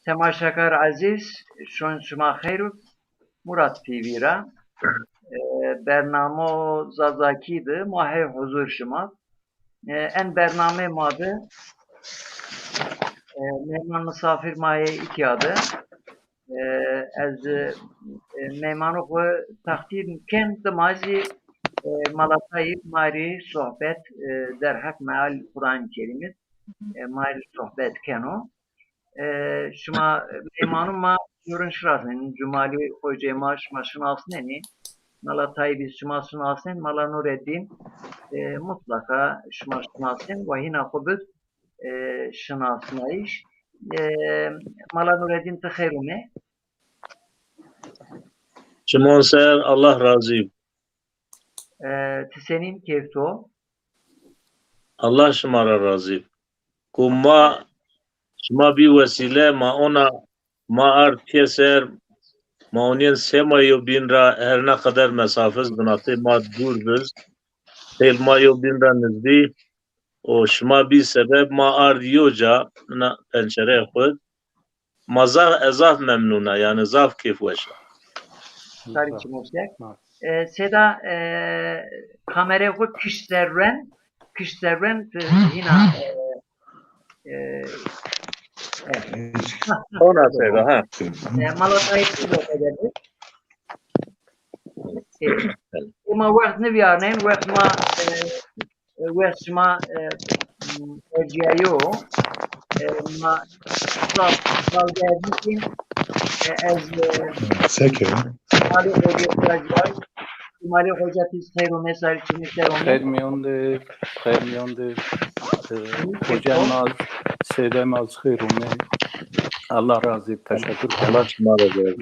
تماشاگر عزیز شون شما خیر و مراد تیوی را برنامه زازاکی ده ماه حضور شما en برنامه ماده mehman misafir maye iki adı az mehmanı ko takdir ken demazi malatayı mari sohbet derhak meal Kur'an-ı Kerim'in mari sohbet keno şuma mehmanım ma yorun şurasın cumali hoca maaş maşın alsın eni malatayı biz şuma sunasın mala Nureddin mutlaka şuma sunasın ve hina kubut şınasınayış mala Nureddin tıkherume Şimon ser Allah razı. senin kefto Allah şımara razı. Kuma şıma bir vesile ma ona ma artiyeser ma onun semayo binra her ne kadar mesafez binatı ma duruz. Telmayo binra nizdi. O şıma bir sebep ma ardiyoca na pencere khud. Mazah ezaf memnuna yani zaf keyf veşa. Sarı çimosek. Seda kamera ko kişlerren yine Ona Seda ha. Malatayı bu ederdi. Ama vakt ne biarnen vakt ma ejiyo ma sal geldiğin az Mali hoca biz hayro mesaj çimikler onu. Khair hocam az Sedem az khairume. Allah razı olsun. Teşekkür ederim. Allah şımara razı.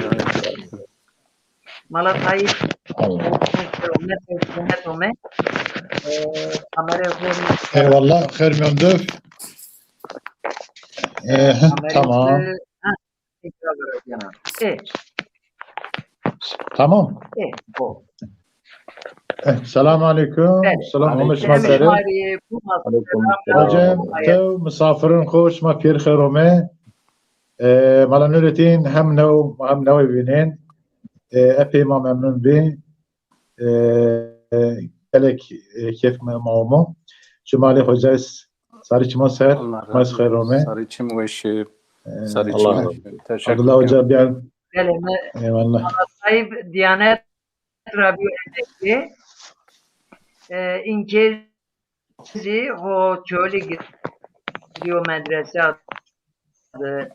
Malatayı mesaj ome kamera eyvallah khair miyondöv. Tamam. Tamam. Bu. Selamun aleyküm. Selamun aleyküm. Hocam tev misafirin hoş ma pir khairome. Mala Nurettin hem nev binin. Epey ma memnun bi. Gelek keyf maumu. Cumali hocayız. Sarı çimo ser. Mas khairome. Sarı çimo veşi. Sarı Allah çimo. Teşekkür Allah hocam bir eyvallah. Sahip Diyanet Rabi Endeki İnkezi o çölü gidiyor medrese adı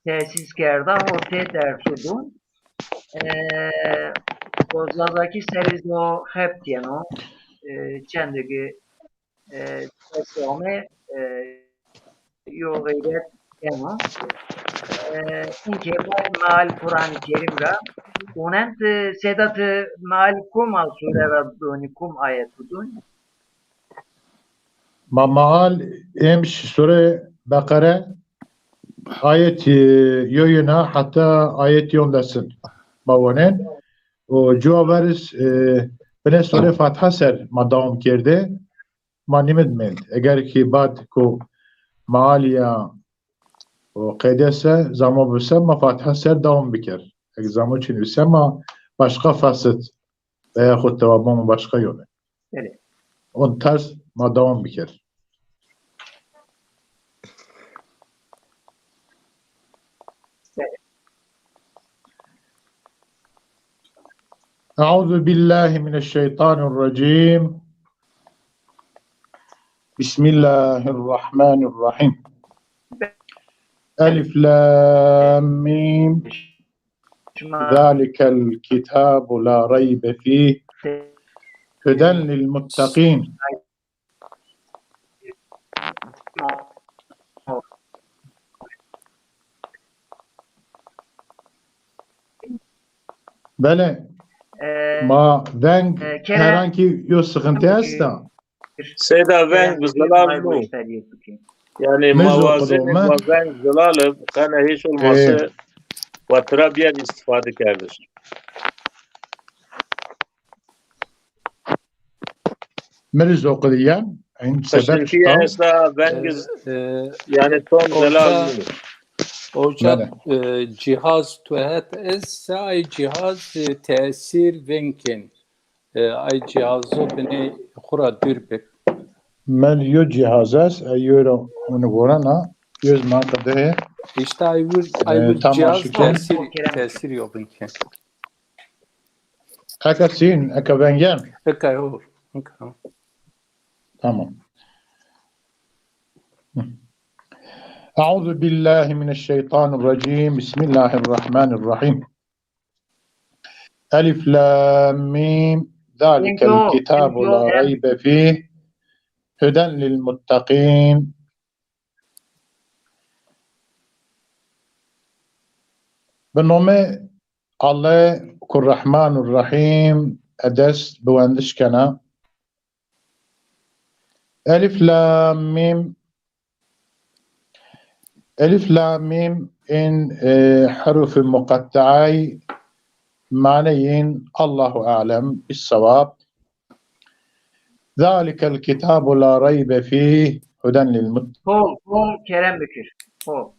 tesis kerda o te dersudun o zazaki seriz o hep diyen o çendeki tesome yol gayret diyen o اینکه باید مال قرآن کریم را اونند سیدات مال کم از سوره را دونی کم آیت بدون Maal emş sure Bekare ayet yoyuna hatta ayet yondasın mavonen o cevabariz bine sure Fatiha ser madam kirde manimed mend eğer ki bad ko maaliya و قیده سه زمان بسه ما فاتحه سر دوام بکر اگه زمان چین بسه ما başka fasit veya خود توابون başka yolu. On tarz ma devam bikir. أعوذ بالله من الشيطان الرجيم بسم الله الرحمن الرحيم ألف لام ميم ذلك الكتاب لا ريب فيه هدى للمتقين بله ما ونگ herhangi yok sıkıntı hasta. Seda ونگ بزلال yani mavazin ونگ zelalı kana hiç olmazsa vatıra bir istifade kardeşim. Meriz okuyan en sebep Çünkü yani ونگ yani ton zelal Hocam cihaz tuhet esse ay cihaz tesir venken ay cihazı beni kura dürbek. من يو جهازاس يورو ونقولنا يوز ما قده İşte ay tamam, cihaz şükran. tesir yobunken. أكاسين أكافنجان Ekay olur. تمام. أعوذ بالله من الشيطان الرجيم بسم الله الرحمن الرحيم ألف لام ميم ذلك الكتاب لا ريب فيه هدى للمتقين بنومه الله الرحمن الرحيم أدس بواندش كنا ألف لام ميم ألف لام ميم إن حروف مقطعي معنيين الله أعلم بالصواب ذلك الكتاب لا ريب فيه هدى للمتقين Pol Kerem Bükür. Pol.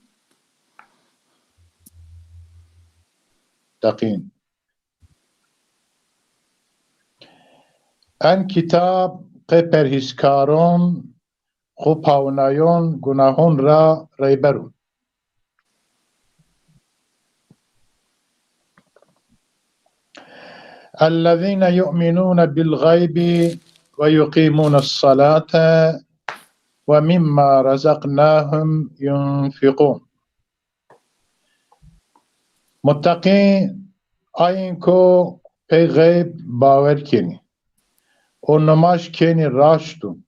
ان کتاب که پرهیزکاران خو پاونایان گناهان را ریبرون الذين يؤمنون بالغيب ويقيمون الصلاة ومما رزقناهم ينفقون متقین آین کو پی غیب باور کنی و نماز کنی راشتون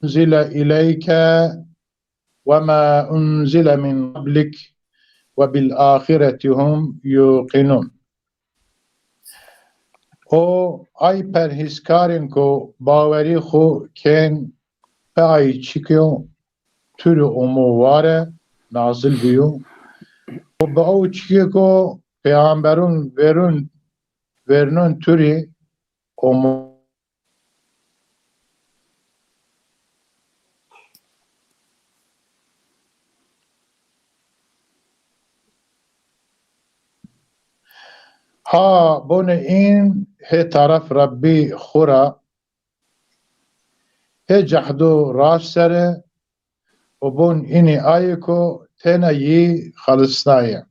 أنزل إليك وما أنزل من قبلك وبالآخرة هم يوقنون او ای پرهیزکارین کو باوری خو کن به ای چیکیو تور امواره نازل بیو و به او چیکو پیامبرون ورنون توری امو ها بون این هی طرف ربی خورا هی جحدو راش سره و بون اینی آیکو تینا یی خلصنایه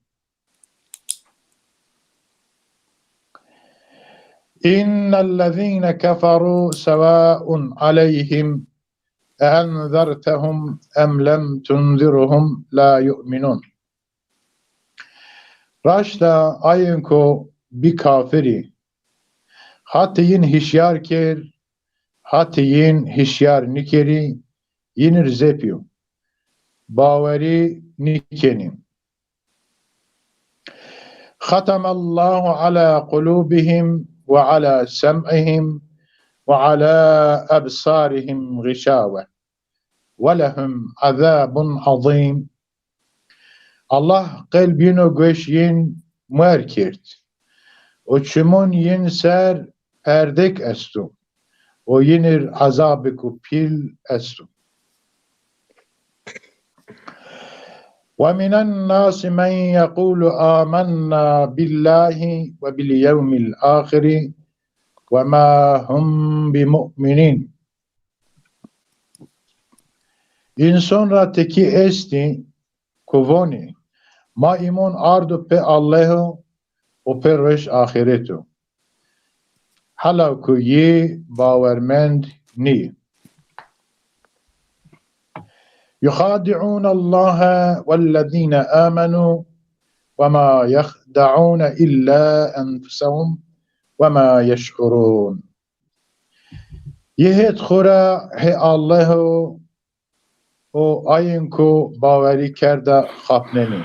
إن الذين كفروا سواء عليهم أنذرتهم أم لم تنذرهم لا يؤمنون راشتا آينكو bir kafiri hatiyin hişyar ker hatiyin hişyar nikeri yinir zepiyo baveri nikenin khatamallahu ala kulubihim ve ala sem'ihim ve ala absarihim gışave ve lehum azabun azim Allah kalbino göşyin muerkirt o çimun yin ser perdek estum. O yinir azabı kupil estum. وَمِنَ النَّاسِ مَنْ يَقُولُ آمَنَّا بِاللّٰهِ وَبِالْيَوْمِ الْآخِرِ وَمَا هُمْ بِمُؤْمِنِينَ İnsonra teki esti kuvoni ma imun ardu pe Allahu و پرش آخرتو حالا که یه باورمند نی يخادعون الله والذين آمنوا وما يخدعون إلا أنفسهم وما يشعرون يهت خورا هي الله و آینکو باوری کرده خاپننی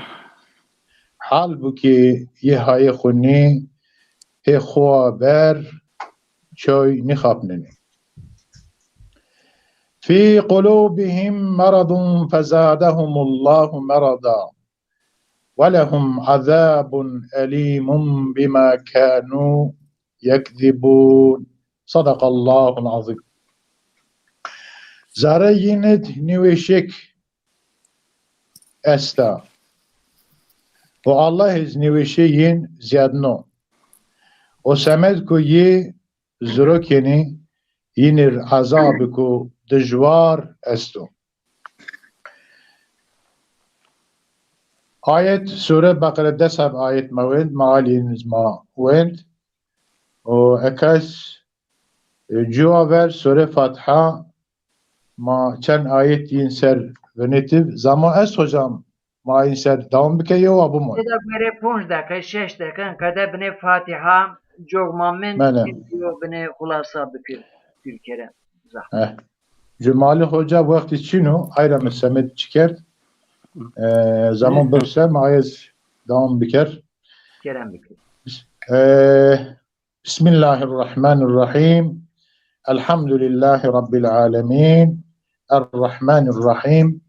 halbuki yehayı khuni he khaber choy nikhapneni fi qulubihim maradun fazadahumullahu marada وَلَهُمْ عَذَابٌ أَلِيمٌ بِمَا كَانُوا يَكْذِبُونَ. Sadakallahu azim. Zara yinet nivêşek esta. O Allah iz nivêşeyên ziyadno. O semed ku yê zrokeni yinir azabı ku dijwar esto. Ayet Sure Bakara desab ayet mawend maaliniz ma wend. O ekas Cuaver Sure Fatiha ma çen ayet yin ser venetiv zaman es hocam ma yin ser devam bike yo abu mu? Eda mere 5 dakika 6 dakika kada bine Fatiha jogmamen Mene. yo bine hulasa bikir Türkiye'de. Cumali hoca vakti çinu ayra mesemet çıkert zaman bırsa ma ayet devam biker. Kerem bikir. Bismillahirrahmanirrahim. Elhamdülillahi Rabbil alemin. Errahmanirrahim.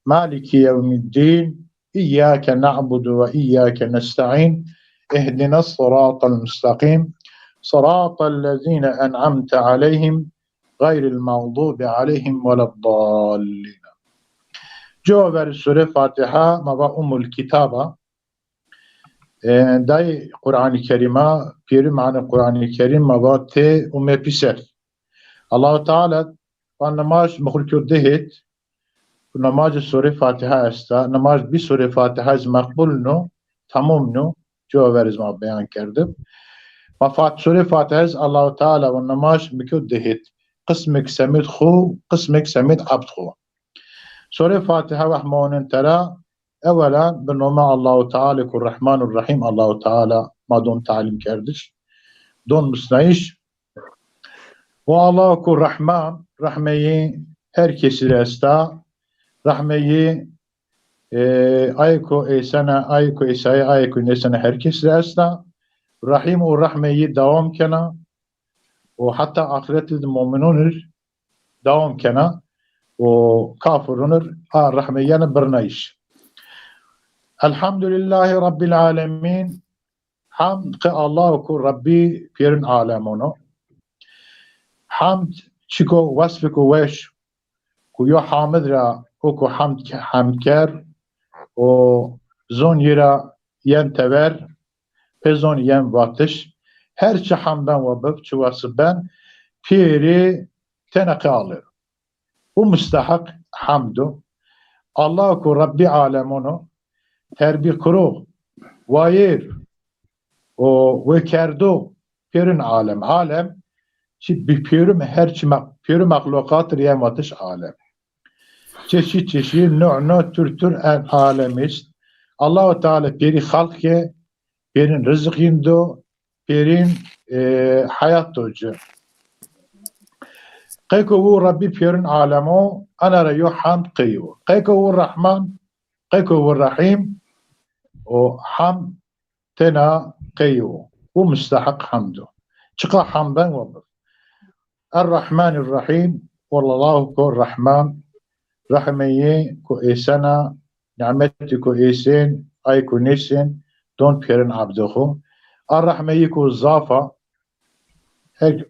Maliki yevmiddin. İyyâke na'budu ve iyyâke nesta'in. İhdinas sıratal müstakim. Sıratallezîne en'amte aleyhim. Gayril mağdubi aleyhim veleddallin. Cevabı Sure Fatiha mava umul kitaba. Dayı Kur'an-ı Kerim'e piri mani Kur'an-ı Kerim mava te umme piser. Allah-u Teala van namaz mukhul kürdehet namaz Sure Fatiha esta namaz bir Sure Fatiha iz makbul nu tamam nu cevabı izma beyan kerdim. Mafat Sure Fatiha iz Allah-u Teala van namaz mükürdehet kısmek semit khu kısmek semit abd khu. Sure Fatiha ve ahmanen tera evvela benoma Allah-u Teala kur Rahmanur Rahim Allah-u Teala madon talim kerdiş. Don musnayiş ve Allah kur Rahman rahmeyi herkesi esta rahmeyi ayko esana ayko esaya ayko nesana herkesi esta Rahim o rahmeyi devam kena o hatta ahiretil mu'minunur devam kena o kafirunur rahmeyene birnayiş. Elhamdülillahi Rabbil alemin. Hamd ki Allahu ku Rabbi pirin alemunu. Hamd çiko vasfi ku veş ku yo hamid ra o ku hamdker o zon yira yen tever pe zon yen vatış her çi hamdan ve bık çuvası ben piri tenaki alır. Bu müstahak hamdu. Allahu ku Rabbi alemunu terbi kuru vayir o ve kerdu pirin alem bir pirim her pirim mahlukat riyamatış alem çeşit nu tür en alemiz Allah-u Teala piri halkı pirin rızık indu pirin hayat docu qeyku Rabbi pirin alemu ana rayu hamd qeyku qeyku Rahman qeyku Rahim o ham tena qeyku bu müstahak hamdu çıka hamdan ve Errahmanirrahim vallahu ku Rahman rahmeyi ku esana nimeti ku esen ay ku nesin don pirin abduhu Errahmeyi ku zafa her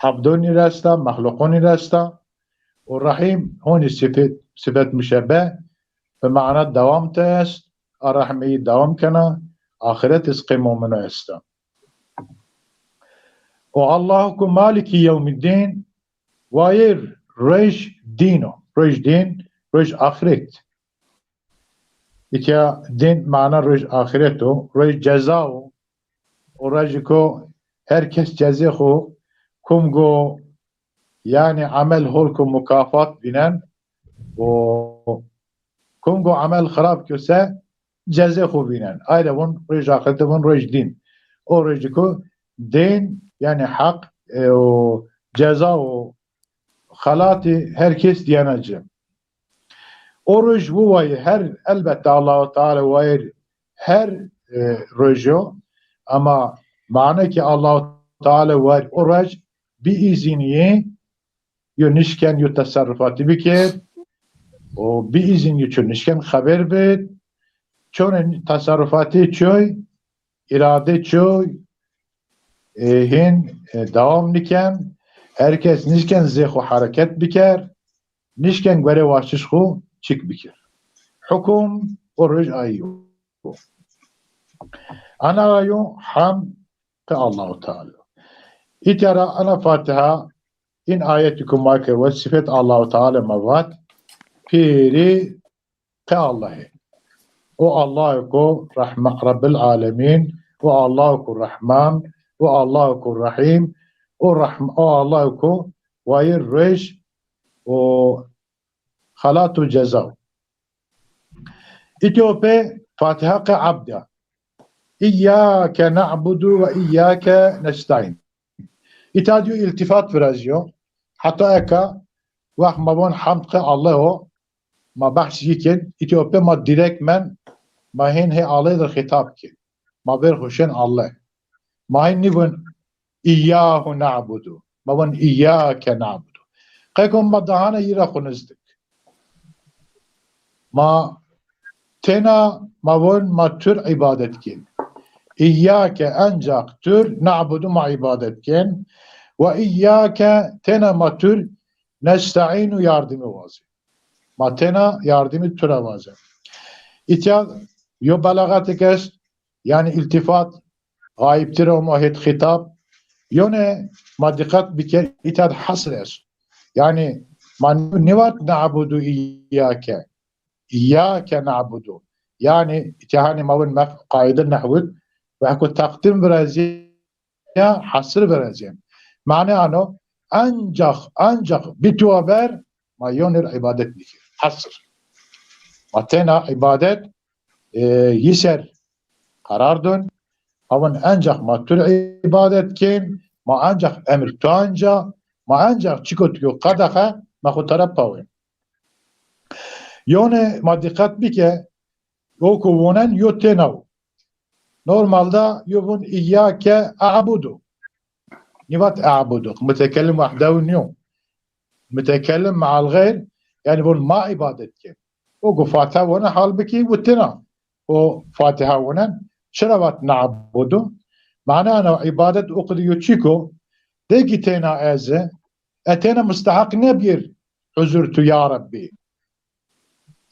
abdun irasta mahlukun irasta o Rahim honi sıfat müşebbe bima'na devam test Errahmeyi devam kana ahiret isqimu minu esta o Allah ku maliki yevmiddin vayir rej dino rej din rej ahiret İkya din mana rej ahiretu rej cezao o rej ko herkes cezehu kumgo yani amel holku mukafat binen o kumgo amel kharab köse cezehu binen ayrı bun rej ahiretu bun rej din o rej ko din yani hak o ceza o halati herkes diyenacı. Oruç bu vay her elbette Allah-u Teala vay her rojo ama mana ki Allah-u Teala vay oruç bir izniye yönüşken yu tasarrufatı bikir o bir izin için nişken haber bet چون تصرفاتی چوی irade çoy hin devam niken herkes nişken zexu hareket biker nişken göre vaşiş xu çık bikir hukum oruj ayyo ana ayyo ham ke Allahu Teala itara ana Fatiha in ayetikum make ve sifet Allahu Teala mavat piri ke Allah'ı o Allah'ı ko rahman Rabbil alemin ve Allahu Rahman ve Allahu Rahim o Allahu ve reş o halatu ceza. İtiope Fatiha ke abda. İyyâke na'budu ve iyyâke nesta'in. İtadiyo iltifat veraziyo. Hatta eka vah mabon hamd ke Allah'o ma bahs yikin. İtiope ma direktmen ma hin he alaydır hitap ki. Ma ver huşen Allah. Ma hin nivun İyyâhu na'budu. Ma vun iyyâke na'budu. Kaykom ma dahana yira khunizdik. Ma tena ma vun ma tür ibadetkin. İyyâke ancak tür na'budu ma ibadetkin. Ve iyyâke tena ma tür nesta'inu yardımı vazı. Ma tena yardımı türe vazı. İtya yo balagat kes yani iltifat gayiptir o muhit hitap yone ma dikkat biker itad hasres yani man nivat na'budu iyyake iyyake na'budu yani itihani mavun kaide nahvud ve hako takdim vereceğim ya hasır vereceğim mane ano ancak bituaber ma yonir ibadet dikir hasır matena ibadet yiser karar dön avun ancak matur ibadet kin ma ancak emir tuanca ma ancak çikotuyo kadaka ma khutara pavin yone ma dikkat bike o kuvunen yotenav normalde yovun iyyake a'budu nivat a'budu mütekellim vahdahu niyum mütekellim ma'al gayr yani bun ma ibadet kin o Fatiha vona halbuki vutena o Fatiha vona şeravat na'budu ma'ana ibadet okuduyor çiko de ki tena eze etena müstahak ne bir özürtü ya Rabbi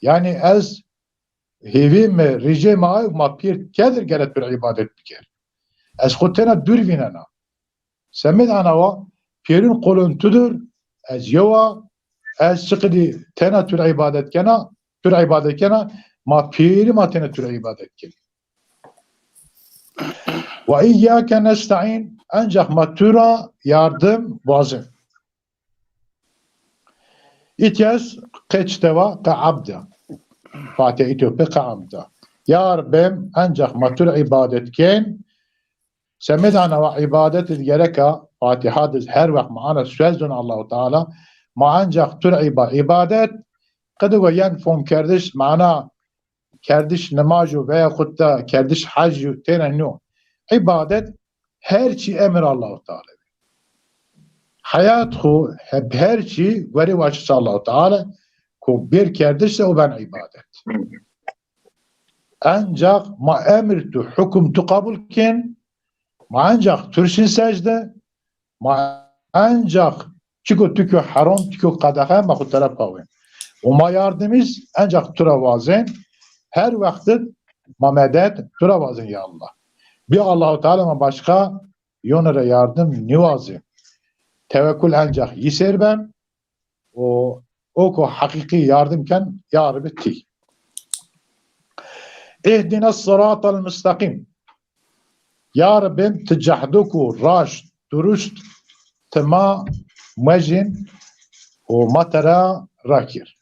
yani ez hevi me rice ma pir kedir geret bir ibadet biker ez khutena dürvinena semid ana pirin koluntudur ez yova ez sıkıdi tena tür ibadet kena ma piri ma tena tür ibadet kena ve iyyâke nesta'in ancak ma türa yardım vazim İtyaz keçteva ka abda Fatih İtiopi ka abda ya Rabbim ancak ma tür ibadetken semedana ve ibadet gereka Fatiha'dır her vakit maana sözdün Allah-u Teala ma ancak tür ibadet kadı yan fon kardeş maana kardeş namazı veya kutta kardeş hacı tenennu ibadet her şey emir Allah-u Teala hayat ko her şey veri vaçısı Allah-u Teala ko bir kardeşse o ben ibadet ancak ma emirtu hukum tukabulken ma ancak türsin secde ma ancak çıkı tükü haram tükü kadaha ma kutara pavin o ma yardımız ancak tura vazen her vakit ma medet tura vazen ya Allah bir Allah-u Teala'ma başka yonlara yardım nivazı tevekkül ancak yiser ben o ko hakiki yardımken ya Rabbi ti ihdina sıratal müstakim ya Rabbim tecahduku raş durust tema mecin o matara rakir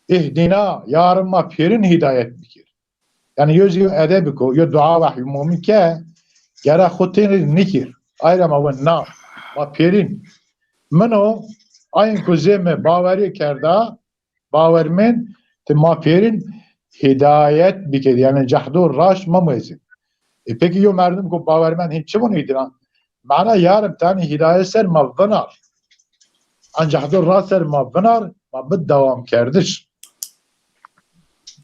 ihdina yarıma pirin hidayet bikir yani yüzü edebiko yo dua ve hümumike yara khutin nikir ayrama ve na ma pirin meno ayın kuzeme baveri kerda bavermen te ma pirin hidayet bikir yani cahdur raş mamezin peki yo merdum ko bavermen hiç bunu idran mana yarım tane hidayet ser mavnar ancak cahdur raş ser mavnar ma bid devam kardeş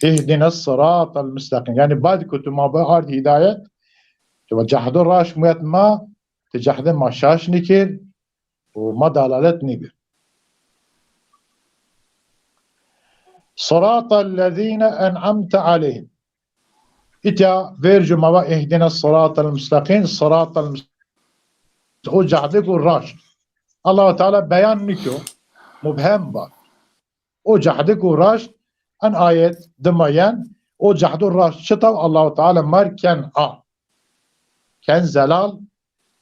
اهدنا الصراط المستقيم يعني بعد كنت ما بعد هداية جحد الراش ميت ما تجحد ما شاش نكر وما دلالت نكر صراط الذين أنعمت عليهم إتا فيرجو ما اهدنا الصراط المستقيم الصراط المستقيم وجحدك الراش الله تعالى بيان نكو مبهم با وجحدك الراش ان آيات دميان وجحد الراش شطو الله تعالى مر كان زلال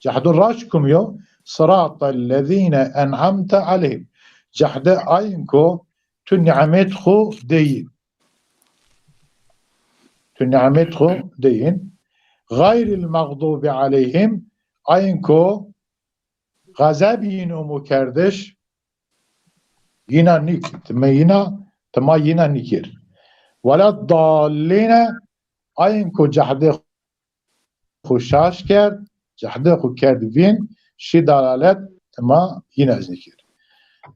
جحد الراش كميو صراط الذين أنعمت عليهم جحد آينكو تنعمت خو دين غير المغضوب عليهم آينكو غضبین و کردش ینا نیک تما ینا نیکر ولا ضالین این کو جهده خوشاش کرد جهده خو کرد وین شی دلالت تما ینا از نیکر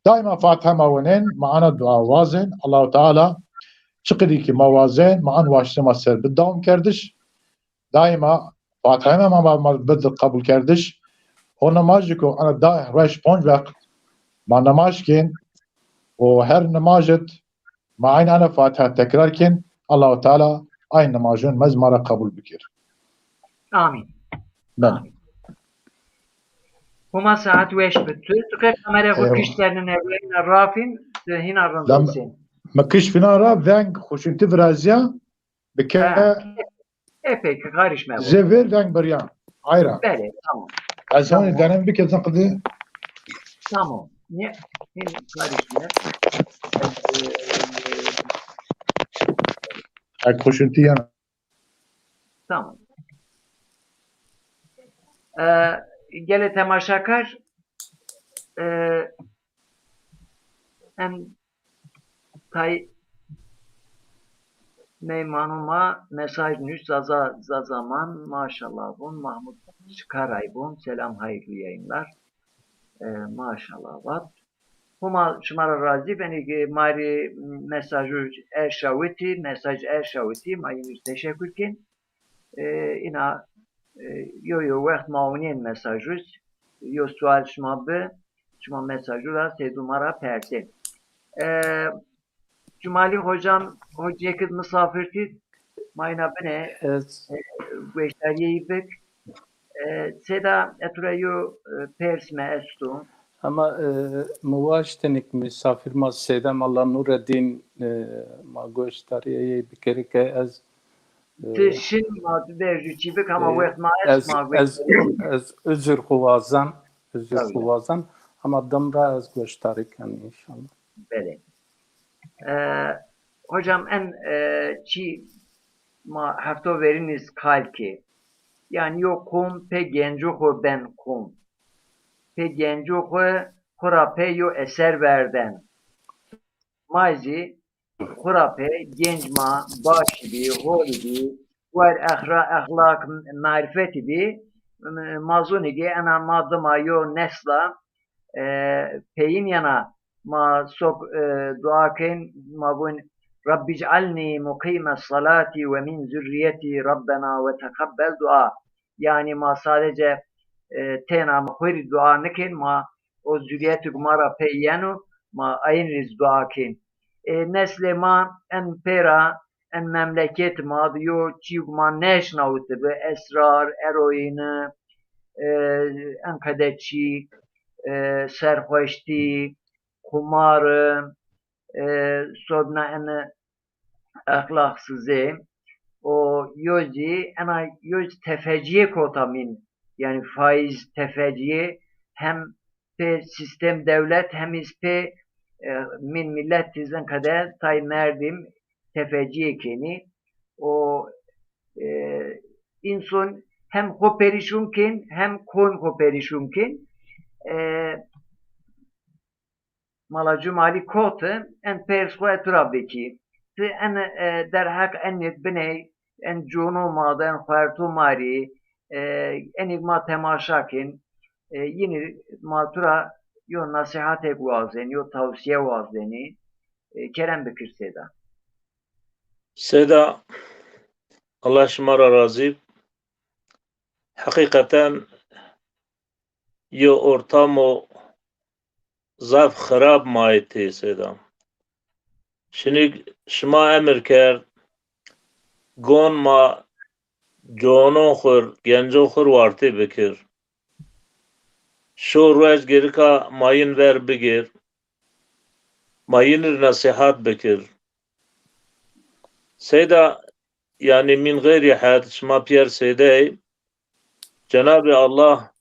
دائما فاتحه موانین معنا دعا وازن الله تعالی چقدری که موازن معن واشته ما سر بدام کردش دائما فاتحه ما بدل قبول کردش o namazı ko ana da reş ponç vakt ma namaz kin o her namazet ma aynı ana Fatiha tekrar kin Allah-u Teala aynı namazın mezmara kabul bikir. Amin. Ben. Huma saat veş bitti. Tıkır kamera bu kişilerin evlerine rafin hina ranzolsin. Ma kış fina ra veng hoşinti vrazya bike epey karışma bu. Zevir veng baryan. Ayra. Bele tamam. Azan denem bir kez nakdi. Tamam. Ne karışma. Ak hoşinti yana. Tamam. Gele temaşakar em tay meymanuma mesaj nüş zaman maşallah bun Mahmut Çıkaray bun selam hayırlı yayınlar maşallah var. Huma şımara razı beni mari mesajı mesaj erşaviti mayınız teşekkür kin ina yo vakt maunien mesajı yo sual şma mesajı da sedumara perse Cumali hocam hocaya kız misafirti mayna bene veşteriyeyi bek seda eturayo persme estu ama muvaştenik misafir ma sedem Allah Nureddin ma gösteriyeyi bir kere ki az Tişin madde verüci bek ama vakt ma az özür kuvazan ama damra az gösteriken inşallah. Bele. Hocam en çi ma hafta veriniz kalki yani yo kum pe genco ho ben kum pe genco ho kurape yo eser verden mazi kurape gençma baş bi hol bi var ahlak marifeti bi mazuni ge ana madıma yo nesla peyin yana ما صب دعاكين ما بون رب اجعلني مقيم الصلاة ومن ذريتي ربنا وتقبل دعاء yani ma sadece tena mahveri dua nekin ma o zürriyeti gumara peyyenu ma ayin riz dua kin nesle ma en pera en memleket ma diyo çi guma neş navuti be esrar eroini en kadeçi serhoşti kumarı, sobna en ahlaksızı, o yozi, ana yoz tefeciye kotamin, yani faiz tefeciye hem pe sistem devlet hem pe min millet tizden kadar tay merdim tefeciye keni, o inson hem koperişunkin hem koyun koperişunkin, malacı mali kote en persku etrafdaki te en der hak en bine en cuno mada en khartu mari enigma temaşakin yine matura yo nasihat ek vazen yo tavsiye vazeni Kerem Bekir Seda. Seda Allah şuma ra razı. Hakikaten yo ortam o zaf xarab maite Seda. Şimdi şuma emir kerd gon ma jono khur genco khur warte bikir. Şu roj gerika mayın ver bigir. Mayınır nasihat bikir. Seda yani min gayri had şuma piyer Seda'y Cenab-ı Allah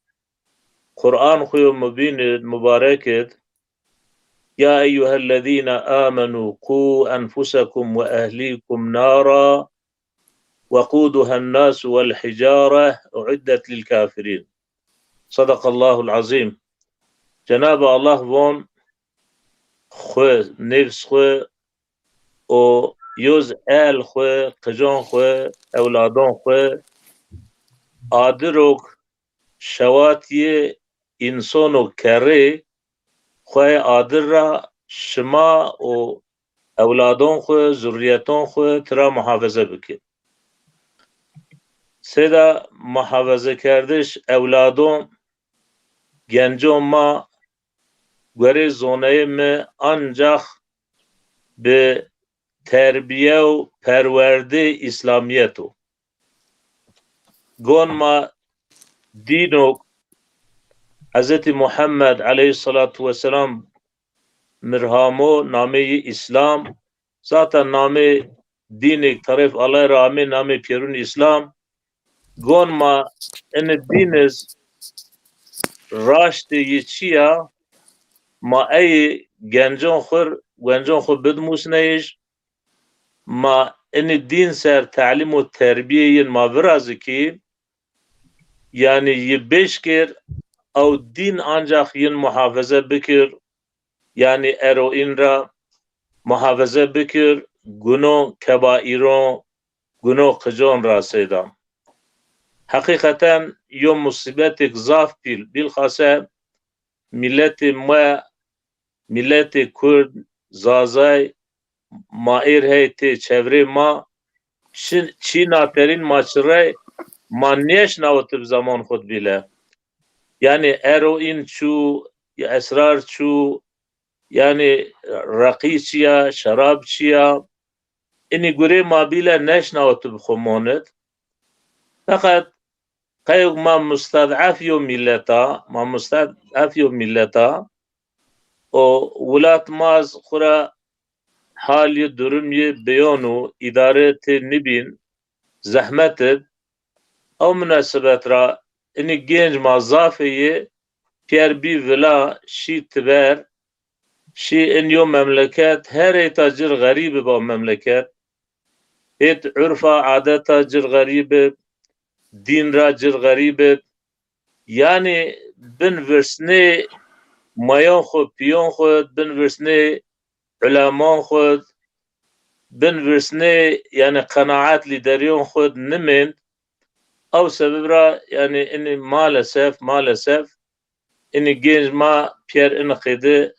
Kur'an huyu mübin mübarek et. Ya eyyühellezine amenu ku enfusakum ve ehlikum nara وقودها الناس والحجارة أعدت للكافرين. صدق الله العظيم. Cenab-ı Allah von خو نفس خو o yüz el خو قجان خو evladan خو adirok şevatiye insano kere خو adir ra şma o evladan خو zürriyetan خو tera muhafaza bike. Seda muhafaza kardeş evladan gencon ma göre zonayı mı ancak be terbiye و perverde İslamiyetu. Gon ma dinok Hz. Muhammed aleyhissalatu vesselam mirhamo name-i İslam zaten name dinik tarif Allah rağmen name Pirun İslam gon ma ene diniz raşte yeçiya ma ey gencon khur bidmusneyiş ma ene din ser ta'lim و terbiyeyin ma virazı ki yani yebeş kir او din ancak yin muhafaza bikir yani eroin ra muhafaza bikir guno kebairon guno kıjon ra Seda. Hakikaten yo musibetik zaf bilhassa milleti Kurd zazay mair heyte çevre ma Çin aterin maçray ma neş navtib zaman khud bile yani eroin çu esrar çu yani raqi çiya şarab çiya ini göre ma bile neş navtib khumonet fakat kayık ma mustad'af yo milleta o wulat maz khura hali durum ye beyonu idareti nibin zahmetet o münasebet ra ini genç mazafeyi pier bir vila şi tver şi in yo memleket her etacir garibi ba memleket et urfa adeta cir garibi din ra cir garibi yani bin versne mayon xo piyon xo bin versne ulaman xo bin versne yani kanaat lideriyon xo nimin او sebep ra yani ini maalesef ini genç ma pier ini qidi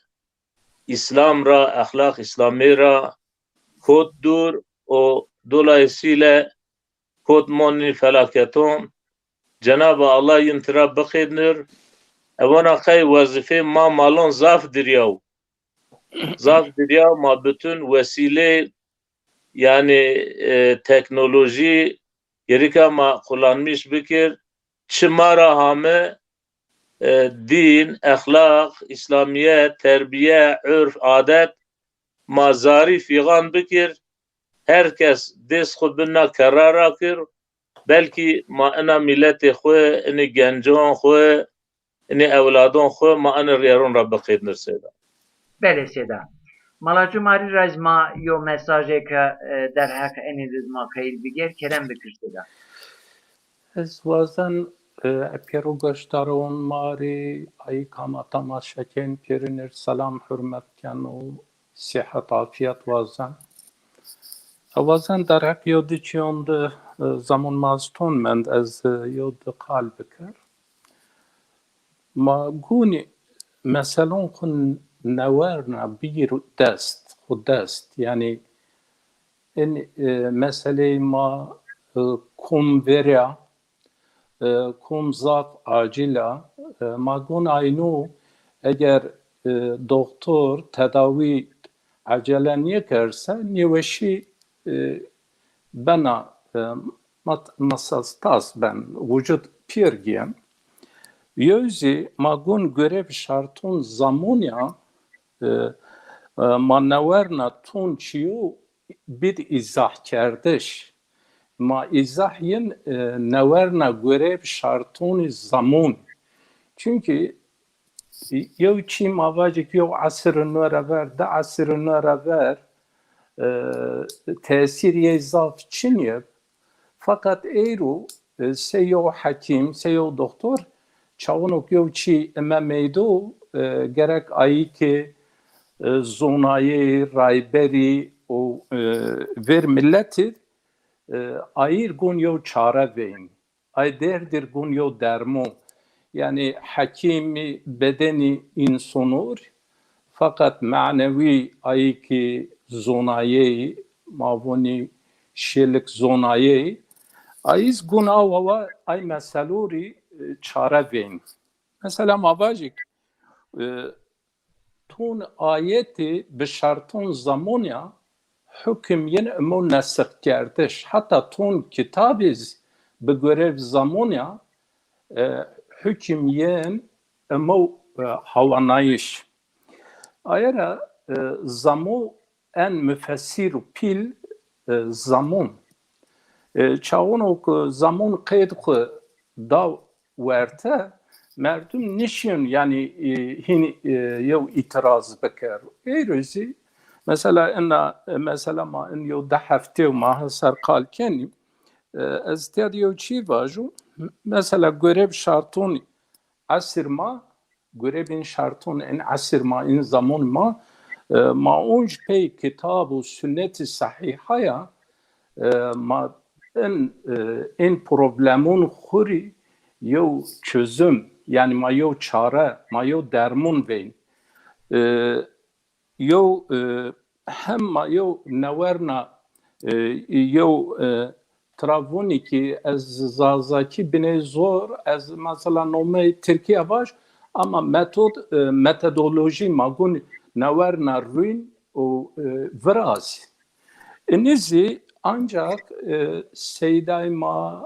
İslam ra ahlak İslami ra kod dur o dolayısıyla kod moni felaketon Cenab-ı Allah yintira bıkidnir evana kay vazife ma malon zaf diriyav ma bütün vesile yani teknoloji gerika ma kullanmış bikir çimara hame din, ahlak, İslamiyet, terbiye, örf, adet mazari figan bikir herkes des khud binna karara kir belki ma ana milleti khwe ini gencan khwe ini evladon khwe ma ana riyarun rabbi qidnir Seda. Bele Seda. Malacı mari rajma yo mesajı ka der hak eniz ma kayıl biger kerem bikir Seda. Ez wazan epero göştaron mari ay kama tamaşaken pirinir salam hürmet kanu sihat afiyet wazan. Wazan darak yodi çiyonda zaman mazton mend ez yodi qalbikir. Ma guni meselon kun نورنا بير دست خود دست يعني in meseleyi ma kum verya kum zaf acila ma gun aynu eğer doktor tedavi acele niye kerse niveşi bana masastas ben vücut pirgiyem yüzü magun görev şartun zamunya maneverne tun çiyu bir izah kerdeş ma izahyin neverne görev şartun zamun çünkü yev çi mavacık yev asrın ver da asrın ver tesir yezaf çinyeb fakat eyru seyo hakim seyo doktor çavunok yev çi ememeydu gerek ayı ki zonayı rayberi o ver milletir ayır gun yev çare veyin ay derdir gun yev dermo yani hakimi bedeni insonur fakat manevi ayı ki zonayı mavuni şelik zonayı ayız gunava ay meseluri çare veyin mesela mavacık tun ayeti be şartun zamonya hüküm yen emo nesik kerdiş hatta tun kitabiz be görev zamonya hüküm yen emo havanayış ayara zamu en müfessir pil zamun çağunok zamun qeyd da verte merdum nişin yani hin yev itiraz bekar eyruzi mesela enna mesela ma en yev da hafte ma hasar qal keni استاد yev çi vaju mesela görev şartun asr ma görevin şartun en asr ma en zaman ma ma unj pey kitabu sünnet-i sahihaya ma en problemun khuri yev çözüm yani ma yev çare ma yev dermun veyn yev hem ma yev neverna yev travuni ki ez zazaki bine zor ez mesela nome Türkiye var ama metodoloji magun neverna ruin o vraz enizi ancak seyday ma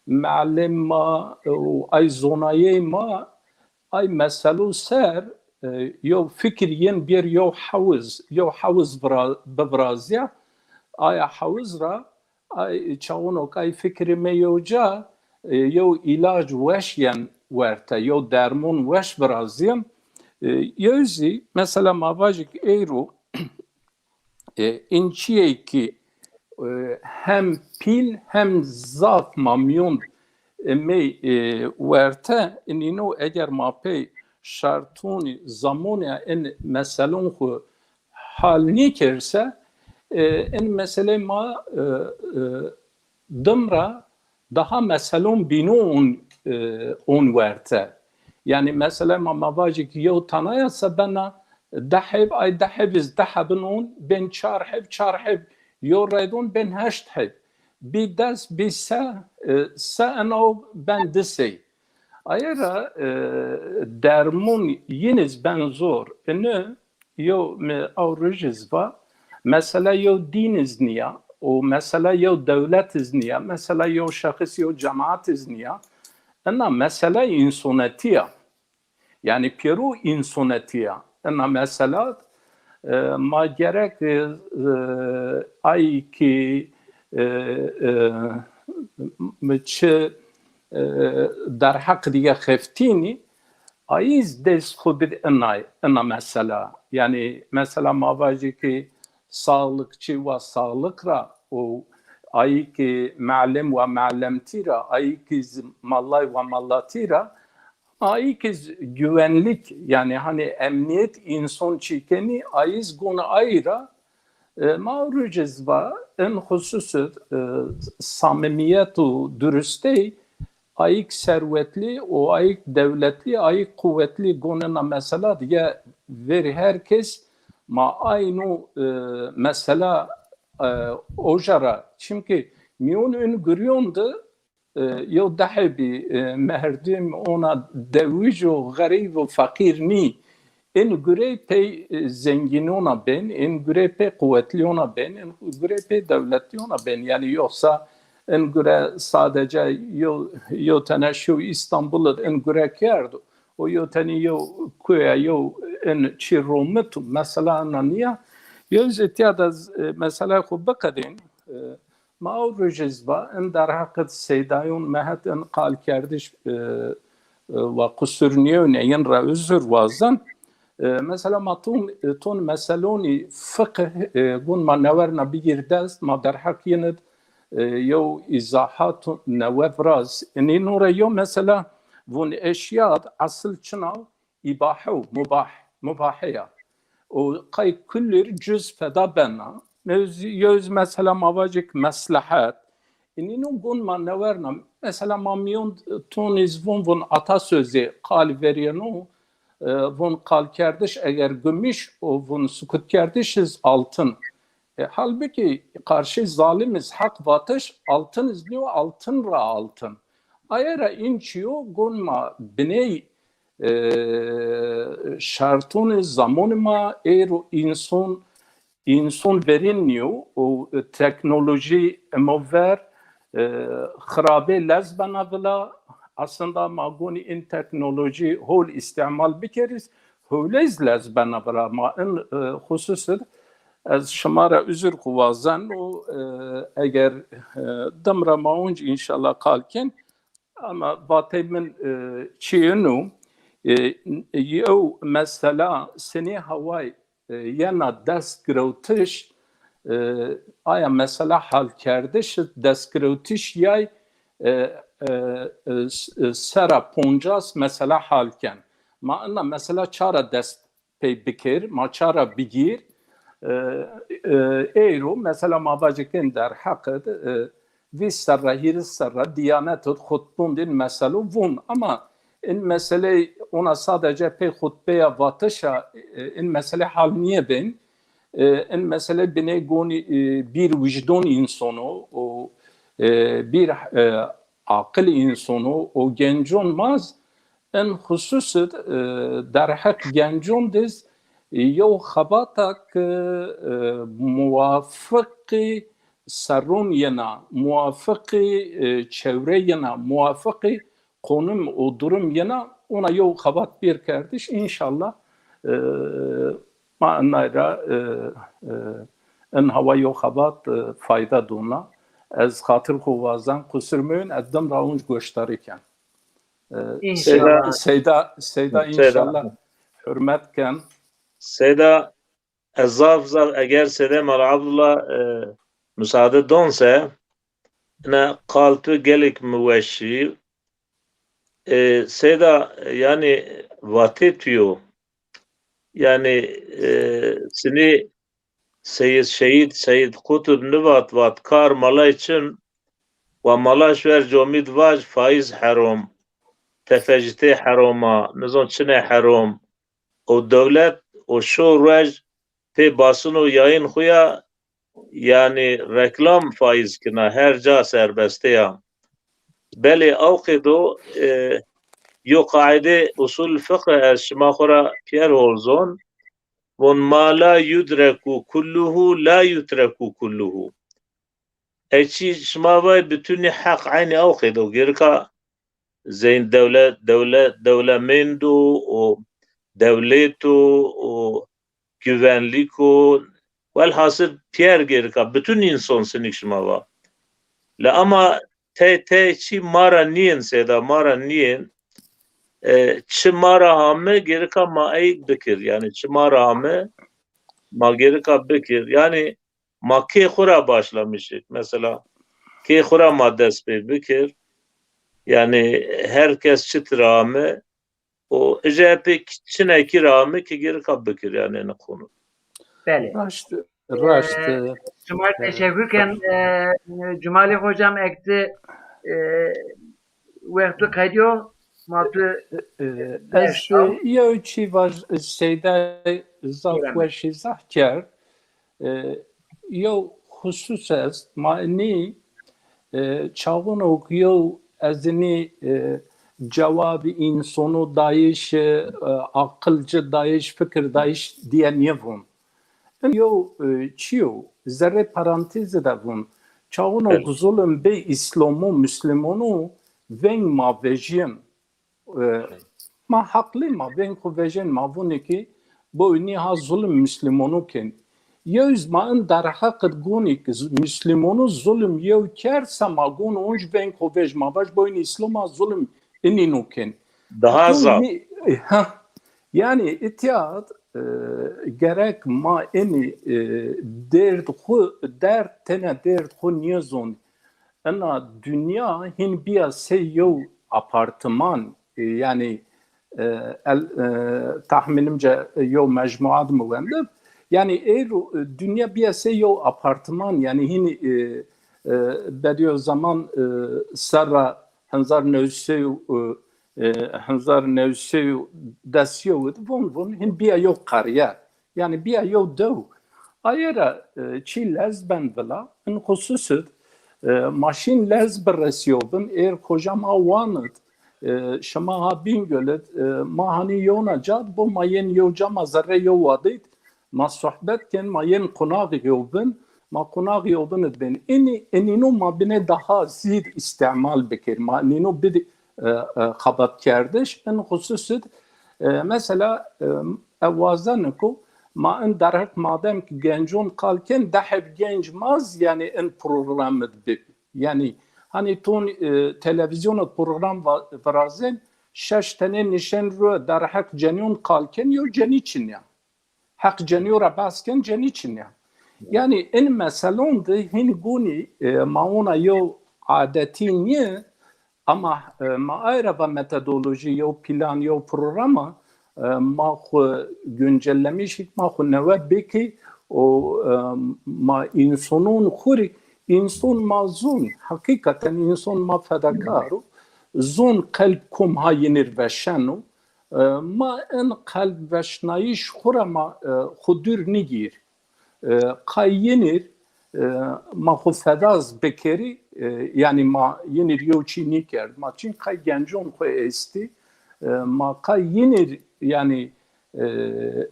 معلم ما و ای زونایی ما ای مسئله سر یو فکرین بیر یو حوز ببرازیا ای حوز را ای چاونو که ای فکر میوجا یو علاج وشین ورته یو درمون وش برازیم یوزی مثلا مواجک ایرو اینچیه که hem pil hem zaf mamyon me verte inino eğer mapey şartuni zamonya en meselun khu hal nikerse en mesele ma dımra daha meselun binun on verte yani mesela ma mavacik yo tanayasa bana dahib ay dahibiz dahabun ben çarhib یو رایدون بین هشت هب بی دست بی سه انو ben disi ayara dermun yiniz ben zor ne yo me avrujiz va mesela yo diniz niya o mesela yo devletiz niya mesela yo şahıs yo cemaatiz niya ama mesela insonetiya yani peru insonetiya ama mesela ما gerek ay ki çe در حق دیگه خفتینی ayız des خود ana mesela yani mesela mavaji ki sağlıkçı ve sağlıkra o ay ki ma'lem ve ma'lemtira ay ki mallay ve mallatira ay ki güvenlik yani hani emniyet insan çikeni ayız gona ayra mağrucuz va en hususu samimiyetu dürüstey ayık servetli o ayık devletli ayık kuvvetli gonuna mesela diye veri herkes ma aynı mesela ojara çünkü miyon ün görüyordu yo dahi bir merdim ona deviz o garip o fakir ni en göre pe zenginona ben en göre pe kuvvetliona ben en göre pe devletliona ben yani yoksa en göre sadece yo tane şu İstanbul'da en göre kerdu o yo tane yo kuya yo en çirometu mesela ananiya yo zetiada mesela ku bakadin ما أورجز با إن در حق سيدايون مهت إن قال كردش وقصرنيون ين رأوزر وازن مثلا ما تون مثلوني فقه قون ما نورنا بيجر دست ما در حق يند يو إزاحات نوفراز إني نورا يو مثلا ون أشياء أصل شنو إباحو مباحية وقاي كل جزء فدا بنا yüz mesela mavacık maslahat. İninu gun maneverna mesela mamiyon toniz vun atasözü kal veriyonu vun kal kerdiş eğer gümüş o vun sukut kerdişiz altın. Halbuki karşı zalimiz hak vatış altın izliyor altın ra altın. Ayara inçiyor gun ma biney şartun zamanı ma ero insan verilmiyor o teknoloji mover kharabe lezbana vela aslında maguni in teknoloji hol istimal bikeriz holez lezbana vela ma in hususet az şamara üzür kuvazan o eğer damra maunc inşallah kalken ama vatemin çiğnu yo mesela sene havay yana dest grovtiş aya mesela hal kerdiş dest grovtiş yay sera poncas mesela halken ma anna mesela çara dest pey bikir ma çara bigir euro mesela ma bacıkın der hakkı vi serra hiris serra diyanet hutbun din mesela vun ama in mesele ona sadece pey hutbeye vatışa in mesele hal niye ben in mesele bine goni bir vicdan insanı o bir akıl insanı o gencon maz en hususet der hak gencon diz yo xabatak muvafıkı sarun yana muvafıkı çevre yana muvafıkı konum o durum yana ona yol kabat bir kardeş inşallah manayla en hava yol kabat fayda duna az hatır kuvazan kusurmuyun eddem raunç gösterirken İnşallah. Seyda inşallah hürmetken Seyda ezaf eğer Seyda Abdullah müsaade donse ne kalpı gelik müveşşi Seyda yani vatetiyor yani seni Seyyid Kutub Nıvat vat kar mala için ve mala şver comid vaj faiz haram tefecite harama nizon çine haram o devlet o şu rej pe basın o yayın huya yani reklam faiz kina her ca serbeste ya beli avkido yo kaide usul fıkh şima khora Pierre Holzon von ma la yudreku kulluhu la yutreku kulluhu eçi şima vay bütünü hak aynı avkido girka zeyn devlemendu o devletu o güvenliku velhasıl Pierre girka bütün insan sinik şima va la ama te çi mara niyen Seyda mara niyen çi mara hame gerika ma eğik bikir yani çi mara hame ma gerika bikir yani ma ke khura başlamışık mesela ke khura ma dest pe bikir yani herkes çit rame o ecep çine ki rame ki gerika bikir yani ne konu Beli. raşt Cumal teşekkürken Cumali hocam ekti vakti kayıyor matı ez yo çi var Seyda zaf weşi zahker yo خصوص است ما اینی چاون اوکیو از اینی جواب انسانو دایش عقلج دایش فکر دایش دیه نیفون یو چیو ذره پرانتز دابون چاون بله. اوک ظلم به اسلامو مسلمانو ون ما وجین ما حقلی ما ون خو وجین ما بونه که bu niha zulüm Müslümanu ken. Yez ma en der haqqet gonik Müslümanu zulüm yev kersa ma gon onj ben kovej ma baş boyun İslam'a zulüm eninu ken. Daha azal. Yani ihtiyat gerek ma eni derd xu dert tene derd xu niyazon. Ana dünya hin biya seyo apartman yani tahminimce yo mecmuat müvendib yani eğer dünya bir yo apartman yani hini bediyo zaman sarra hanzar nevsev dasiyo von hin bir yo qarya yani bir yo dev ayera çi lezben vela in hususit maşin lezber resiyobun eğer kocam avanıt شما ها بین گلت ما هنی یونا جاد بو ما ین یو جما ذره یو وادید ما صحبت کن ما ین قناغ یوبن ما قناغ یوبن بین اینو ما بینه daha زید استعمال بکر ما اینو بید خبات کردش این خصوصت mesela evvazan ko ma en derhak madem ki gencun kalken dahib genç maz yani en programı yani hani ton televizyon program varazen şeş tane nişan ro der hak cenyon kalken yo ceniçin ya. Hak ceniyora basken ceniçin ya. Yani en meselon de hin guni mauna yo adeti niye ama ma ayrı bir metodoloji yo plan yo programa ma xu güncellemiş ma xu neve beki o ma insanın xuri İnsan mazun, hakikaten insan ma fedakaru, zon kalb kum ha yenir veşenu, ma en kalb veşnayiş xura ma xudur nigir, kay yenir, ma xu fedaz bekeri, yani ma yenir yoçi niker, ma çin kay gencon xu esti, ma kay yenir yani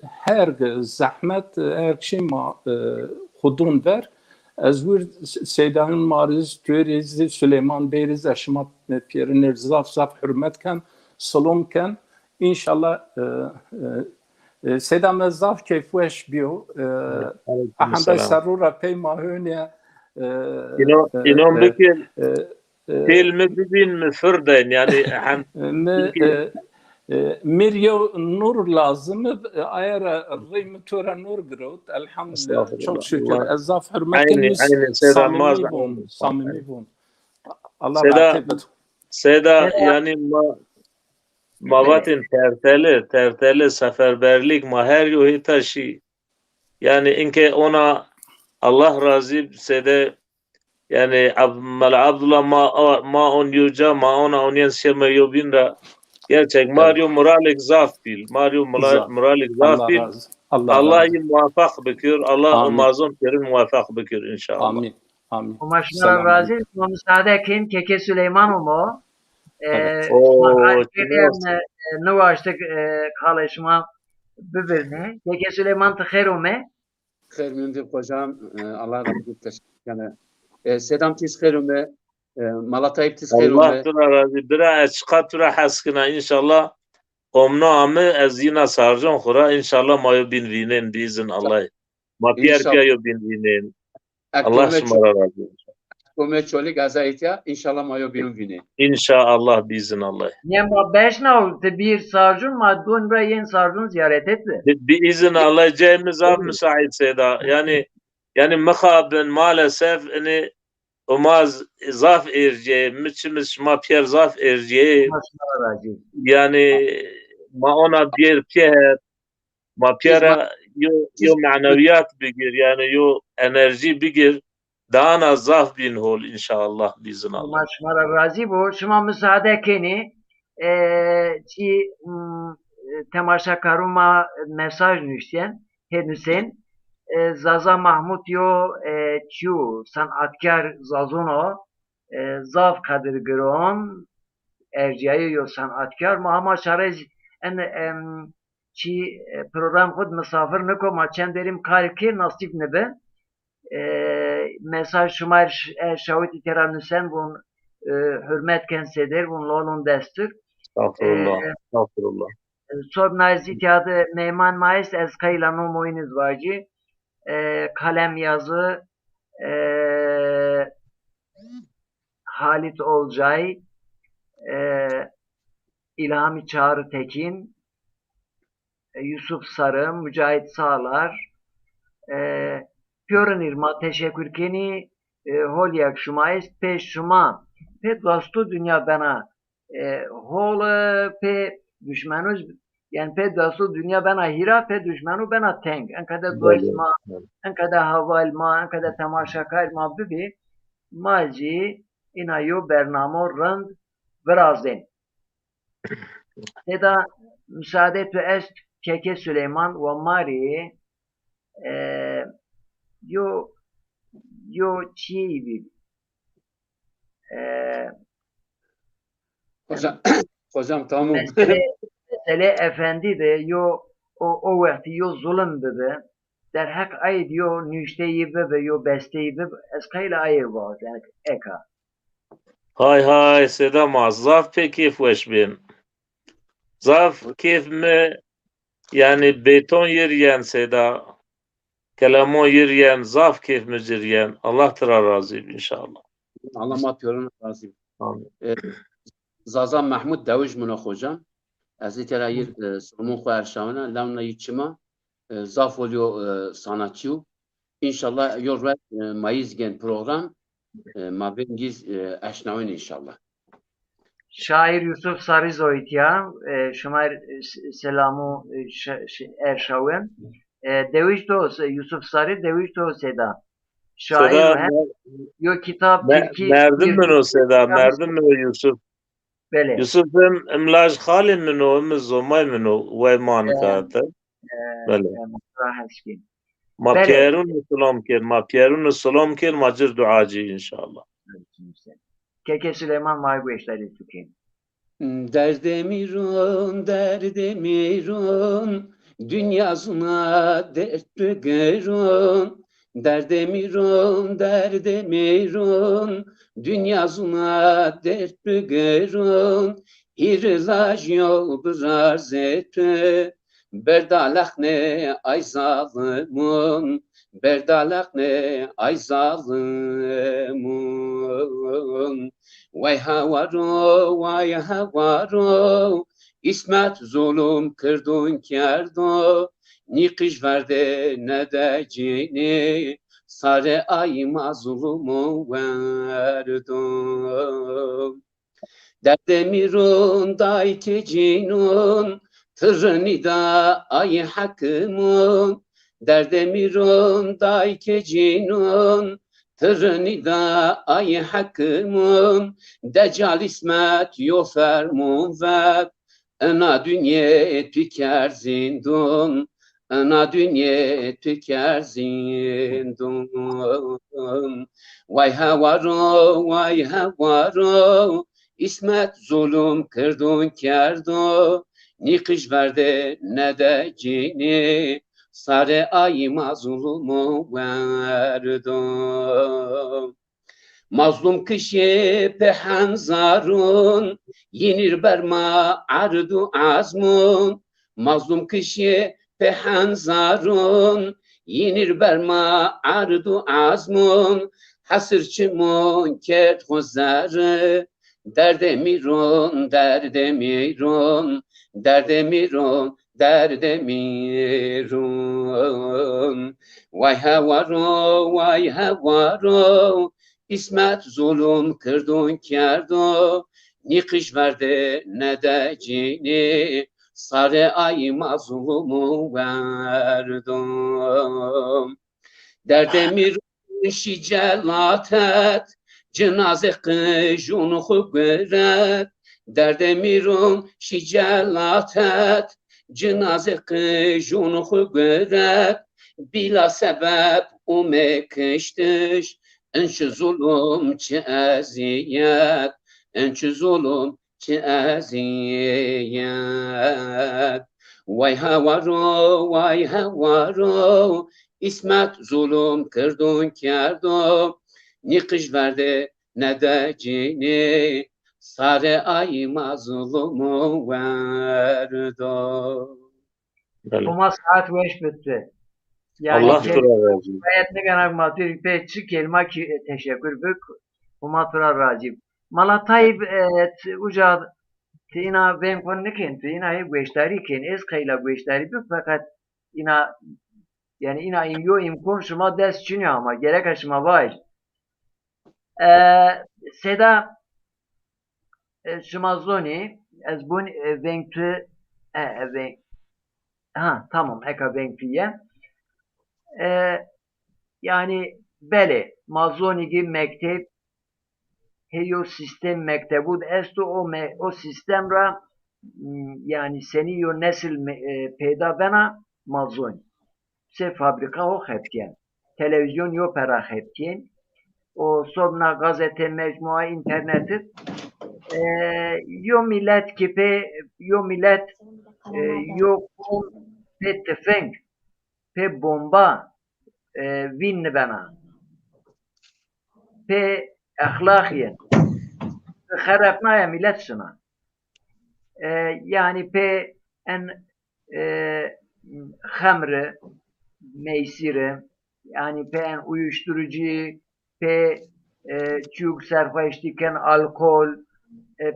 her zahmet, her şey ma xudun ver, از ور سیدان مارز توریز سلیمان بیرز اشما پیرن زاف زاف حرمت کن سلام کن انشالله سیدان زاف کیفوش بیو احمد سرور پی ماهونه İnom bükür filmi bibin mi fırden yani Miryo nur lazım. Eğer rıyım tura nur grot. Elhamdülillah. Çok şükür. Ezaf hürmetiniz. Samimi bun. Allah rahmet eylesin. Seda yani mavatin terteli seferberlik ma her yuhi taşı. Yani inke ona Allah razı sede yani Abdullah ma on yuca ma ona onyen şeme yobinra gerçek Mario Moralik zaf bil. Mario Moralik zaf bil. Allah'ı muvaffak bükür. Allah umazon kerim muvaffak bükür inşallah. Amin. Amin. Umaşlar razı. Müsaade kim? Keke Süleyman mu? Ne varıştık kalışma birbirine. Keke Süleyman tıkher ume. Khair mümkün hocam. Allah razı olsun. Yani sedam tiz khair ume. Malatayip tiz khair ume. Allah tura razı. Bira açıka tura haskına inşallah. Omno amı ezina sarcan khura inşallah mayo bin vinen bizin Allah. Ma pier yo bin vinen. Allah şımara razı olsun. Kome çoli gazayetya inşallah mayo bin vinen. İnşallah bizin Allah. Nema beş nav bir sarcun ma dön yen sarcun ziyaret etti. Bir izin Allah cemiz ab müsait seda. Yani mekhaben maalesef yani umaz zaf erce müçimiz ma pier zaf erce. Yani ma ona bir pier ma piera yo maneviyat bigir yani yo enerji bigir dana zaf bin hol inşallah bizin Allah. Maşmara razı bu. Şuma müsaade keni çi temaşa karuma mesaj nüşten henüsen Zaza Mahmut yo çiu sanatkar Zazuno Zav Kadir Giron erciyayı yo sanatkar Muhammed Şarez en çi program khud misafir niko ma çend derim karki nasip nebe mesaj şumar şavit iteran nüsen bun hürmet kenseder bun lolun destur Estağfurullah. Estağfurullah. Sob nazit yadı Meyman Mayıs ez kaylanu moyniz vacı kalem yazı Halit Olcay İlhami Çağrı Tekin Yusuf Sarı Mücahit Sağlar Piorin irma teşekkür keni holyak şumayız peş şuma pe dostu dünya bana hol pe düşmanuz yani pe dostu dünya bana hira pe düşmanu bana teng en kadar doyma en kadar havalma en kadar temaşakar ma bibi maci inayo bernamo rand vrazin Teda müsaade tu est Keke Süleyman ve Mari yo çiğ Hocam tamam. mesele efendi de yo o vakti yo zulüm bebe der hak ay yo nüşteyi bebe yo besteyi bebe eskayla ayı var yani eka. Hay Sedam zaf pe keyif weş bin. Zaf keyif mi yani beton yeriyen Seda kelamon yeriyen zaf keyif mi yeriyen Allah tıra razı inşallah. Allah ma piyorin razı. Amin. Zaza Mahmud Davuş Muna hocam. Ez itera yir Solomon Xo Erşavına lamna yiçima zaf oluyor sanatçı. İnşallah yor Mayıs gen program ma bengiz eşnavin inşallah. Şair Yusuf Sarızoyt ya şumar selamu erşaven deviş to Yusuf Sarı deviş to Seda. Şair Seda yo kitap merdim mi o Seda merdim mi o Yusuf? Bele. Yusuf'un imlaj halim mi o imzomay mi o ve mankatı? Bele. Ma Pierun Salam kir macir duacı inşallah. Keke Süleyman Maygueşleri tükeyim. Derdemirun dünyasına dert görün. Derdemirun dünyasına dert görün. İrlaj yol biraz etti. Berdalak ne ay zalimun. Berdalak ne ay zalimun. Vay havaro İsmet zulüm kırdın kerdo Nikiş verdi ne de cini Sare ay mazlumu verdim Derdemirun dayki cinun Tırni da ay hakimun Derdemirun dayki cinun Tırni da ay hakimun Deccal İsmet yo fermun ver Ana dünya tüker zindun Ana dünya tüker zindun Vay havaro İsmet zulüm kırdın kerdo Nikiş verdi ne de cini Sare ay mazlumu verdim Mazlum kişi pehanzarun Yenir berma ardu azmun Mazlum kişi pehanzarun Yenir berma ardu azmun Hasırçı munket huzarı Derdemirun derdemirun Derdemirun derdemirun Vay havaro İsmet zulüm kırdın kerdo Nikiş verdi ne de cini Sare ay mazlumu verdim Derdemir şicelatet Cenaze kıjunu huberet Derdemirun şicelatet Cenaze kıjunu huberet بلا سبب ومكشتش انش ظلم چه اذیت انش ظلم چه اذیت وای هوارو اسمت ظلم کردون کردم نقش ورده ندجینی سر ای مظلوم وردم. بله. Ama saat beş bitti. Yani Allah tura razı. ayetine kadar matır pe çi kelime ki teşekkür bük. Umatura razı. Malatayib uca tina ben konnekin tina hi güçtari ken ez kayla güçtari bük fakat ina yani ina imyo imkon şuma ders çiniyor ama gerek aşıma var. Seda şuma zoni ez bun venktü tamam eka venktiye. Yani bele mazonigi mektep heyo sistem mektebud estu o sistem ra yani seni yo nesil peyda bena mazon se fabrika o hepken televizyon yo pera hepken o sobna gazete mecmua interneti yo millet kipe yo millet yo pe tefeng pe bomba vin bena pe ahlakiyen خرفنایا millet şuna. Yani pe en hamre, meysire, yani pe en uyuşturucu, pe çok serfaiştiken alkol,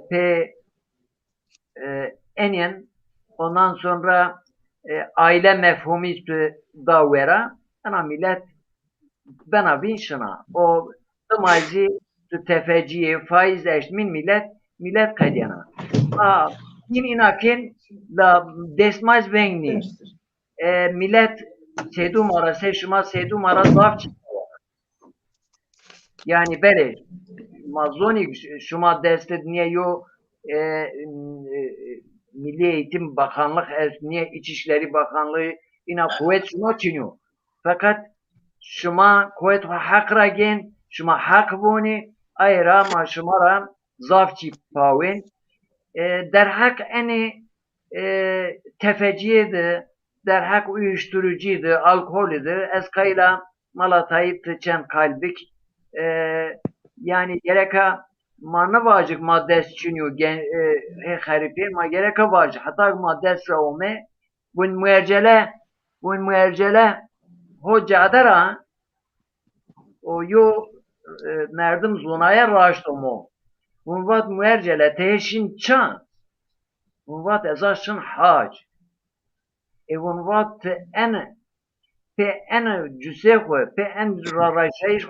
pe enen ondan sonra aile mefhumu da vera, ana millet bana bin şuna. O tımaycı tefeciye faiz eşmin millet kadyana. Din inakin la desmaz vengni. Millet sedum ara seşuma sedum ara zaf yani böyle mazoni şuma destet niye yo Milli Eğitim Bakanlık niye İçişleri Bakanlığı ina kuvvet şunu çiniyor. Fakat şuma kuvvet hak ragen şuma hak boni ayra ma şuma ra zafçi pawen der hak eni tefeciydi der hak uyuşturucuydu alkolüydü eskayla malatayı tıçen kalbik yani gereka manı vacık maddes çünüyor haripi ma gereka vacık hatta maddes ravme bun muercele hoca adara o yo merdim zonaya raştomo bunvat muercele teşin çan bunvat ezaşın hac bunvat en cüseho pe en raraşayış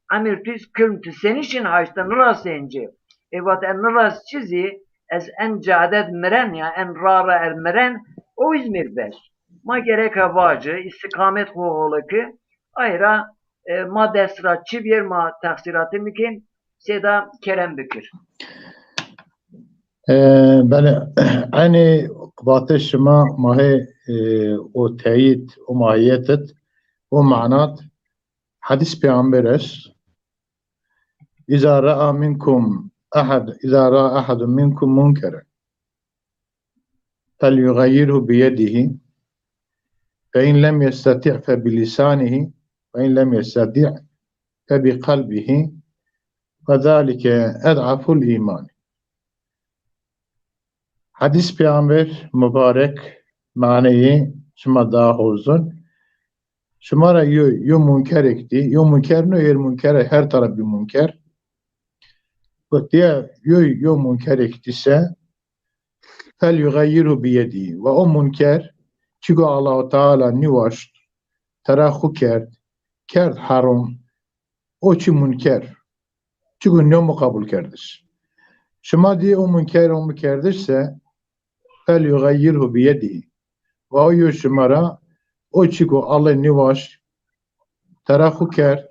amir tüz kılm tüsenişin haçtan ras ence vat en ras çizi ez en cadet miren ya en rara er miren o İzmir beş ma gerek havacı istikamet hoğolaki ayra ma desratçı bir ma taksiratı mikin seda Kerem Bükür. بله أنا قباتش ما هي وتأييد ومعيتت ومعنات حديث بيعمبرس إذا رأى أحد منكم منكرا فليغيره بيده فإن لم يستطع فبلسانه وإن لم يستطع فبقلبه وذلك أضعف الإيمان. Hadis peygamber mübarek maneyi şuma daha olsun. Şumara yo münker ekti. Yo münker no yer münker her taraf bir münker. Bu diye yo münker ektise fel yugayyiru biyedi. Ve o münker çünkü Allah-u Teala nivaş terahu kerd haram o çi münker. Çünkü ne mu kabul kerdir. Şuma diye o münkerdirse fel yugayyirhu biyedihi ve o yuşumara o çiko Allah nivaş terahu kerd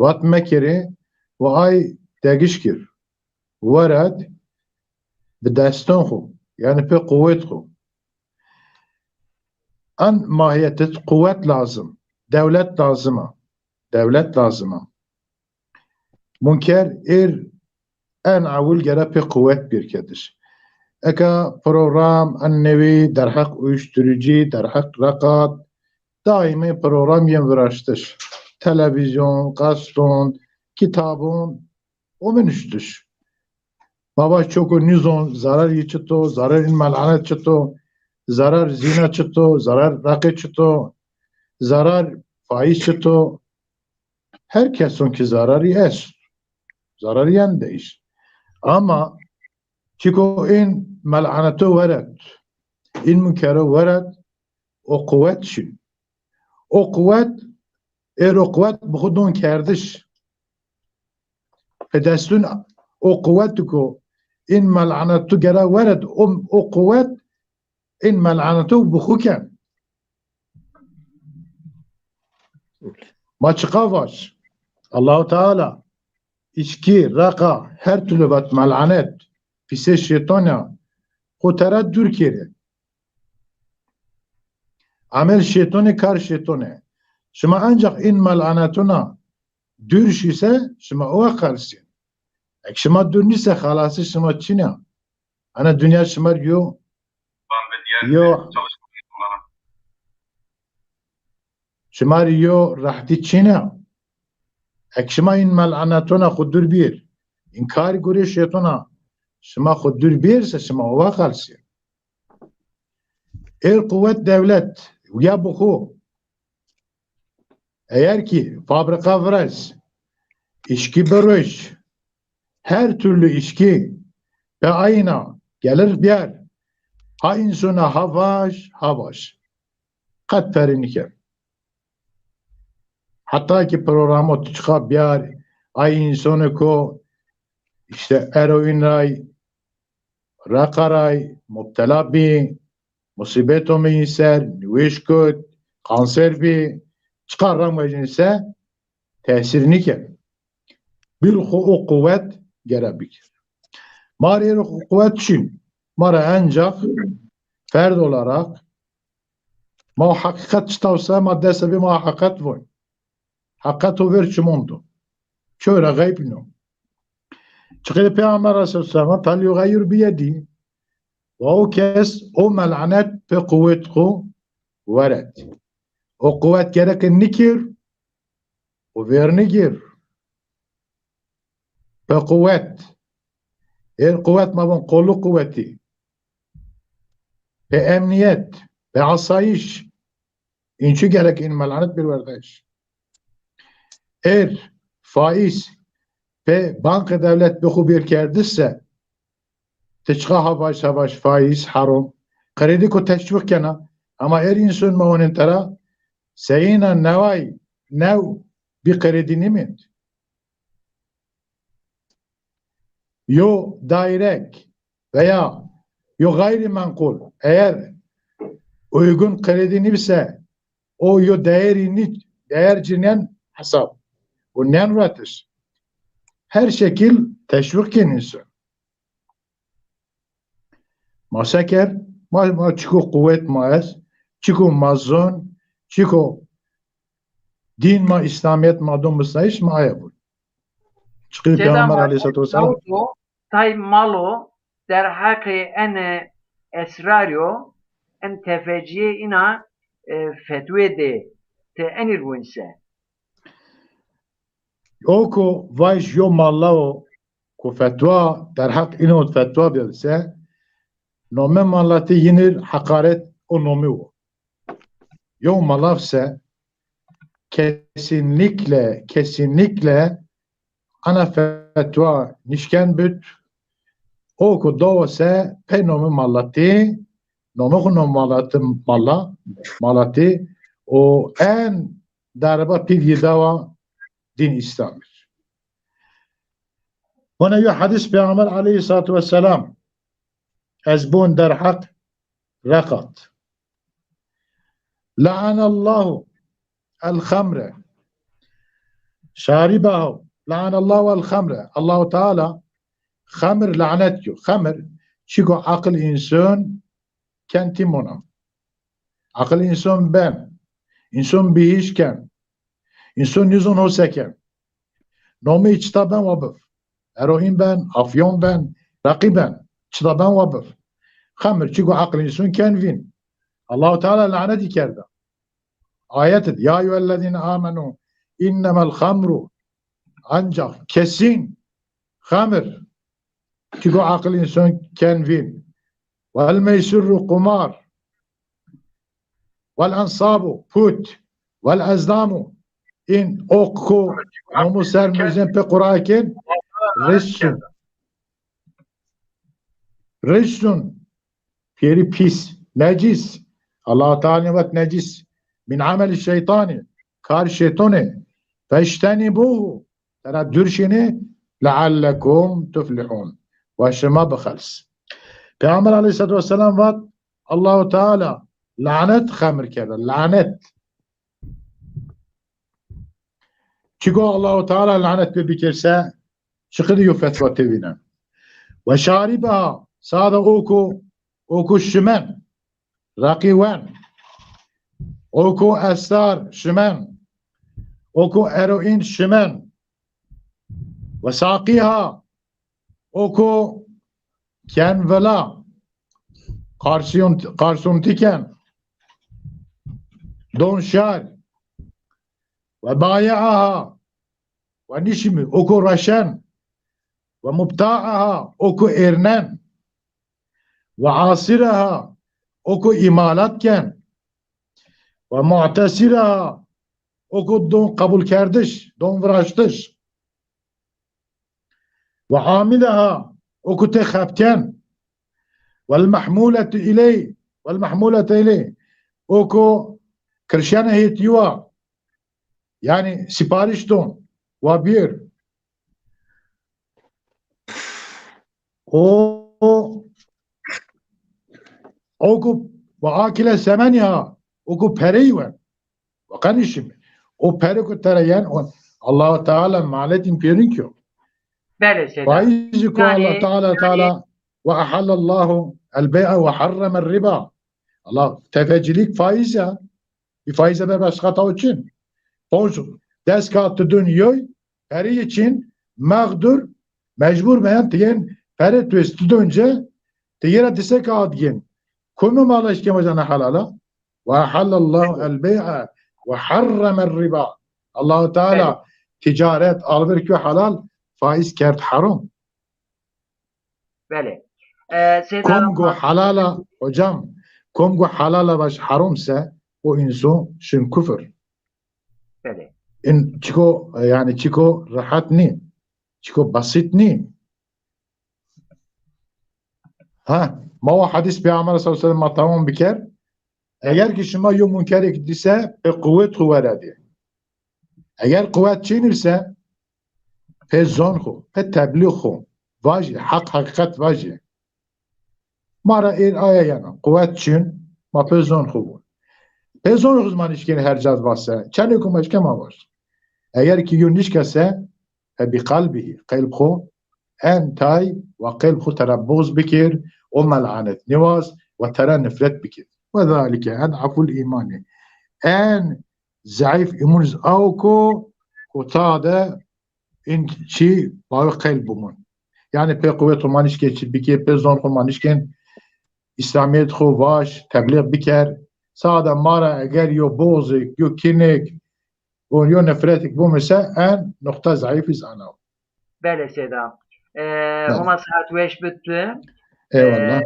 vat mekeri ve ay degişkir verad bedestan xu yani pe kuvvet xu an mahiyetet kuvvet lazım devlet lazım. Devlet lazım. Münker en avul gere pe kuvvet bir kediş. Eka program annevi der hak uyuşturucu, der hak rakat, daimi program yenviraştır. Televizyon, gazeton, kitabın o menüştür. Baba çok nizon zarar yiçito, zarar mal'anet çito, zarar zina çito, zarar rakı çito, zarar faiz çito. Herkesin ki zararı es. Zararı yen değiş. Ama çiko in mal'aneto veret, in münkero veret, o kuvvet şin. O kuvvet o kuvvet bخودون کردش پدستون او قوت کو این ملعنتو گره ورد او قوت این ملعنتو بخو کن ما çıka var Allah-u Teala içki, raka, her türlü bat melanet pise şeytana kutara dür kere amel şeytani kar şeytani şuma ancak in melanetuna dürş ise şuma o karşı şuma dürnüse halası şuma çine ana dünya şuma yo şuma yo rahti çine şuma in melanetuna kudur bir inkar göre şeytana şuma kudur birse şuma o karşı kuvvet devlet ya bu eğer ki fabrika vrez, işki börüş, her türlü işki ve ayna gelir bir yer, ha insana havaş, kat teriniker. Hatta ki programı çıkıp bir yer, ay insanı ko, işte eroin ray, rakaray, mubtela bi, musibet o meyinser, nüveşkut, kanser bi, çıkarran meclise tesirini ki bir o kuvvet gerekir. Mari o kuvvet için mara ancak ferd olarak ma hakikat çıtavsa maddesi bir ma hakikat var. Hakikat o ver çumundu. Şöyle gayb no. Çıkıp Peygamber Aleyhisselam tal yugayir biyedi ve o kes o melanet pe kuvvet ku veret. O kuvvet gereken nikir o verni gir. Pe kuvvet. Kuvvet mabun kolu kuvveti. Pe emniyet. Pe asayiş. İnçi gerek in melanet bir verdeş. Faiz pe banka devlet bir bir kerdisse teçka havaş faiz haram. Kredi ko teşvik kena. Ama insan ma onun tara seyina nevay nev bir kredi nimit. Yo direkt veya yo gayri menkul eğer uygun kredini ise o yo değer cinen hesap. Bu ne üretir? Her şekil teşvik insan. Masaker ma çiko kuvvet maes çiko mazon çiko din ma İslamiyet madum mısayış ma ayabul. Çıkıyor Peygamber Aleyhisselatü Vesselam. Tay malo der hakkı en esrario en tefeciye ina fetve de te enirgunse. O ko vayş yo mallao ko fetva der hak ino fetva bilse nome mallati yinir hakaret o nomi o. Yo malafse kesinlikle ana fetva nişken büt o ko doğse pe nomi mallati mallati o en darba pil dava din İslam'dır. Buna bir hadis Peygamber Aleyhisselatü Vesselam ezbun der hak rakat la'anallahu el-hamre şaribahu la'anallahu el-hamre Allah-u Teala hamr lanet diyor. Hamr çünkü akıl insan kentim ona. Akıl insan ben. İnsan bihişken, insan yüzün hoseken, nomi çıta ben vabıf, eroin ben, afyon ben, rakı ben, çıta ben vabıf. Khamr, çünkü akıl insan kenvin. Allah-u Teala laneti kerdi. Ayet, ya eyyühellezine amenu, innemel khamru, ancak kesin, khamr, çünkü akıl insan kenvin. Vel meysirru kumar, vel ansabu, put, vel azlamu, in okku, nomu sermizin pe Kur'akin, rissun, rissun, peri pis, necis, Allah-u Teala vet necis, min amel şeytani, kar şeytani, feştenibuhu, tera dürşini, leallekum tuflihun, ve şema bıkhals. Peygamber aleyhissalatü vesselam vat, Allah-u Teala lanet khamr keder, lanet. Çünkü Allah-u Teala lanet bir bikerse, çıkıyor fetva tevine. Ve şaribaha, sağda oku şümen, rakiven, oku esrar şümen, oku eroin şümen, ve sakiha, oku kenvela, karsuntiken, donşar, ve bayaha, ve nişmi, oku raşen, ve mubta'aha, oku ernen, ve asiraha, oku imalatken, ve mu'tesiraha, oku don kabul kerdiş, don vıraştış, ve amilaha, oku tekhabken, vel mahmuletu iley, vel mahmuletu iley, oku kırşan hitiwa, yani sipariş don, ve bir, o oku ve akile semeniha, oku pereyven, ve kanişim, o periku tereyen, Allah-u Teala maletin pirin ki, Bəli Sedat. faizi ku Allah Teala ve ahallallahu el-bey'a ve harremel riba. Allah tefecilik faiz ya. Bir faize de başka tav için. Ponçuk. Dest kağıtı dönüyor. Peri için mağdur, mecbur beyan diyen peri tüstü dönce diğer dise kağıt giyen. Kumi mala işkemecana halala ve ahallallahu el-bey'a ve harremel riba. Allah-u Teala ticaret alır ki halal, faiz kert haram. Bəli. Komgo halala hocam, komgo halala baş haramsa o insan şun küfür. Bəli. In çiko yani çiko rahat ni, çiko basit ni. Ha, ma hadis Peygamber sallallahu aleyhi ve sellem tamam biker. Eğer ki şuma yo münker ekdiyse pe kuvvet kuvveti. Eğer kuvvet çinirse pe zonhu, pe tebliğhu, vaji, hakikat vaji. Mara aya yana, kuvvet çin, ma pe zonhu. Pe zonhu zaman işkeni her cazbası. Çani kumaş kema var. Eğer ki yun işkese, fe bi kalbihi, kalbhu, entay ve kalbhu terabbuz bikir, o mel'anet nivaz ve tera nefret bikir. Ve zâlike en aful imani. En zayıf imunuz avko, kutade in çi bağı kalbumun. Yani pe kuvvet manişken çi bikir, pe zonhu manişken İslamiyet xo baş, tebliğ biker. Sağda mara eğer yo bozik, yo kinik, yo nefretik bu mesela en nokta zayıfız ana. Bəli Sedat. Homa saat 5 bitti. Eyvallah.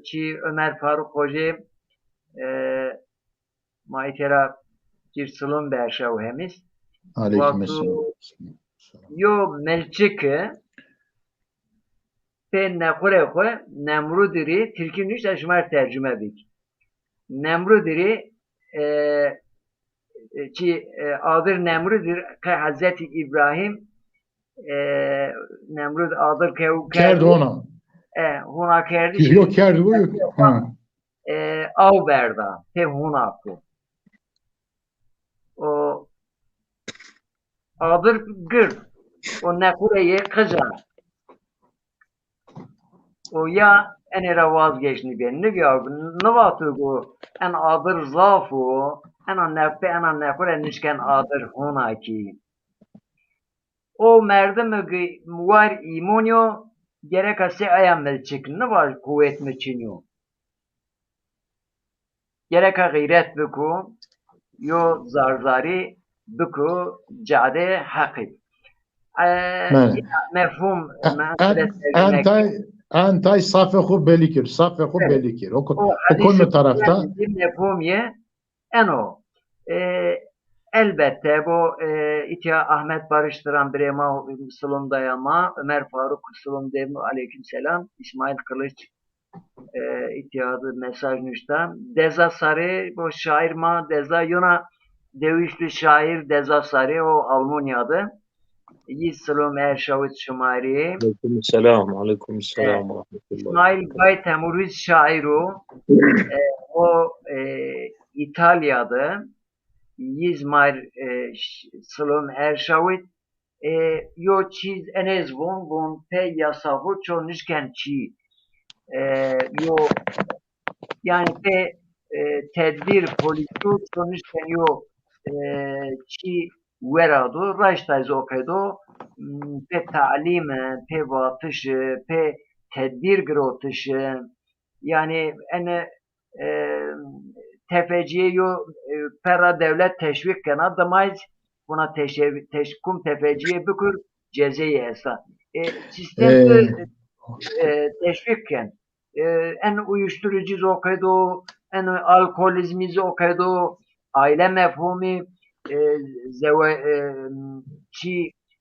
Ki Ömer Faruk Hoca maitera cirsılın berşav hemiz. Aleykümselam. Yo melçiki pe nekure Nemrudiri Tilkin üç eşmer tercüme bik. Nemrudiri ki adır Nemrudir ki Hazreti İbrahim Nemrud adır Kerdi ona. Huna kerdi. Yok kerdi bu yok. Av berda pe huna ku. O adır gır. O nekureye kıza. O ya enera vazgeçni ben ne ya ne vatı bu en adır zafu enan nefre nişken adır honaki. O merdim var imonyo gerek ase ayam melçik ne var kuvvet meçinyo. Gerek gayret biku yo zarzari biku cade hakik. من Mefhum انتای صف خوب بلی کر صف خوب Evet. بلی کر O حکم hadis-i tarafta bir mefhum ye eno. Elbette bu Ahmet Barıştıran Brema Müslüm Dayama, Ömer Faruk Müslüm Dayama aleykümselam, İsmail Kılıç İttihadı mesaj nüşta. Deza Sarı bu şair ma Deza Yuna devişli şair Deza Sarı o Almanya'da. Yisselum Erşavit Şumari. Aleykümselam. Aleykümselam. İsmail Bay Temuriz şairu o İtalya'da İzmir Slum Erşavit yo çiz enez bun pe yasahu çonuşken çi yo yani pe tedbir polisu çonuşken yo çi verado raştayız okaydo pe talim pe vatış pe tedbir grotış yani ene tefeciye yo pera devlet teşvik kena damayız buna teşkum tefeciye bükur cezeye esa. Sistemde teşvikken en uyuşturucu okaydo en alkolizmi okaydo aile mefhumi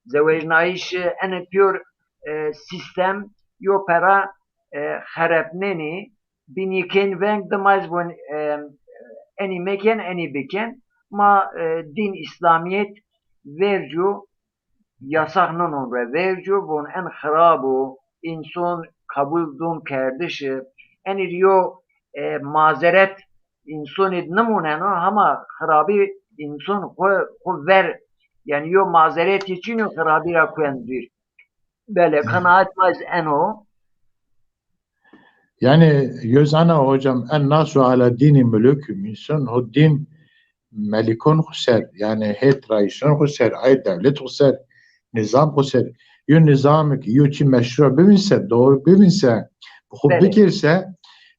zevecnaiş en pür sistem yo pera xerepneni biniken venk damayız bun eni meken eni beken ma din İslamiyet vercu yasak non ve vercu bun en harabu insan kabul dun kerdişi en riyo mazeret insan idnumunen ama harabi insan ko ver yani yo mazeret için yo harabi ra kuendir böyle kanaat maz eno yani yüzana hocam en nasu ala dini mülüküm insan o din melikon huser yani het raisun huser ay devlet huser nizam huser yo nizam ki yo çi meşru bilinse doğru bilinse bu fikirse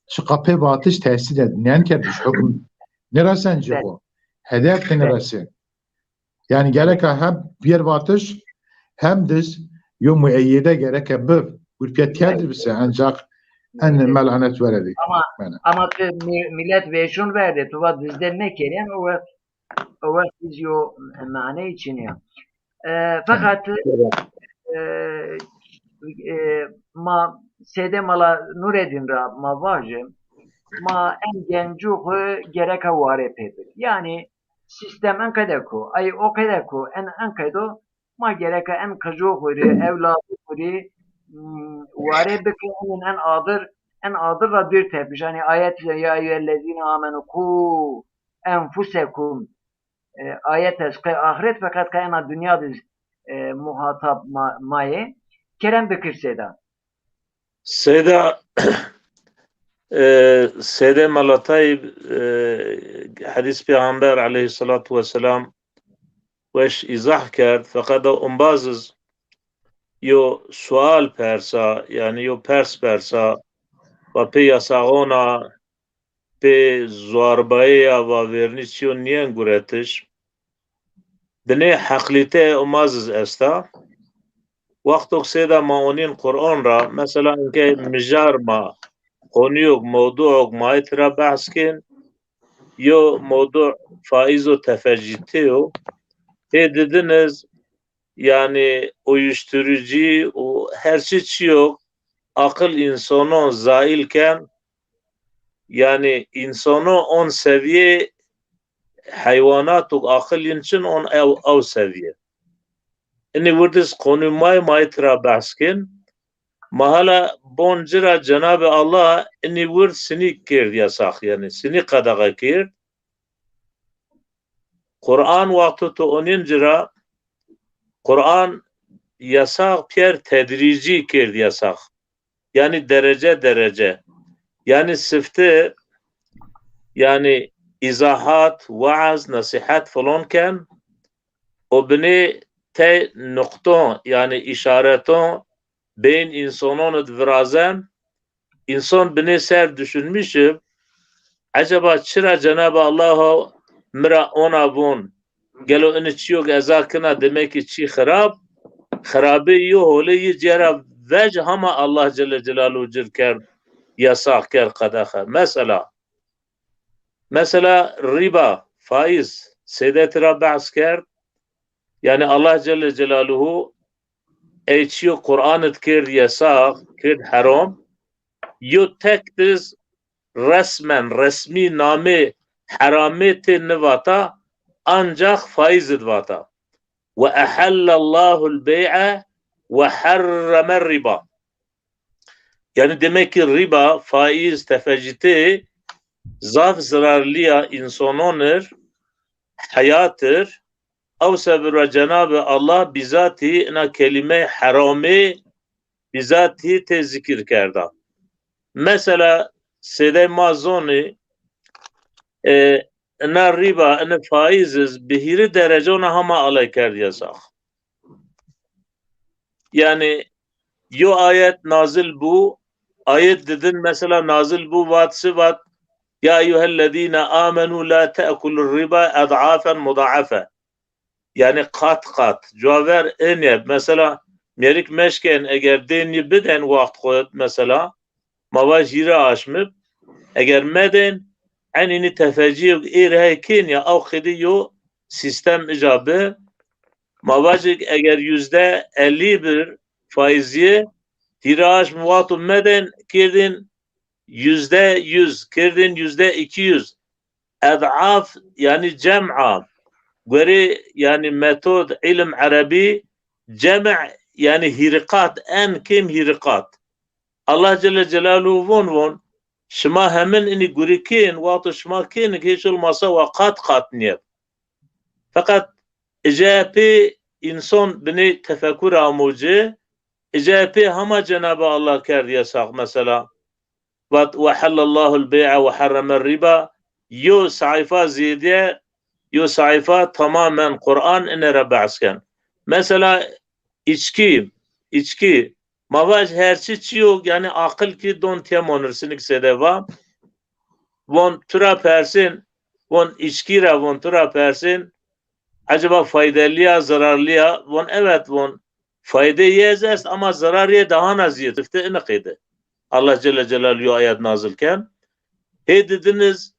şu kapı batış tesis edin yani kerdiş hüküm neresen bu hedef neresi yani gerek hem bir batış hem de yo müeyyide gerek bu ürpiyetlerdir bize ancak en melanet verdi. Ama millet veşun verdi. Tuva dizden ne keren o vakit yo mane için ya. Fakat ma sede mala Nureddin ra ma vajı ma en gencu gerek avare pedir. Yani sistem en kadar ko ay o kadar ko en kaydo ma gerek en kajo hori evladı hori vare bekenin en adır da bir tepmiş. Yani ayet ya eyyühellezine amenu ku enfusekum ayet eski ahiret fakat kayana dünyada muhatap maye Kerem Bekir Seda. Seda Sede Malatay hadis Peygamber aleyhissalatu vesselam weş izah kerd fakat on bazı yo sual persa yani yo persa ve pe yasağona pe zorbaya ve vernisyon niyen guretiş dine haklite omazız esta vaktok seda maonin Kur'an ra mesela inke mijar ma konuyuk mevduuk maitra bahskin yo mevdu faizo tefeciteo dediniz yani uyuşturucu o her şey yok akıl insanı zailken yani insanı on seviye hayvanat o akıl için on ev seviye ini vurdis konumay maitra bahskin mahala boncira Cenab-ı Allah ini vurd sini kird yasak yani sini kadaga kird Kur'an vakti to onun cira Kur'an yasak pier tedrici kird yasak yani derece yani sıftı yani izahat, vaaz, nasihat falan ken o beni te nokton yani işareton beyin insanın virazem insan beni ser düşünmüşüm acaba çıra Cenab-ı Allah'a mira ona bun gelo ini çiyok ezakına demek ki çi xarabi yo hole cera vec hama Allah Celle Celaluhu cirker yasak ker kadaha mesela riba faiz Seyyid Rabbi Asker yani Allah Celle Celaluhu eğitiyor Kur'an'ı kir yasak kir haram yo tektiz resmi name harameti nevata ancak faiz edvata ve ahallallahu'l bey'a ve harramer riba yani demek ki riba faiz tefeciti zaf zararlıya insanonur hayatır o sebeple Cenab-ı Allah bizatihi ina kelime harami bizatihi te zikir kerda. Mesela sede mazoni ina riba ina faiziz bihiri derece ona hama alay kerd yasak. Yani yo ayet nazil bu ayet dedin mesela nazil bu vatsı vat ya eyyühellezine amenu la te'kulur riba ad'afen muda'afe yani kat caver enye mesela merik meşken eğer deni biden vakt koyut mesela mava jira aşmıp eğer meden anini tefeciye irhekin ya av khidiyo sistem icabı mavacık eğer %51 faiziye tiraj muvatı meden kirdin %100 kirdin %200 ad'af yani cem'a göre yani metod ilim Arabi cem' yani hirikat en kim hirikat Allah Celle Celaluhu von şma hemen ini gurikin vatı şma kin hiç olmasa kat niyet fakat icapi insan beni tefekkür amucu icapi hama Cenab-ı Allah kerdi yasak mesela ve halallahu bey'a ve harramer riba yo sayfa ziyade yo sayfa tamamen Kur'an inere bahsken. Mesela içki mavaj herçi yok yani akıl ki don temonursinik sedeva von tura persin von içkira von tura persin acaba faydalıya zararlıya von evet von fayda yezest ama zararıya daha naziyet ifte inakide Allah Celle Celaluhu ayet nazilken he dediniz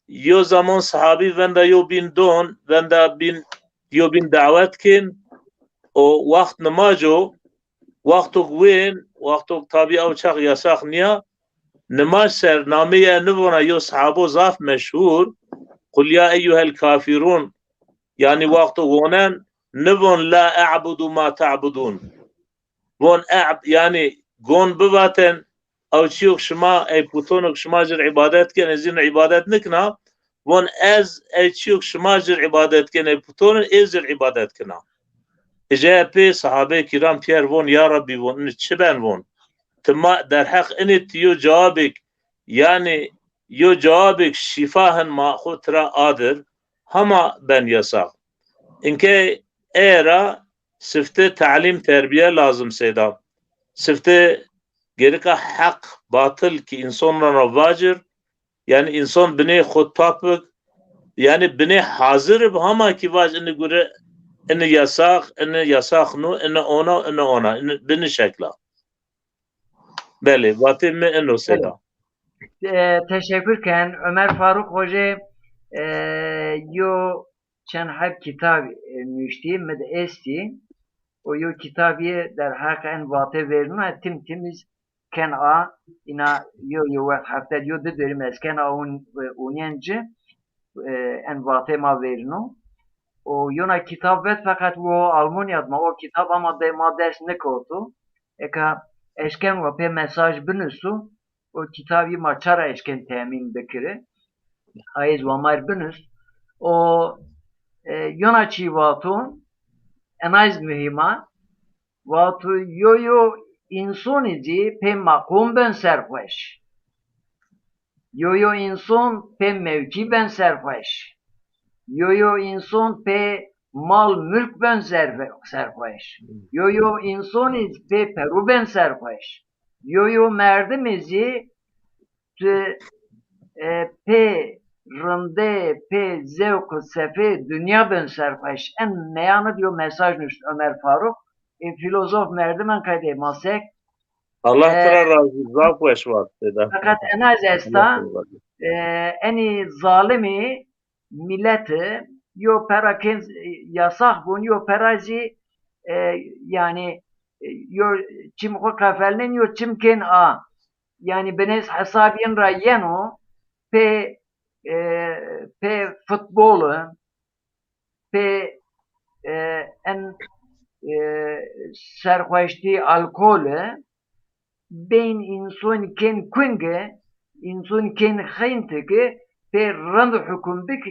yo zaman sahabi venda yo bin don venda bin yo bin davet kin o vakt namajo vaktu gwin vaktu tabi avçak yasak niya namaz ser namiye nivona yo sahabo zaf meşhur kul ya eyyuhel kafirun yani vaktu gonen nivon la a'budu ma ta'budun von yani gon bivaten avçiyok şma ey putonok şmacır ibadet ken ezin ibadet nikna von ez elçiyok şmacır ibadet ken ey putonun ezir ibadet kena Ece sahabe kiram pier von ya Rabbi von çiben von tma der hak init yo cevabik yani yo cevabik şifahen ma'hutra adır hama ben yasak inke era sifte talim terbiye lazım seyda sifte gerika hak batıl ki insanlara vacir yani insan bine khud papık yani bine hazır hama ki vaz ini göre ini yasak nu ini ona bine şekla beli vatim mi ino seda teşekkürken Ömer Faruk Hoca yo çend hep kitap müşti med esti o yo kitabı der hak en vate verno timiz ken a ina yo hafta yo de derim esken a unyenci en vate ma verno o yona kitap vet fakat o Almanya'da o kitap ama de maddes ne kotu eka eşken ve pe mesaj binusu o kitabı maçara eşken temin bekire ayız vamar binus o yona çivatun enayz mühima vatu yo insonici pe makum ben serhoş Yo insan pe mevki ben serfaş. Yo insan pe mal mülk ben serfaş. Yo insan pe peru ben serfaş. Yo merdimizi pe rınde pe zevk sefe dünya ben serfaş. En meyanı diyor mesaj nüşt Ömer Faruk. Filozof merdimen kaydı masek. Allah tara razı zaf veş var Seda. Fakat en az esta eni zalimi milleti yo perakin yasak bun yo perazi yani yo çim ko kafelnin yo çimken a yani benes hesabiyen rayeno pe futbolu pe en serhoşti alkolü beyin insan ken kunge insan ken khaynteke pe rand hukum bik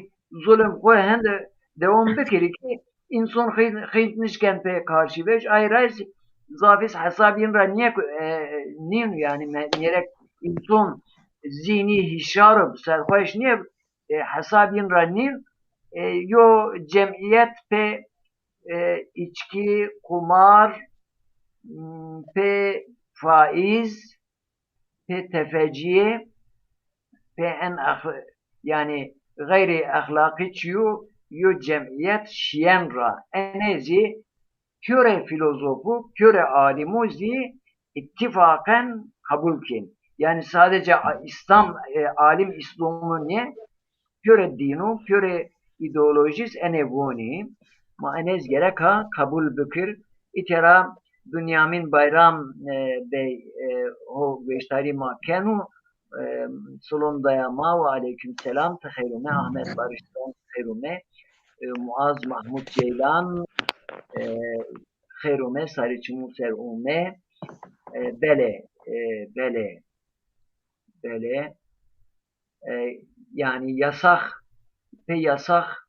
zulüm ko hende devam bekeri ki insan khayntnişken pe karşı beş ayrı zafis hesabin ra niye yani niyerek insan zihni hişarı serhoş niye hesabin ra niye yo cemiyet pe içki, kumar, pe faiz, pe tefeciye, pe yani gayri ahlaki çiyo yo cemiyet şiyen ra enezi köre filozofu, köre alimuzi ittifaken kabul kin. Yani sadece İslam, alim İslam'ı ne? Köre dinu, köre ideolojis enevoni. Ma enez gerek ha kabul bükür. İtera Bünyamin Bayram Bey o beştari makenu solon dayama ve aleyküm selam teheyrume Ahmet Barış'tan teheyrume Muaz Mahmud Ceylan teheyrume Sarıçımı serume bele yani yasak yasak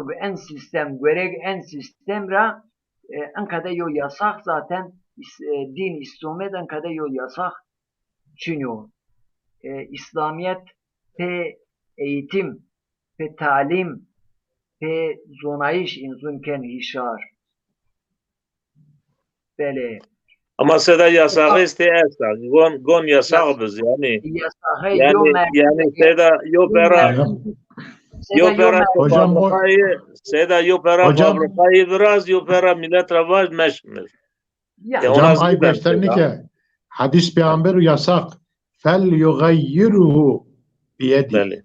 ve en sistem gerek en sistem ra en kadar yo yasak zaten din İslamiyet kadar yo yasak çünkü İslamiyet pe eğitim pe talim pe zonayış inzunken hişar böyle Ama Seda yasağı isteyerse gon yasağı biz yani yasağı yani Seda yo pera Hocam Seda yo pera fabrikayı biraz yo pera millet ravaş meşmir. Hocam ay beşlerini ki hadis peygamber yasak fel yugayyiruhu biyedi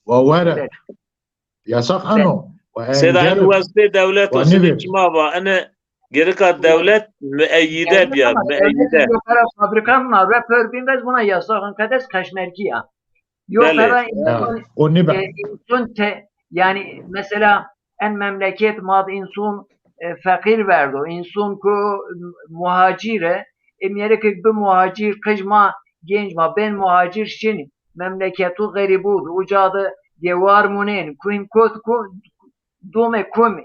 ve vere yasak ano Seda üniversite devlet olsun kima var ana gerika devlet müeyyide bir yer müeyyide. Yo pera fabrikan var ve pörbinbez buna yasakın kades kaşmerkiya. Yo pera insan yani mesela en memleket mad insan fakir verdi. İnsan ko muhacire emyerek bir muhacir kıcma gençma ben muhacir şin memleketu garibud ucadı devar munen kuim kot dome kum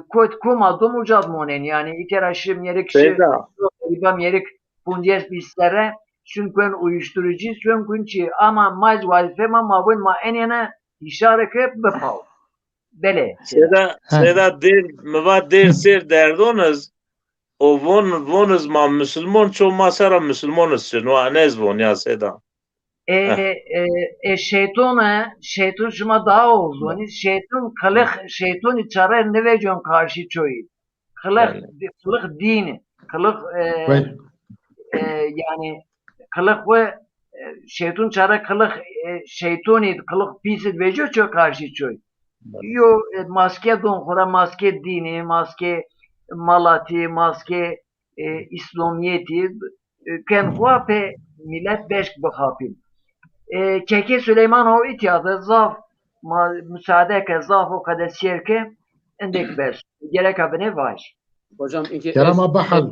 kot kuma dom ucad munen yani iteraşım yerek şey ibam yerek punjes bislere çünkü uyuşturucu çünkü ama maz vazife ma bun ma enene işareke bepav bele Seda der mavad der ser derdonuz o vonuz ma Müslüman ço masara Müslümanız şunu anez von ya Seda şeytan şuma daha oldu şeytan kılık şeytan içare ne vecon karşı çoğu kılık dini kılık yani kılık ve şeytan çare kılık şeytani kılık pisit vecon çok karşı çoğu yo maske don khora maske dini maske malati maske İslamiyeti ken khwa pe millet beşk bıkhapim Keke Süleymanov itiyadı zaf müsaade ke zaf o kadar şerke endek bes gerek abine var. Hocam inki Kerama bahal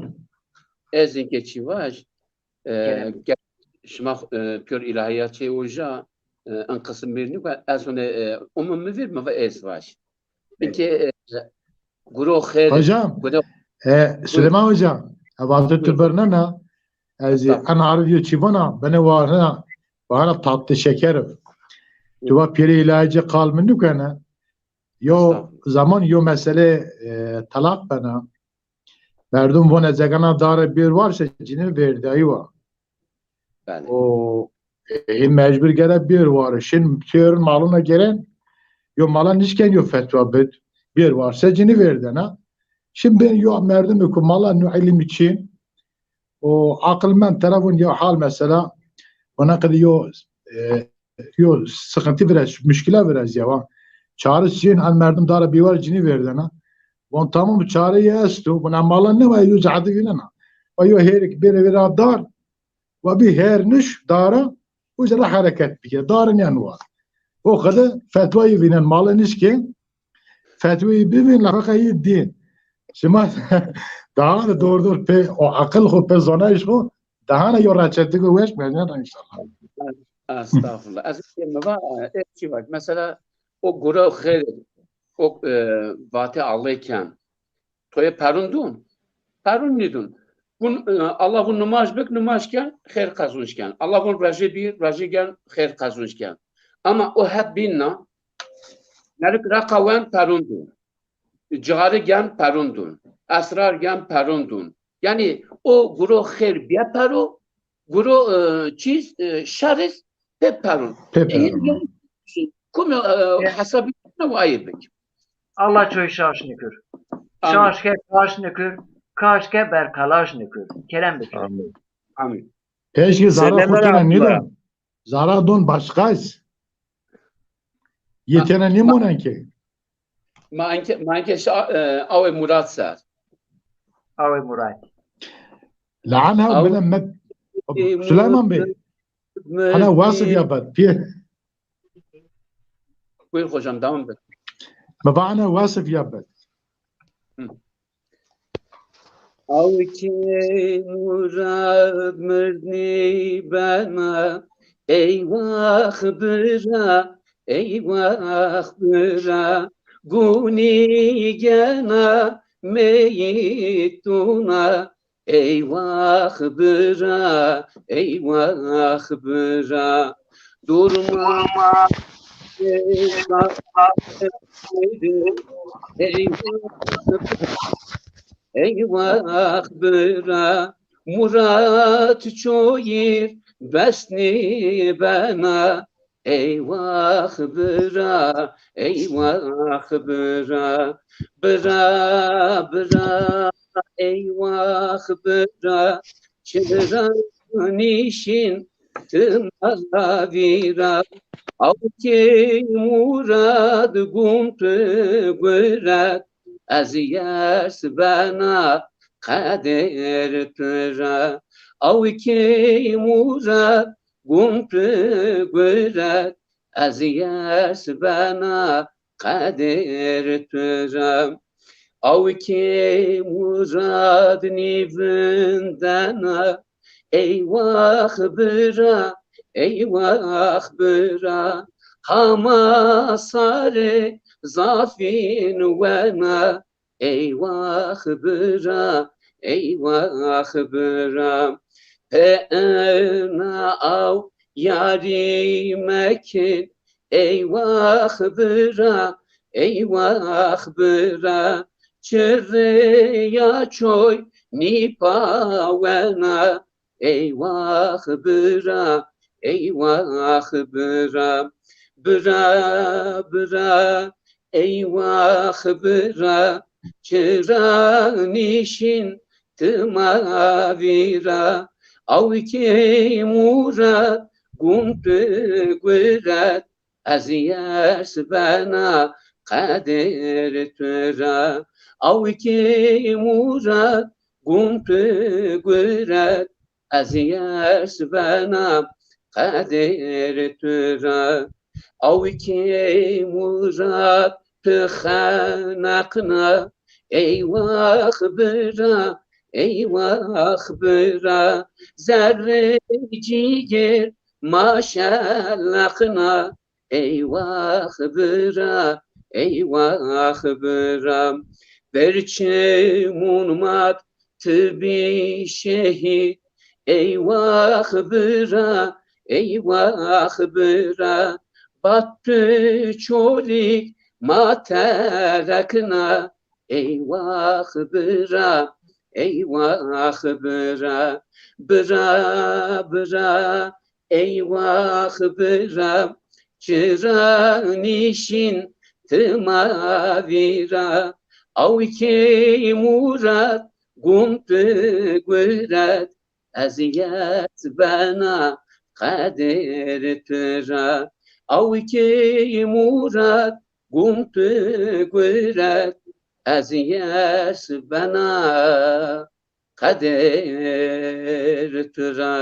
ez inki çivaj şma pür ilahiyat şey hoca en kısım birini ve az sonra umum bir mi ve ez var. İnki guru khair hocam Süleyman hocam havazı tübernana از Estağfurullah. انا عرض چیوانا بنا وانا tatlı şekerim. Tuva piri ilacı kalmını kana. Yo Estağfurullah. zaman yo mesele talak bana. Merdum vona zegana dar bir varsa cini verdi ayva. Bəli. O mecbur gere bir var. Şimdi tüyörün malına gelen yo mala nişken yo fetva bid. Bir varsa cini verdi ha. Şimdi ben yo merdum ku mala nuhilim için o akılmen tarafın yo hal mesela ona kadar yo sıkıntı biraz müşkile biraz ya. Çağrı için an merdum dar bir var cini verdi ha. Bon tamam çağrı estu. Buna malan ne var yo zadı bilena. Ve yo herik bir dar ve bir her niş dara وجرى حركات بك دارن ينوار وخذ فتوى بين المالنسكي فتوى بين لفقه الدين شما دهان دور دور به عقل خو به زانایش خو دهان یورچتی کو وش بنیاد inşallah. Estağfurullah. Azizim var. Şey var. Mesela o gura xeyr o vate alırken toya perundun. Perun nidun. Allah bu namaz bek namazken xeyr kazanışken. Allah bu rajigen xeyr kazanışken. Ama o hep binna nerik rakaven perundun. Cigari gen perundun. Esrar gen perundun. Yani o guru xeyr biya peru guru çiz şariz pe perun. Kum hesabı ne bu ayıbık. Allah çoy şaşnıkır. Şaşke kaşnıkır. Kaşke berkalaşnıkır. Kerem bekir. Amin. Amin. Eşki zara Selam kutuna aleyküm. neden? Zara don başkayız. Yetene ne monen ki? Manke av Murat ser. Ave Murat. La'anha Av- benim Süleyman Bey. Ana vasıf yapar. Buyur hocam devam et. Mabana vasıf yapar. Av ki Murat mırni bana eyvah bıra eyvah bıra guni gena meyituna eyvah bıra eyvah bıra durma eyvah eyvah bıra Murat çoyir besni bana eyvah bıra eyvah bıra bıra bıra eyvah bıra çıra nişin tımara vira avki Murat gumtu gürat از یاس بنا قدر ترا او کی مراد گمت گرد از یاس بنا قدر ترا او کی مراد نیوندنا ای واخ برا ای واخ برا هما ساره zafin vena eyvah bıra eyvah bıra pe'na av yarimekin eyvah bıra eyvah bıra çırıya çoy nipa vena eyvah bıra eyvah bıra bıra bıra eyvah bıra çıra nişin tımavira avki Murat gumtu gürat az yas bana kader tura avki Murat gumtu gürat az yas bana kader tura avki Murat tıxanakna eyvah bıra eyvah bıra zerreciger maşallakna eyvah bıra eyvah bıra berçemun mat tıbi şehit eyvah bıra, eyvah bıra, battı çolik materakına, eyvah bıra, eyvah bıra, bıra bıra, eyvah bıra, çıranişin tımavira, avki murat gumtu güret, eziyet bana kader tıra, avki murat gumtu güret, eziyet bana kader tıra.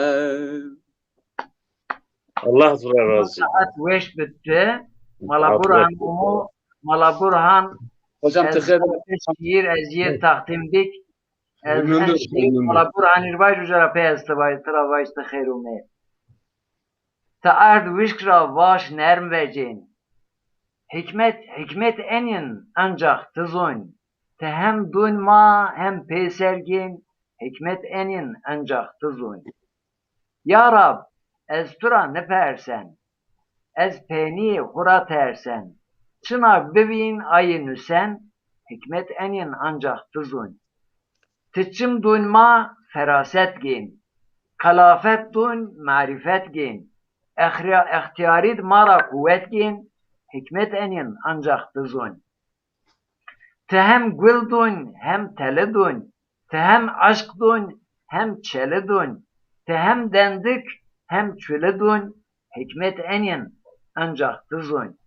Allah razı. Saat 5 bitti. Mala Burhan Hocam tıkır. şiir eziyet takdim dik. Memnundur, memnundur. Mala Burhan irvaj ujara peyasta bay travaj da khairume. Taard vişkra vaş nerm vecin. Hikmet enin ancak tızun. Te hem duyma hem peysergin. Hikmet enin ancak tızun. Ya Rab, ez tura ne persen. Ez peni hura tersen. Çınar bevin ayı nüsen. Hikmet enin ancak tızun. Tıçım duyma feraset gin. Kalafet dun marifet gin. İhtiyarid mara kuvvet gin. Hikmet enin ancak tızun. Te hem gül dun hem teli dun. Te hem aşk dun hem çeli dun. Te hem dendik hem çülü dun. Hikmet enin ancak tızun.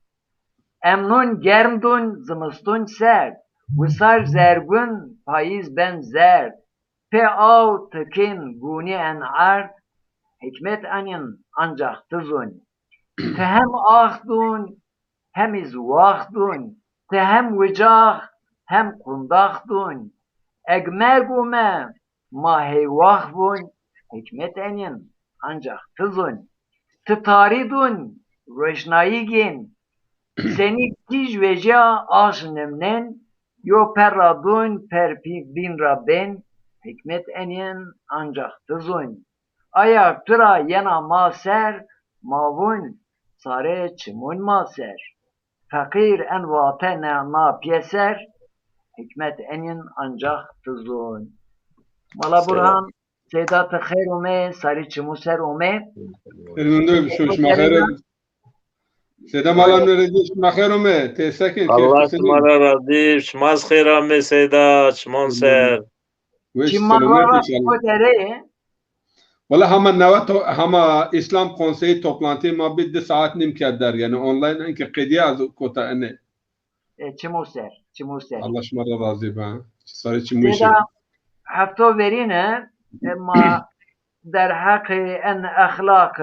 Emnun germ dun zımıstun sert. Visar zergun payız ben zert. Pe av tıkin guni en art. Hikmet enin ancak tızun. Te hem ahdun hem izvahdun. Te hem vicah hem kundahdun. Egmergume maheyvahbun. Hikmet enin ancak tızun. Tıtaridun rejnayigin. Seni tij veca aşnemnen. Yo perradun perpi bin rabben. Hikmet enin ancak tızun. Ayak tıra yena maser. Mavun sare çimun maser. Fakir en vatene na pyeser. Hikmet enin ancak tızun. Mala Burhan Sedat khairume sari çimu serume. Memnundur, şuşma khairum. Sedam alam nerede şuşma khairume. Tesakin. Allah şmara razı. Şmaz khirame Seda. Şmonser. Çimmanlara kodere. Valla hama İslam Konseyi toplantı ma bir saat nimket der. Yani online enki qediye az kota ene. Çimuser. Allah şmara razı ben. Sarı çimuşi. Seda hafto verine ama در حق en ahlak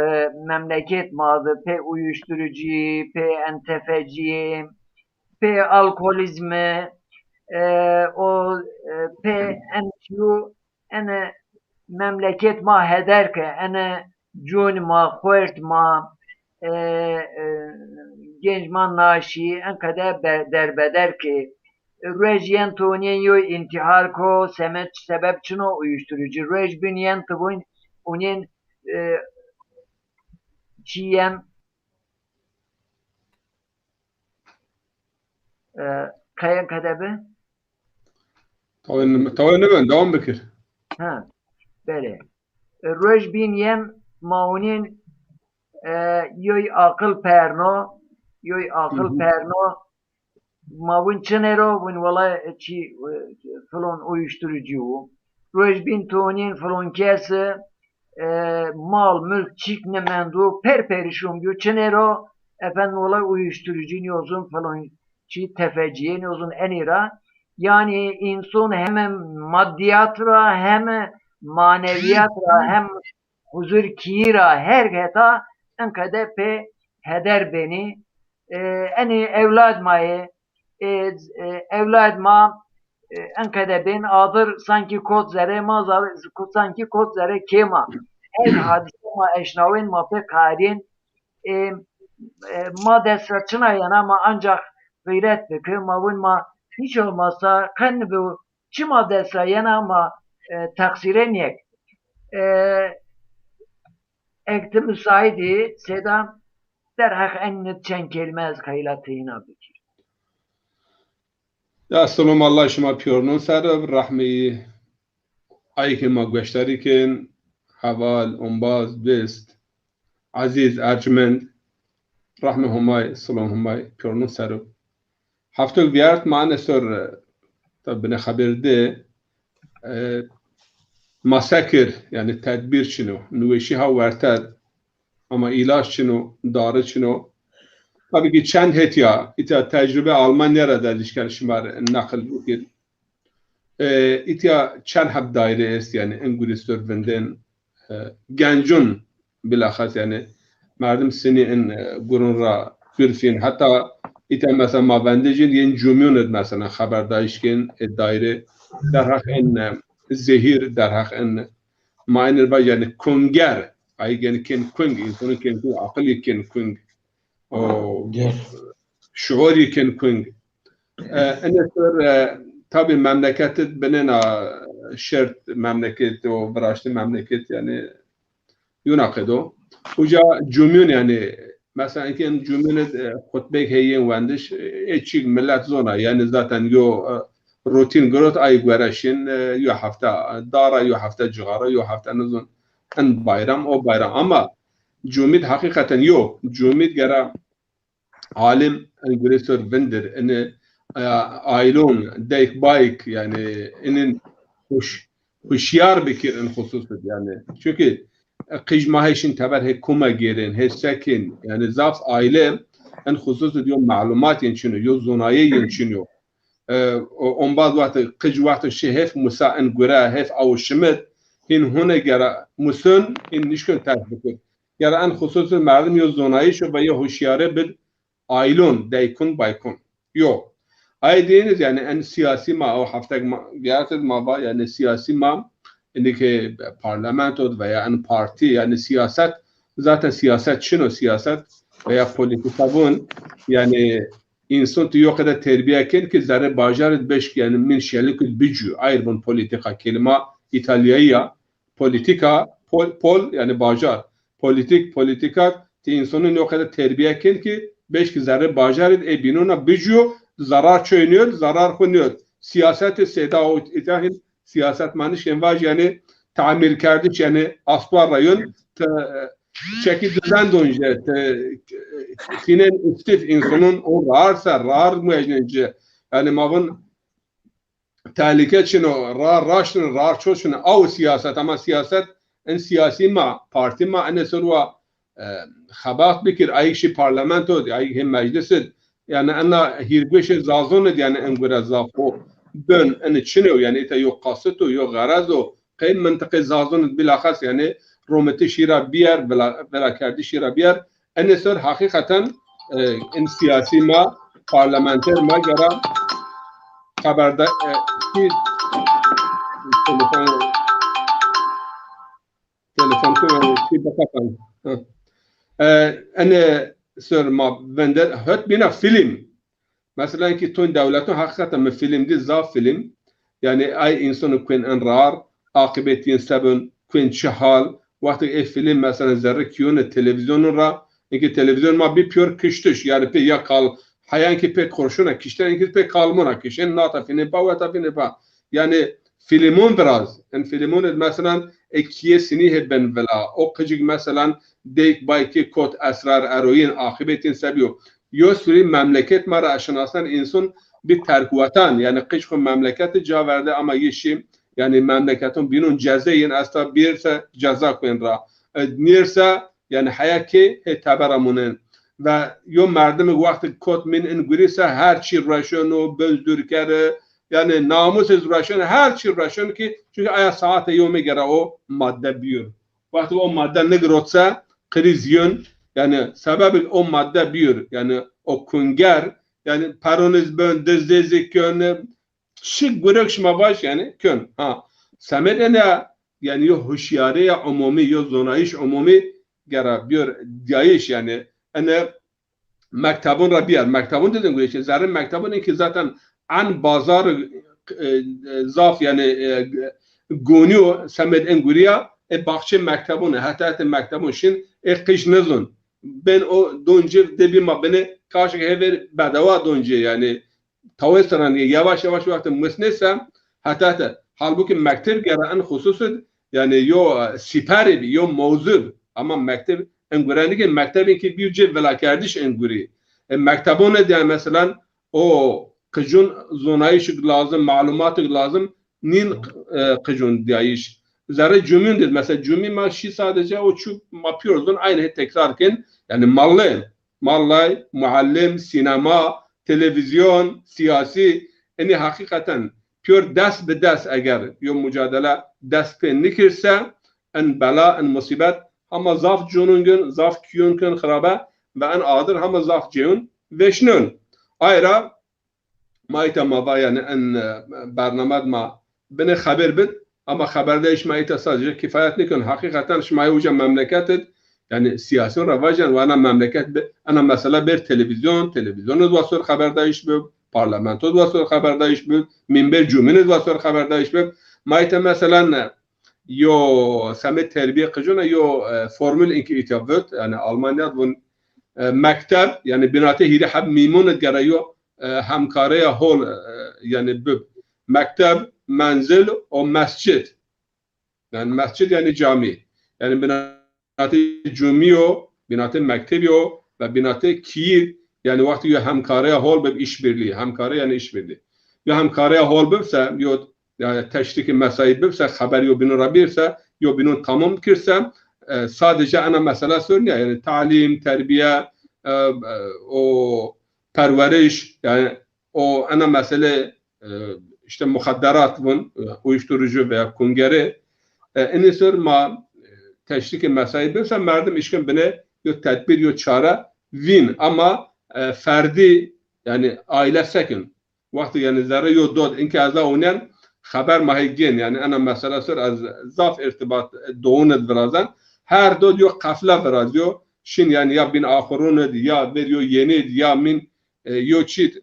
memleket madı pe uyuşturucu, pe entefeci, pe alkolizmi, o pe ençu ene memleket ma heder ki ene cun ma xwert ma genç ma naşi en kadar derbeder ki rejyen toniyen yo intihar ko sebep çino uyuşturucu rej bünyen tıbun onun çiyen kayan kadebe Tavır ne ben? Devam bekir. ha böyle roj bünyen maunin yoy akıl perno mavun çenero vun valla çi falan uyuşturucu roj bin tonin falan kese mal, mülk, çikne mendu, perperişum diyor. Çenero, efendim olay uyuşturucu niyozun falan, çi tefeciye niyozun enira. Yani insan hem maddiyatra, hem maneviyatra, hem huzur kira, her heta en kadar pe heder beni. Eni evlad maye, evlad ma en kadar ben adır sanki kod zere ma sanki kod zere kema her hadise ma eşnavin ma pe karin ma desraçına yana ma ancak gayret beke ma bun ma hiç olmazsa kan bu çima desra yana ma taksire niyek ekti müsaidi sedam derhak ennet çenkelmez kaylatıyına bükür. Ya selam Allah şuma piyornon serv rahmi ayki ma gösterikin haval ombaz best aziz ercüment rahmi humay selam humay piyornon serv haftuk viyart maane sor tabi haberde masakir yani tedbir çino nüveşi ha verter ama ilaç çino darı çino tabii ki çend hetiya ita tecrübe Almanya'da da ilişkin şımar nakıl bugün ita çend hab daire est yani İngilizler venden gencun bilahas yani merdum seni en gurunra gürfin hatta ita mesela mavendecin yen cumyoned mesela haberdayışken daire derhak en zehir derhak en maynir ba yani kunger ay yani ken kung insanın ken kung akıllı ken kung o şuuri ken kung ene sor tabi memleketi benena şert memleket o bıraştı memleket yani yunakedo uca cumyun yani mesela iken cumyun hutbek heyen vendiş eçik millet zona yani zaten yo rutin growth ay güreşin yo hafta dara yo hafta cigara yo hafta nuzun en bayram o bayram ama cumid hakikaten yok cumid gara alim İngilizler bendir ene aylon deyk bayk yani inin huşyar bikir en hususet yani çünkü qijmaheşin teber hekuma girin hesakin yani zaf aile en hususet yo malumat yençino yo zonaye yençino on bazı vakti qij vakti şehef musa en gura hef av şimit hin hune gara musun in nişkün tasbikir gara en hususet merdum yo zonaye şu ve yo huşyare bil aylon deykun baykun yok. Ay diyiniz yani en siyasi ma o hafta ziyaret ma yani siyasi ma indiki parlamento veya en parti yani siyaset zaten siyaset şunu siyaset veya politika bun yani insan yok kadar terbiye ken ki zerre bacaret beş yani min şelik bicü ayr bun politika kelime İtalya'ya politika pol yani bacar politika ti insanın yok kadar terbiye ken ki beş ki zerre bacaret binuna bicü zarar çöynüyor, zarar konuyor. Siyaset seda o itahin siyaset maniş envaj yani tamir kardeş yani asbar rayon çeki düzen dönce tinen istif insanın o rar müejnence yani mavın tehlike çino rar çoşunu av siyaset ama siyaset en siyasi ma parti ma ene sorwa xabat bikir ayşi parlamento ay hem meclisit yani ana hirbeş zazon yani engura zafo bön en çino yani ite yok kasıto yok garazo qeym منطقه zazon bilahas yani rometi şira biyer bela kerdi şira biyer en sor hakikaten en siyasi ma parlamenter ma gara haberde telefon ki bakatan ene sor ma vender höt bina film mesela ki ton devletin hakikaten mi film di zaf film yani ay insanı kuen en rar akıbetiyen sebun kuen çahal vakti film mesela zerre kiyone televizyonun ra ki televizyon ma bir pür kıştış yani pe yakal hayan ki pek korşuna kişten ki pek kalmona kişen nata film pa ve ta film pa yani filmun biraz en filmun mesela ekiye sini ben vela o kıcık mesela deyk bayki kot esrar eroyin akıbetin sebiyo yosuri memleket mara aşınasan insan bir terkuvatan yani kışkın memleketi caverdi ama yeşim yani memleketin binun cezeyin asla birse ceza koyun ra nirse yani hayaki tabaramunen ve yo merdimi vakti kot min ingürise her çi raşonu bözdürkere yani namussuz raşon her çi raşon ki çünkü aya saate yome göre o madde büyür vakti o madde ne grotsa krizyon yani sebebi o madde büyür yani o kunger yani paroniz bön dizdezik kön şık gürekşma baş yani kön ha semedene yani yo huşyariye umumi yo zonayiş umumi gara bir diyiş yani ene mektabun rabiyer mektabun dedim güreşe zaten mektabun ki zaten an bazar zaf yani goniyo semed enguriya bahçe mektebune hatta mektebun şin kış nizun ben o doncu debi ma beni karşı hever bedava doncu yani tavsiyelerine yavaş yavaş vakti mesnesem hatta halbuki mektep gera en hususu yani yo sipari yo mevzu ama mektep engurani ki mektebin ki bir cep vela kardeş enguri mektebune diye mesela o kıcun zonayı lazım malumatı lazım nin kıcun diyiş zerre cümün dedi mesela cümün maaşı sadece o çup yapıyoruz aynı tekrarken yani mallı muallim sinema televizyon siyasi yani hakikaten pür ders be ders eğer yo mücadele ders pe nikirse en bela en musibet ama zaf cunun gün zaf kiyun gün kharabe ve en adır ama zaf ciyun veşnun ayrı maite ma yani en barnamed ma beni haber bid ama haberde iş maite sadece kifayet nikun hakikaten şmai uca memleketet yani siyasi ravajan ve ana memleket ana mesela bir televizyonu vasır haberde iş bu parlamento vasır haberde iş bu minber cumhuriyet vasır haberde iş bu maite mesela yo samet terbiye kıcına yo formül inki itavut yani Almanya bu mektep yani binate hiri hab mimun garayo همکاری هول yani bu mektep menzil o mescit yani mescit yani cami yani binati cumiyo binati mektebiyo ve binati kir yani vakti yo همکاری هول به işbirliği همکاری yani işbirliği yo همکاری هول bipse yo yani teşriki mesai bipse haber yo binun rabirse yo binun tamam kirse sadece ana mesele söylüyor yani talim terbiye o perveriş yani o ana mesele işte muhadderat bun uyuşturucu veya kungeri en sır ma teşriki mesai bilse merdim işkin bine yo tedbir yo çare vin ama ferdi yani aile sekin vakti yani zerre yo dod inki azda unen haber mahigin yani ana mesele sır az zaf irtibat doğun birazdan her dod yo kafla biraz yo şin yani ya bin ahurun ya veriyor yeni ya min yo çit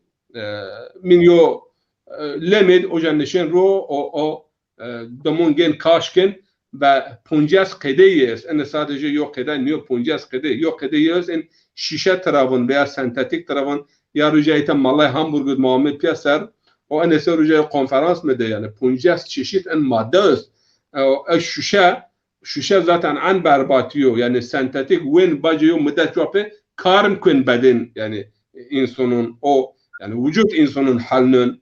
min yo lemid o janneşen ro o damun gen kaşken ve punjas qedeyes en sadece yo qeden yo punjas qede yo qedeyes en şişe tarafın veya sentetik tarafın ya rücayeten malay hamburger Muhammed Piyaser o en ese rücay konferans mı de yani punjas çeşit en madde o şişe zaten an berbatiyo yani sentetik wen bacıyor müddet çöpe karım kun beden yani insanın o yani vücut insanın halinin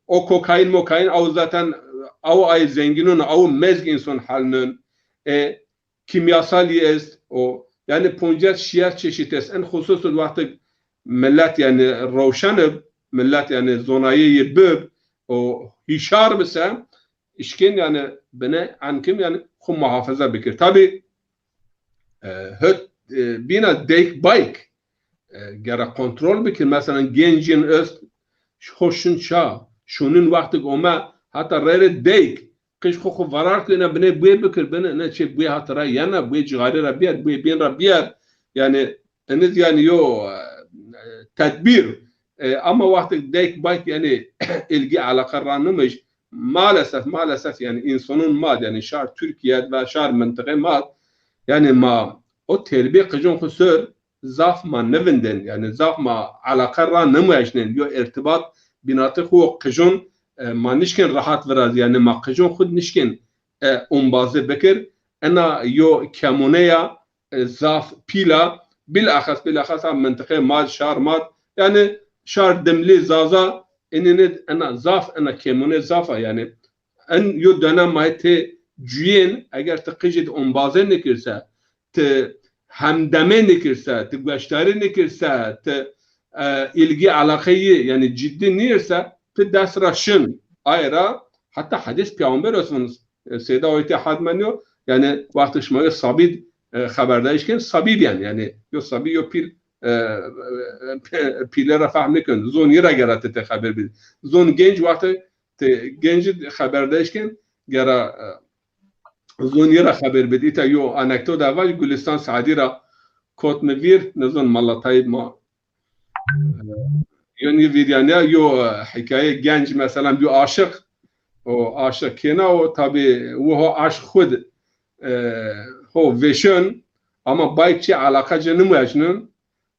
o kokain o zaten o ay zenginin o mezg insan halinin kimyasal jest o yani punjas şiar çeşites en hususul vakti millet yani roşanı millet yani zonayı böb o hişar bise işkin yani bine ankim yani kum muhafaza bikir tabi bina dek bike gera kontrol bikir mesela gencin öst hoşun ça şunun vakti oma hatta rere dek kış koku varar ki ne bine buye bikir bine ne çe buye hatıra yana buye cigari rabiyat buye bin rabiyat yani eniz yani yo tedbir ama vakti dek bike yani ilgi alaka ranımış maalesef yani insanın mad yani şar Türkiye ve şar mıntıka mad yani ma o terbiye kıcın kusur zaf ma nevinden yani zaf ma alaka ranımışnen yo irtibat binatı hu kıcın ma nişken rahat biraz yani ma kıcın khud nişken umbazı bekir ana yo kemuneya zaf pila bilahas mıntıka mad şar mad yani şar demli zaza enine ana zaf ana kemune zafa yani en yo dönem mahte cüyen eğer te qijid onbaze nikirse te hamdeme nikirse te gösteri nikirse te ilgi alakayı yani ciddi niyirse te desraşın ayra hatta hadis peygamber olsun Seyda o itihad menyo yani vakti şmaya sabid haberdayışken sabid yani yo sabid yo pil پیلر فهم نکن زون یه را گرفته ته خبر بید زون گنج وقتی ته گنج خبردارش کن گرا زون یه را خبر بید ایتا یو انکتو داوال گلستان سعدی را کوت مویر نزون مالاتای ما یعنی ویدیانیا یو حکایه گنج مثلا بیو عاشق و عاشق کینا و تابی و هو عاشق خود هو ویشن اما بایک چی علاقه جنم ویشنن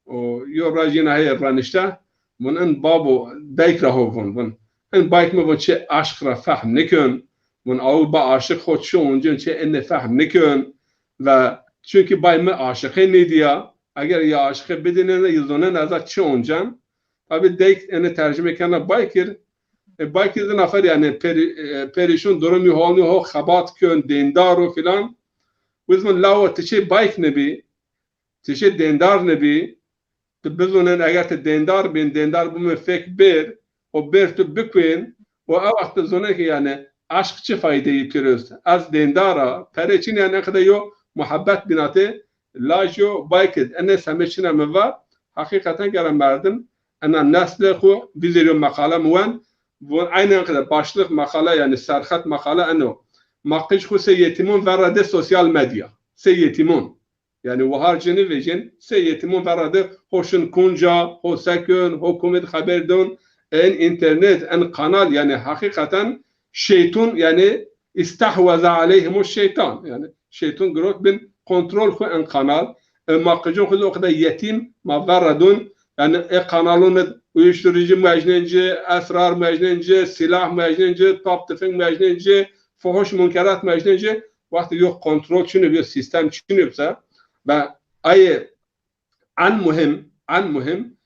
و یو راجین های رانشته من ان بابو دایک را هون من ان بایک ما چه عشق را فهم نکن من اول با عاشق خود شو اونجا چه ان فهم نکن و چون که بای ما عاشقه نیدیا اگر یا عاشقه بدینه یزونه نزد چه اونجا abi دایک ان ترجمه کنه بایکر بایکر نفر yani perişan durum hali ho خبات کن دیندار و فلان وزمن لاو تشي بايك نبي تشي ديندار نبي تبزونن اگر ديندار بين ديندار بم فك بير و بير تو بكوين و او وقت زونه ki yani aşk çi faydeyi pürüz az dindara pereçin yani kadar yo muhabbet binate lajo bayked ene sameçine mi var hakikaten gelen merdim ana nesle xu vizyo makale muan bu aynı kadar başlık makale yani serhat makale ano ماقش خو سيتمون ورده سوسيال ميديا سيتمون يعني وهار جني فيجن سيتمون ورده خوشن كونجا هو سكن هو كوميد خبر دون ان انترنت ان قناه يعني حقيقه شيطان يعني استحوذ عليهم الشيطان يعني شيطان جروت بين كنترول خو ان قناه ماقجون خو وقت يتيم ما وردون يعني قنالون uyuşturucu mecnence esrar mecnence silah mecnence top tüfek mecnence فحش منکرات مجنجه وقتی یک کنترل چونه bir sistem چونه و ای عن مهم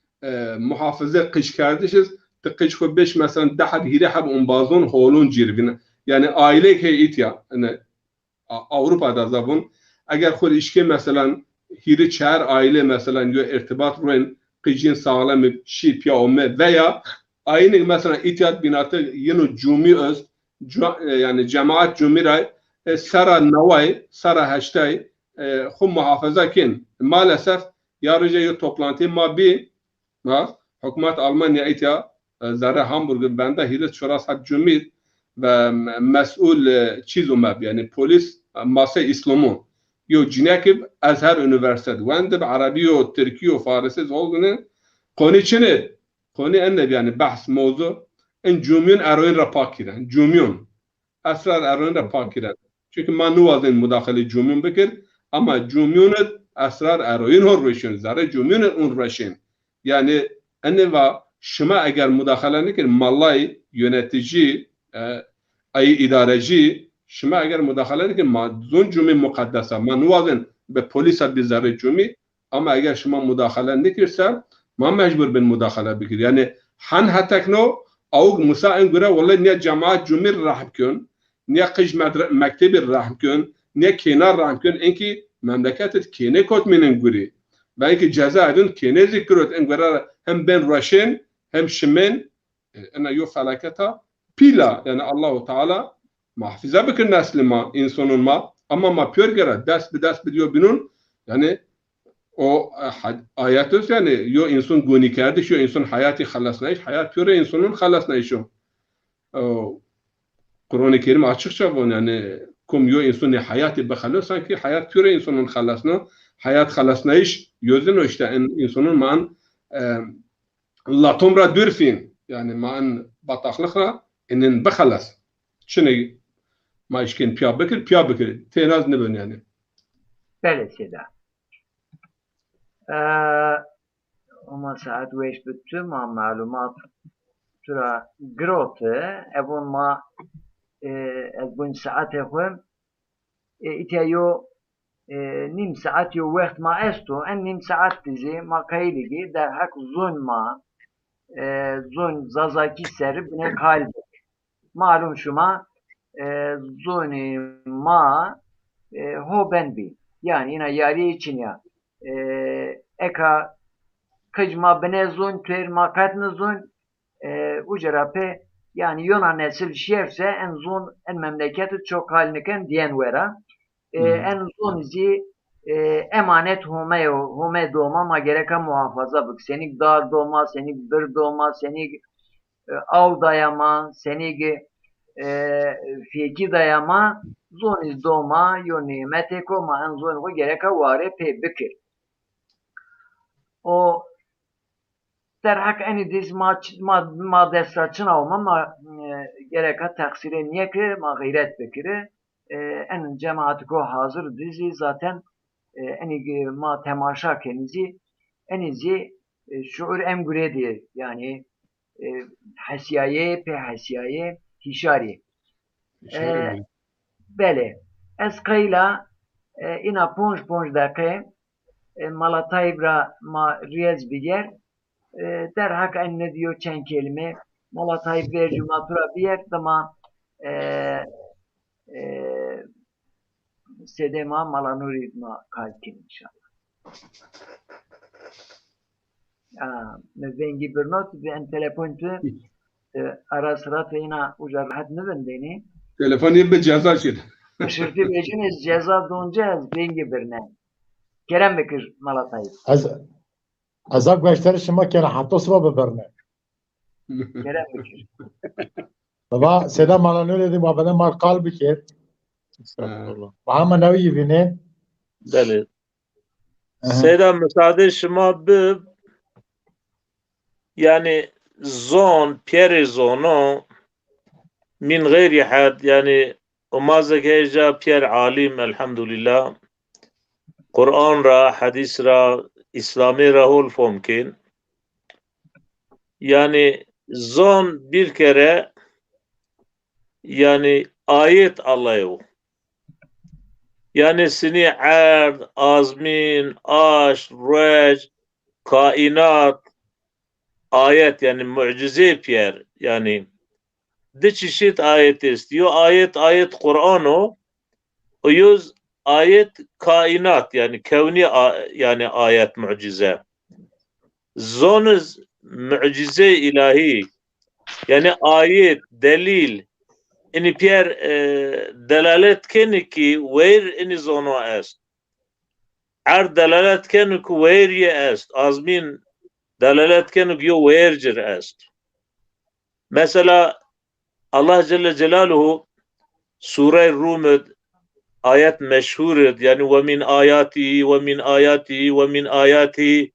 محافظه قش کردیشiz تقش خو beş مثلا ده هیره حب اون بازون هولون جیربین yani aile heyet ya yani Avrupa'da zabun eğer خود işke mesela hiri çer aile mesela yo irtibat ruin qijin sağlam şi piyame veya aynı mesela itiyat binatı yine cumi öz yani cemaat cumhuriyet sara navay sara hashtag xu muhafaza kin maalesef yarıca toplantı ma bir hükümet Almanya itiya zara Hamburg bende hilet şuras hat cumhuriyet ve mesul çizumab yani polis masa İslam'ın yo cinakib Azhar Üniversitesi wende Arabi o Türkiye o Farisi olduğunu konu çine konu enne yani bahs mevzu en cumhuriyet eroin rapak kiren cumhuriyet esrar eroin rapak kiren çünkü manuvalden müdahale cumhuriyet bekir ama cumhuriyet esrar eroin horreşin zara cumhuriyet unreşin yani enne va şıma eğer müdahale nekir mallay yönetici ay idareci şıma eğer müdahale nekir zon cumhuriyet mukaddesa manuvalden be polisa bir zara cumhuriyet ama eğer şıma müdahale nekirse ma mecbur ben müdahale bekir yani han hatakno او مساعن غره والله نیا جماعت جمهور راح بکن نیا قج مکتب راح بکن نیا کنار راح بکن اینکه مملکت کنه کت منن غری و اینکه جزا ادون کنه ذکرت ان غره هم بین رشن هم شمن انا یو فلاکتا پیلا yani Allah Teala muhafaza bikir nesli ma insanın ma ama ma pür gere dest be dest biliyor binun yani o ayet yani yo insan guni kardeş yo insan hayatı halasnayış hayat püre insanın halasnayışı Kur'an-ı Kerim açıkça bu yani kum yo insan hayatı bakhalı sanki hayat püre insanın halasna hayat halasnayış gözün o işte insanın man la tomra dürfin yani man bataklıkla inin bakhalas şimdi ma işkin piya bekir tenaz ne ben yani Belki de. Ama saat veş bütün malumat tura grote evon ma evon saat evon itiyo nim saat yo vakt ma esto en nim saat dizi ma kayligi der hak zon ma zon zazaki seri bine kalbi malum şuma zoni ma ho ben bi yani yine yari için ya eka kıcma benezun terma katnızun ucerape yani Yunan nesil şefse en zon en memleketi çok haliniken diyen vera en zon zi emanet home doğma ma gereka muhafaza bık senik dar doğma senik bir doğma senik av dayama senik fiyeki dayama zon iz doğma yo nimete koma en zon o gereka vare pe bikir o derhak eni diz ma desraçın avma ma gereka taksire niye ki ma gayret bekire en cemaati ko hazır dizi zaten eni ma temaşa kenizi enizi şuur em guredi yani hesiyaye pe hesiyaye hişari bele ez kayla ina ponj dakika Malatay bra ma riyaz biger der hak en ne diyor çen kelime Malatay ver cumatura biyer ama sedema malanuri ma kalkin inşallah. Vengi bernot ve en telefon tu ara sıra teyna ujarhat ne vendeni Telefonu bir ceza şir. şirti bejiniz ceza donacağız vengi berne Kerem Bekir Malatay azak beşleri şıma kere hatta sıva beberne. Kerem Bekir Baba selam alanı öyle dedim abone mal kalbi ki Estağfurullah. Mahama nevi yivine Beli. Selam müsaade şıma bir yani zon peri zono min gayri had yani umazek heja pier alim elhamdülillah Kur'an ra hadis ra İslami rahul fomkin yani zon bir kere yani ayet Allah'ı yani seni ard, azmin, aş, rej, kainat ayet yani mucize pier yani de çeşit ayet istiyor. Ayet Kur'an o yüz ayet kainat yani kevni yani ayet mucize. Zonuz mucize ilahi yani ayet delil ini pier delalet keni ki ver ini zono est. Ar delalet keni ki ver ye est. Azmin delalet keni ki yo vercir est. Mesela Allah Celle Celaluhu Sure-i Rum'd ayet meşhurud yani ve min ayatihi ve min ayatihi ve min ayatihi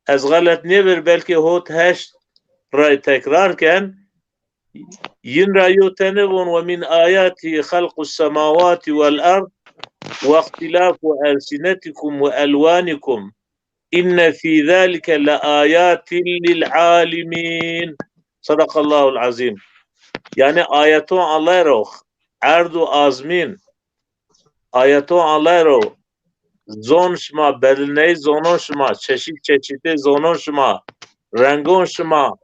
ez galet never belki hot hash ray tekrarken yin rayo tenevon ve min ayatihi halqus semavati vel ard ve ihtilafu elsinetikum ve elvanikum inne fi zalike la ayatin lil alimin sadakallahul azim yani ayetun Allah'ı ardu azmin ayetun Allah'ı zon şma beline zonon şma çeşit zonon şma rengon şma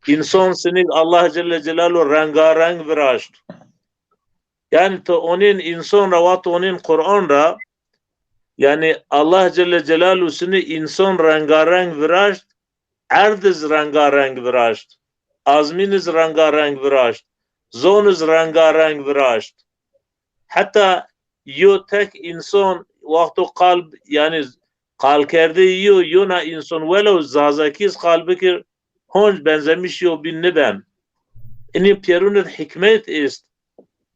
insan seni Allah Celle Celaluhu rengarenk viraşt yani to onun insan ravat onun Kur'an ra yani Allah Celle Celaluhu seni insan rengarenk viraşt ardız rengarenk viraşt azminiz rengarenk viraşt zonuz rengarenk viraşt hatta yo tek insan vaktu kalb yani kalkerde yo na insan velev zazakiz kalbikir honç benzemiş yo bin neben ini pierunet hikmet ist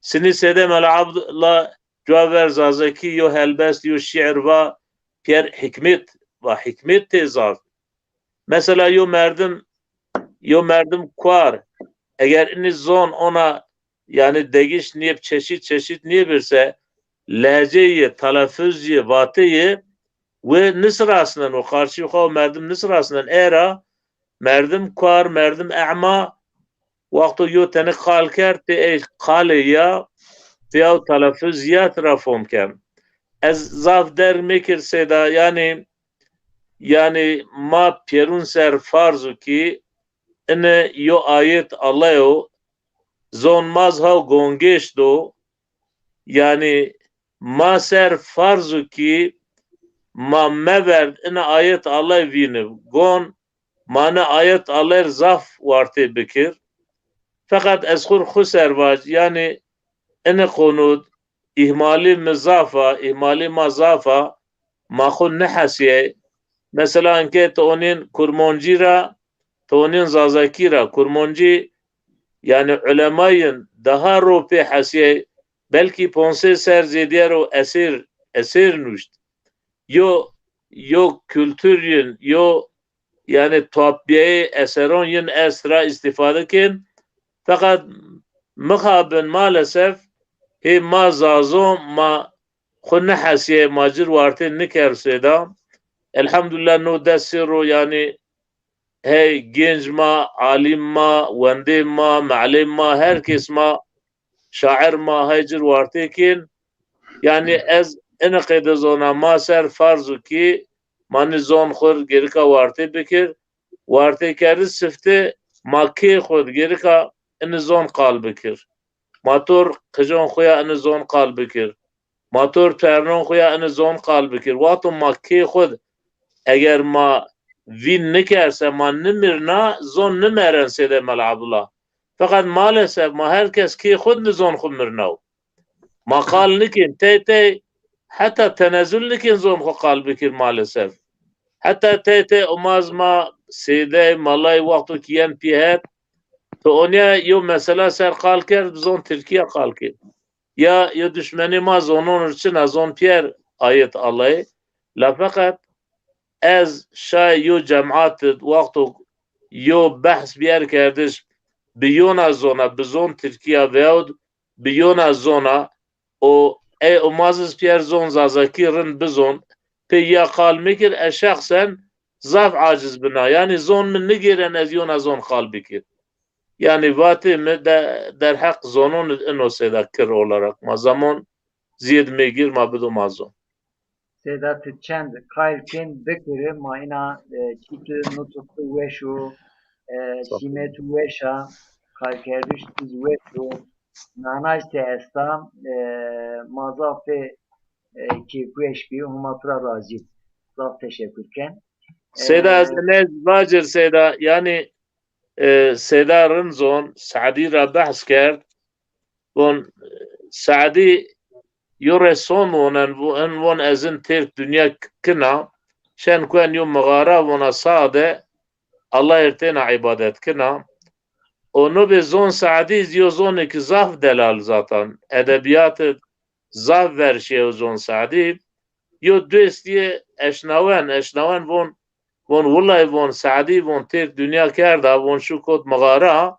seni sedem el abdullah Caver zazaki yo helbest yo şiir va pier hikmet tezar mesela yo merdim kuar eğer ini zon ona yani degiş niyep çeşit niye birse lehceyi, talafüzyi, vateyi ve nısrasından o karşı yukarı merdim nısrasından era merdim kuar, merdim e'ma vaktu yo teni kalker te kale ya veya talafüziyat rafom kem ez zaf der mekir seda yani ma pierun ser farzu ki ine yo ayet Allah'o zon mazhav gongeş do yani ma ser farzu ki ma meverd ine ayet Allah vini gon mana ayet Allah zaf varte bekir fakat ezkur huser vaj yani ine konud ihmali mazafa mahun nehasiye mesela anke tonin kurmonjira tonin zazakira kurmonji yani ulemayın daha rope hasiye belki ponse ser zediyero esir nuşt yo kültürün yo yani tabbiye eseron yin esra istifade kin fakat mıhabın maalesef هی ما زازو ما خو نحسیه ماجر وارتی نکر سیدا الحمدلله نو دستی رو yani هی گنج ما عالم ما ونده ما معلم ما herkes ما شاعر ما هیجر وارتی کن yani از این قید زونا ما سر فرضو کی مانی زون خور گریکا وارتی بکر وارتی کردی سفته ما کی خود گریکا این زون قال بکر ماتور قجون خویا این زون قال بکر ماتور پرنون خویا این زون قال بکر واتو ما کی خود اگر ما وین نکرسه ما نمیرنا زون نمیرن سیده ملعبدالله فقط maalesef ما herkes کی خود نزون خود مرنو ما قال نکن تی حتى تنازل نکن زون خود قال بکر maalesef حتى تی اماز ما سیده مالای وقتو کیان پیهد تو اونیا یو مثلا سر قال کرد زون ترکیه قال کرد یا düşmeni ما زونون رچن زون پیر آیت الله لفقط از شای یو جماعت وقتو یو بحث بیار کردش بیون از زونا بزون ترکیه ویود بیون از زونا او ای امازز پیر زون زازاکی رن بزون پی یا قال میکر شخصا ضعف عاجز بنا yani زون من نگیرن از یون از زون قال بکر yani vati در حق زونون انو سیدا کر olarak ma zaman زید میگیر ما بدو مازون Seda çend kalkin bekiri ma ina çitu nutuktu veşu simetu veşa kalkeriş tiz veşu nanayste esta mazafe ki veş bi humatura razı. Zaf teşekkürken. سيدا باجر سيدا يعني سيدا رنزون سعدي را بحث کرد ون سعدي يورسون ون ازن تيرك دنيا كنا شان كان يوم مغارة ون صادة الله يرتينا عبادت كنا ونو بزون سعدي زيو زونك زاف دلال زاتان ادبيات زاف ورشي زون سعدي يو دوستي اشنوان ون والله ون سعدي ون تير دنيا كاردا ون شو كود مغارة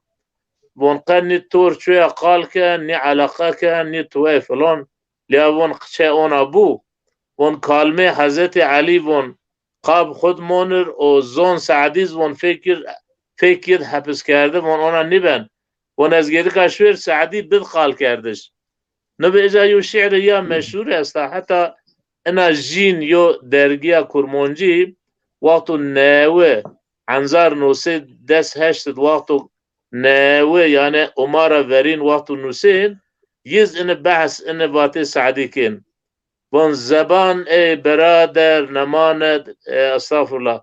ون قني تور شوية قال كان ني علاقة كان ني توي فلان ليا ون قشي اون ابو ون كالمي حضرت علي ون قاب خود مونر او زون سعديز ون فكر حبس کرده ون اونا نبن ون از گيري كاشوير سعدي بد قال كردش نبي اجا يو شعر يا مشهور است حتى انا جين يو درگيا كرمونجي وقتو ناوه عنزار نوسي دس هشتد وقتو ناوه يعني امارة ورين وقتو نوسين يز ان بحث ان باتي سعدي كين وان زبان اي برادر نماند استغفر الله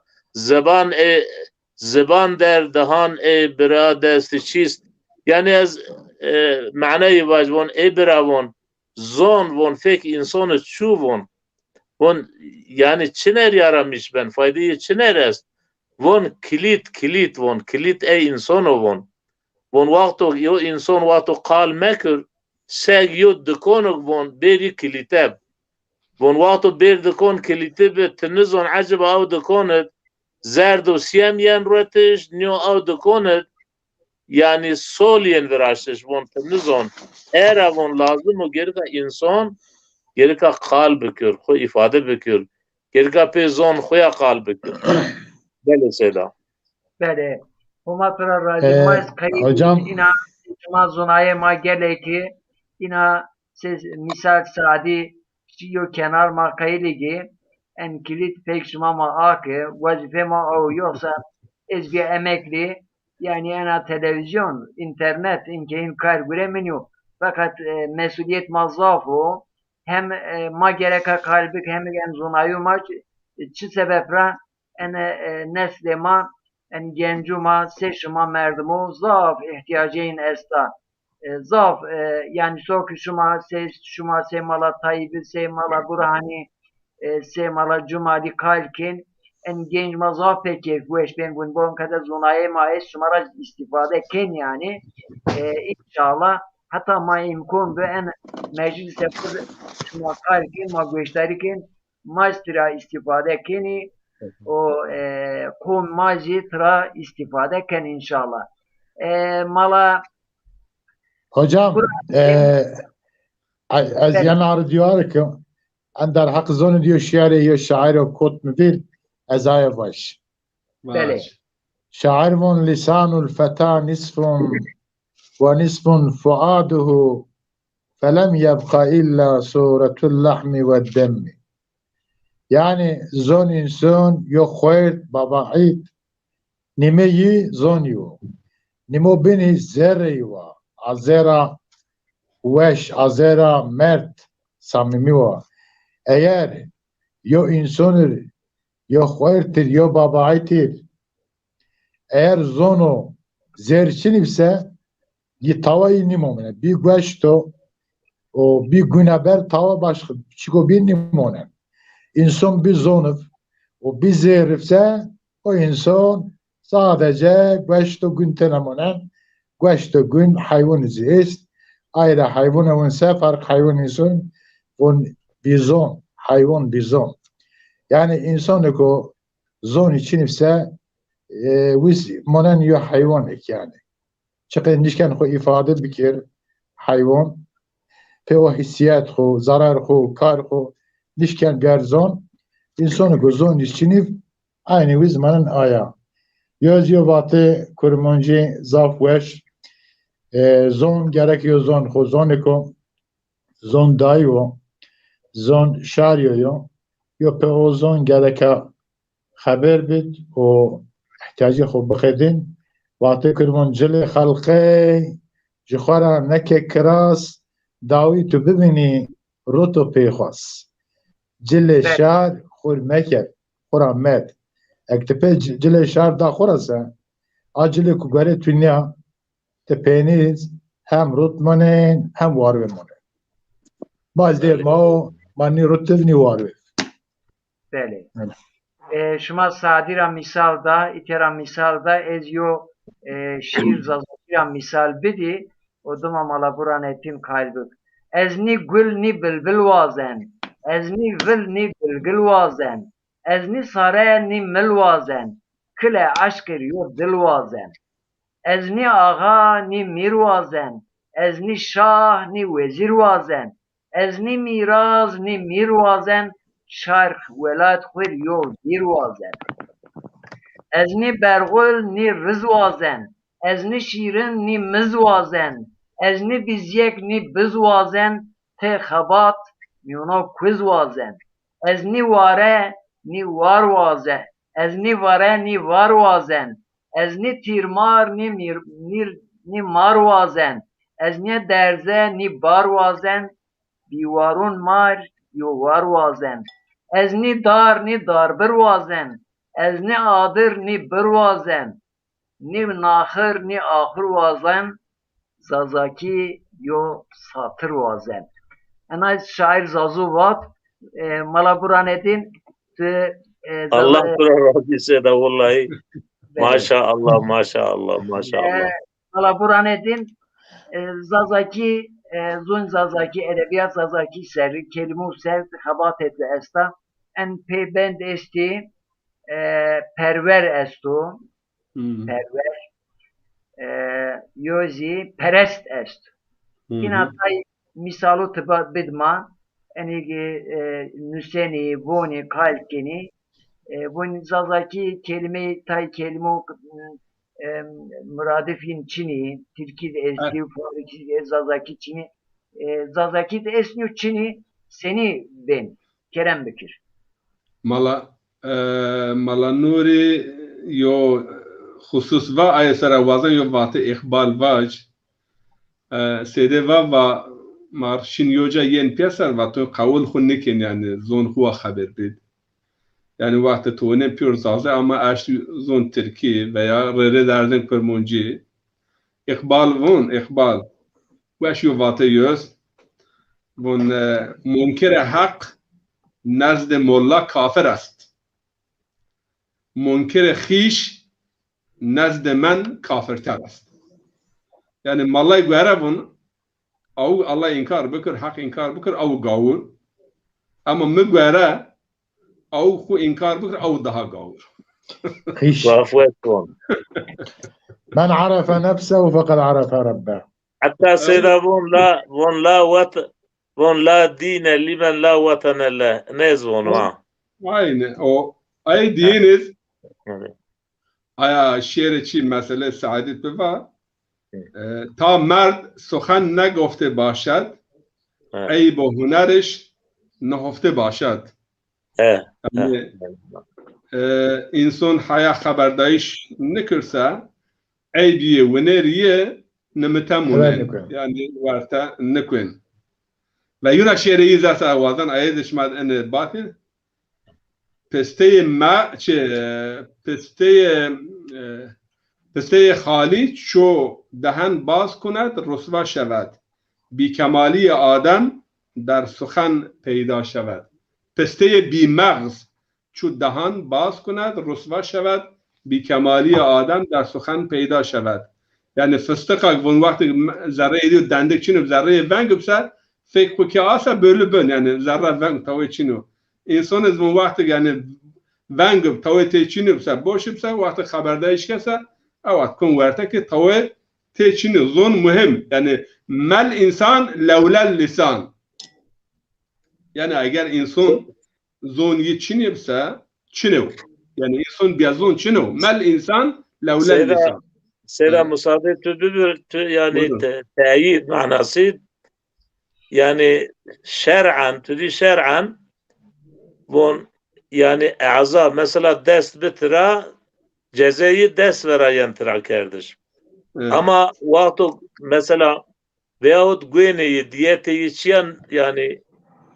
زبان در دهان اي برادر استشيست يعني از معنى واجبون اي براون زون وان فيك انسان تشوفون ون yani çiner yaramış ben faydayı çiner est von kilit von kilit ey insano von vakto yo insan vakto qal mekür seg yo dekonok von beri kiliteb von vakto ber dekon kiliteb tenizon acaba av dekonet zerdo siyemyen rötiş nyo av dekonet yani solyen veraştiş von tenizon era von lazım o gerika insan gerika qal bikür xo ifade bikür gerika pezon xoya qal bikür bele seda Bele humatura razı mais kayıp hocam ina mazunaya ma geleki ina siz misal saadi yo kenar ma kayıligi en kilit pek ma akı vazife ma o yoksa ezgi emekli yani ena televizyon internet inkeyin kar göremeniyor fakat mesuliyet mazafo hem ma gereka kalbik hem en zonayu maç çi sebeple en neslema en gencuma seşima merdumu zaf ihtiyacın esta zaf yani sok şuma semala tayyibi semala burhani semala cumali kalkin en genç mazaf peki bu eş ben gün kadar zonaye maes şumara istifade ken yani inşallah hatta ma imkun ve en meclis yapır şuma kalkin ma gösterikin maestria istifade keni o kum maji tra istifade ken inşallah mala hocam از بله. یه نار دیواره که اندر حق زون دیو شعر یا شاعر و کت مبیل از آیا باش بله. شاعر من لسان الفتى نصف ونصف فؤاده فلم يبقى إلا صورة اللحم والدم. Yani zon insan yo khoyt babait nimeyi zon yo nimo beni zerre yo azera weş azera mert samimi wa eğer yo insanır yo khoytir yo babaitir eğer zono zerçinivse yi tavayı nimomene bir güçto o bir güneber tava başka çiko bir nimone İnsan bir zonuf, o bir zerifse o insan sadece geçti gün tenemonen, geçti gün hayvan zist, ayrı hayvan evinse fark hayvan insan, on bizon, hayvan bizon. Yani insan ko zon için ise biz monen yo hayvan yani. Çünkü nişken ko ifade bikir hayvan, pe o hissiyat ko, zarar ko, kar ko, nişken garzon insanı gozon işçiniv aynı vizmanın aya yazıyor vatı kurmancı zaf veş zon gerekiyor zon xozoniko zon dayo zon şariyo yo pe o zon gereke haber bit o ihtiyacı xo bxedin vatı kurmancı halqe jixara neke kras dawi tu bibini roto peyxwas جل شهر خور مکر خورا مد اکتپه جل شهر دا خورسه آجل کگاره تونیا تپینیز هم روت منین هم واروی منین باز دیر ما منی روتونی واروی بله. شما سعدی را مثال دا ایترا مثال دا از یو شیر زازاکی را مثال بدی و دوما مالا بران ettim kalbik از نی گل نی بلبل وازن از نی ول نی گلگل وازن از نی ساره نی مل وازن کل عشق یو دل وازن از نی آغا نی میر وازن از نی شاه نی وزیر وازن از نی میراز نی میر وازن شرق ولاد خور یو دیر وازن از نی برغل نی رز وازن از نی شیرن نی مز وازن از نی بیزیک نی بز وازن ته خبات میونا کوز وازن از نی واره نی وار وازن از نی واره نی وار وازن از نی تیرمار نی مار وازن از نی درزه نی بار وازن بیوارون مار یو وار وازن از نی دار بر وازن از نی آدر نی بر وازن نی ناخر نی آخر وازن زازاکی یو ساتر وازن انا şair zazu vat mala buran edin Allah razı ise de vallahi maşallah maşallah maşallah. Mala buran edin zazaki zun zazaki edebiyat zazaki seri kelime ser habat etti esta en peybend esti perver estu perver yozi perest est ina tay misalu tıba bidma enigi nüseni voni kalkini voni zazaki kelime tay kelime muradifin çini Türkiye eski farkı zazaki çini zazaki de esniyor çini seni ben Kerem Bekir mala nuri yo husus va ayesara vazan yo vatı ihbal vaj sede va marşin yoca yen piyasar va to kavul khunnikin yani zon huwa haber bid yani vakti tuğne pür zazı ama aş zon Türkiye veya rere derdin kurmunci İkbal ve şu vatı yüz bun munkir hak nazd molla kafir است munkir khiş nazd men kafirter است yani malay göre bun او Allah inkar bikir hak inkar bikir او gavur ama mı göre او خو انكار بكر او daha gavur. من عرف نفسه فقد عرف ربه. حتى سيدا بون لا وات von la dine limen la vatane le. Nezvon ha. Aynı o ay diyeniz aya şiir çi mesele saadet beva ta مرد سخن نگفته باشد عیب و هنرش نهفته باشد. Yani, insan haya haberdayış nikirse eybiye ve neriye nemetamunen yani varta nikwen ve yuna şeriyi zata avazan ayediş mad en batin pesteye ma pesteye خالی ço دهن باز کند رسوا شود بیکمالی آدم در سخن پیدا شود. پسته بی مغز چو دهان باز کند رسوا شود بیکمالی آدم در سخن پیدا شود. یعنی فستق اون وقت ذره ایدیو دندک چینو ذره ونگ بسه فکر که آسا بölü bön yani ذره ونگ تاوی چینو انسان از اون وقت yani ونگ تاوی تی چینو بسه boş بسه وقت خبردارش کسه اوات کن ورته که تاوی تيشينو ظن مهم يعني ما الإنسان لولا اللسان يعني أجر إنسان ظن يتشيني بسا شنو يعني إنسان بيظن شنو ما الإنسان لولا اللسان. سيدا مصادر تدبر يعني تأييد معنى سيد يعني شرعا تدي شرعا بون يعني أعضاء مثلا دست بترا جزایی دست veren tira kardeş. Evet. Ama vakti mesela veyahut güveneyi, diyeteyi çiyen yani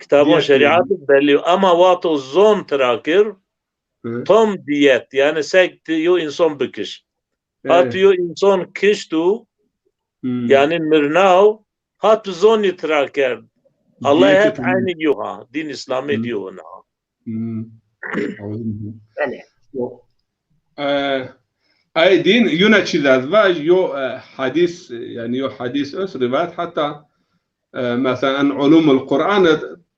kitabın şeriatı belli ama vakti zon trakir tam diyet yani sek diyor insan büküş. Hatıyor insan kiştu yani mirnav hat zon trakir. Allah hep aynı diyor ha. Din İslami diyor ona. أي دين يونتشي الأزواج يو حديث يعني يو حديث أسربات حتى مثلا علوم القرآن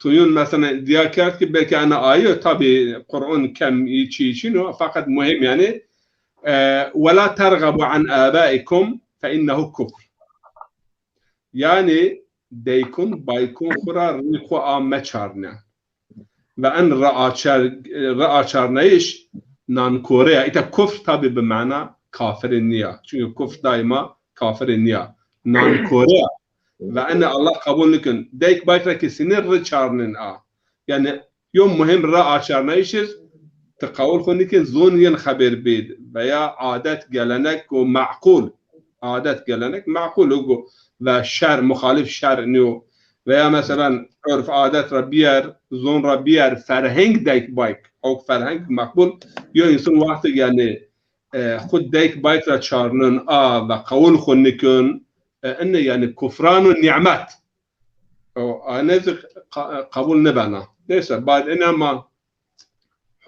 تيون مثلا دياكات كبير أنا آية طبي قرآن كم يشينو فقط مهم يعني ولا ترغبوا عن آبائكم فإنه كفر يعني ديكون بايكون خرا ريكو آمتشارنا وأن رأشارنايش nankore ite kufr tabi bir mana kafirin niye çünkü kufr daima kafirin niye nankore ve anne Allah kabul nikin deyk baytra ki sinir çarnın a yani yom mühim ra açarna işiz تقول خونيكن زونين خبر بيد veya adet gelenek o makul adet gelenek makul o ve şer muhalif şer niyo veya mesela örf adet rabiyer zon rabiyer ferheng deyk bayk o ferheng makbul yo insan vakti yani خود deyk baytra çarnın a ve kavul khunnikun enne yani kufranun nimet o anezik kabul ne bana neyse بعد انما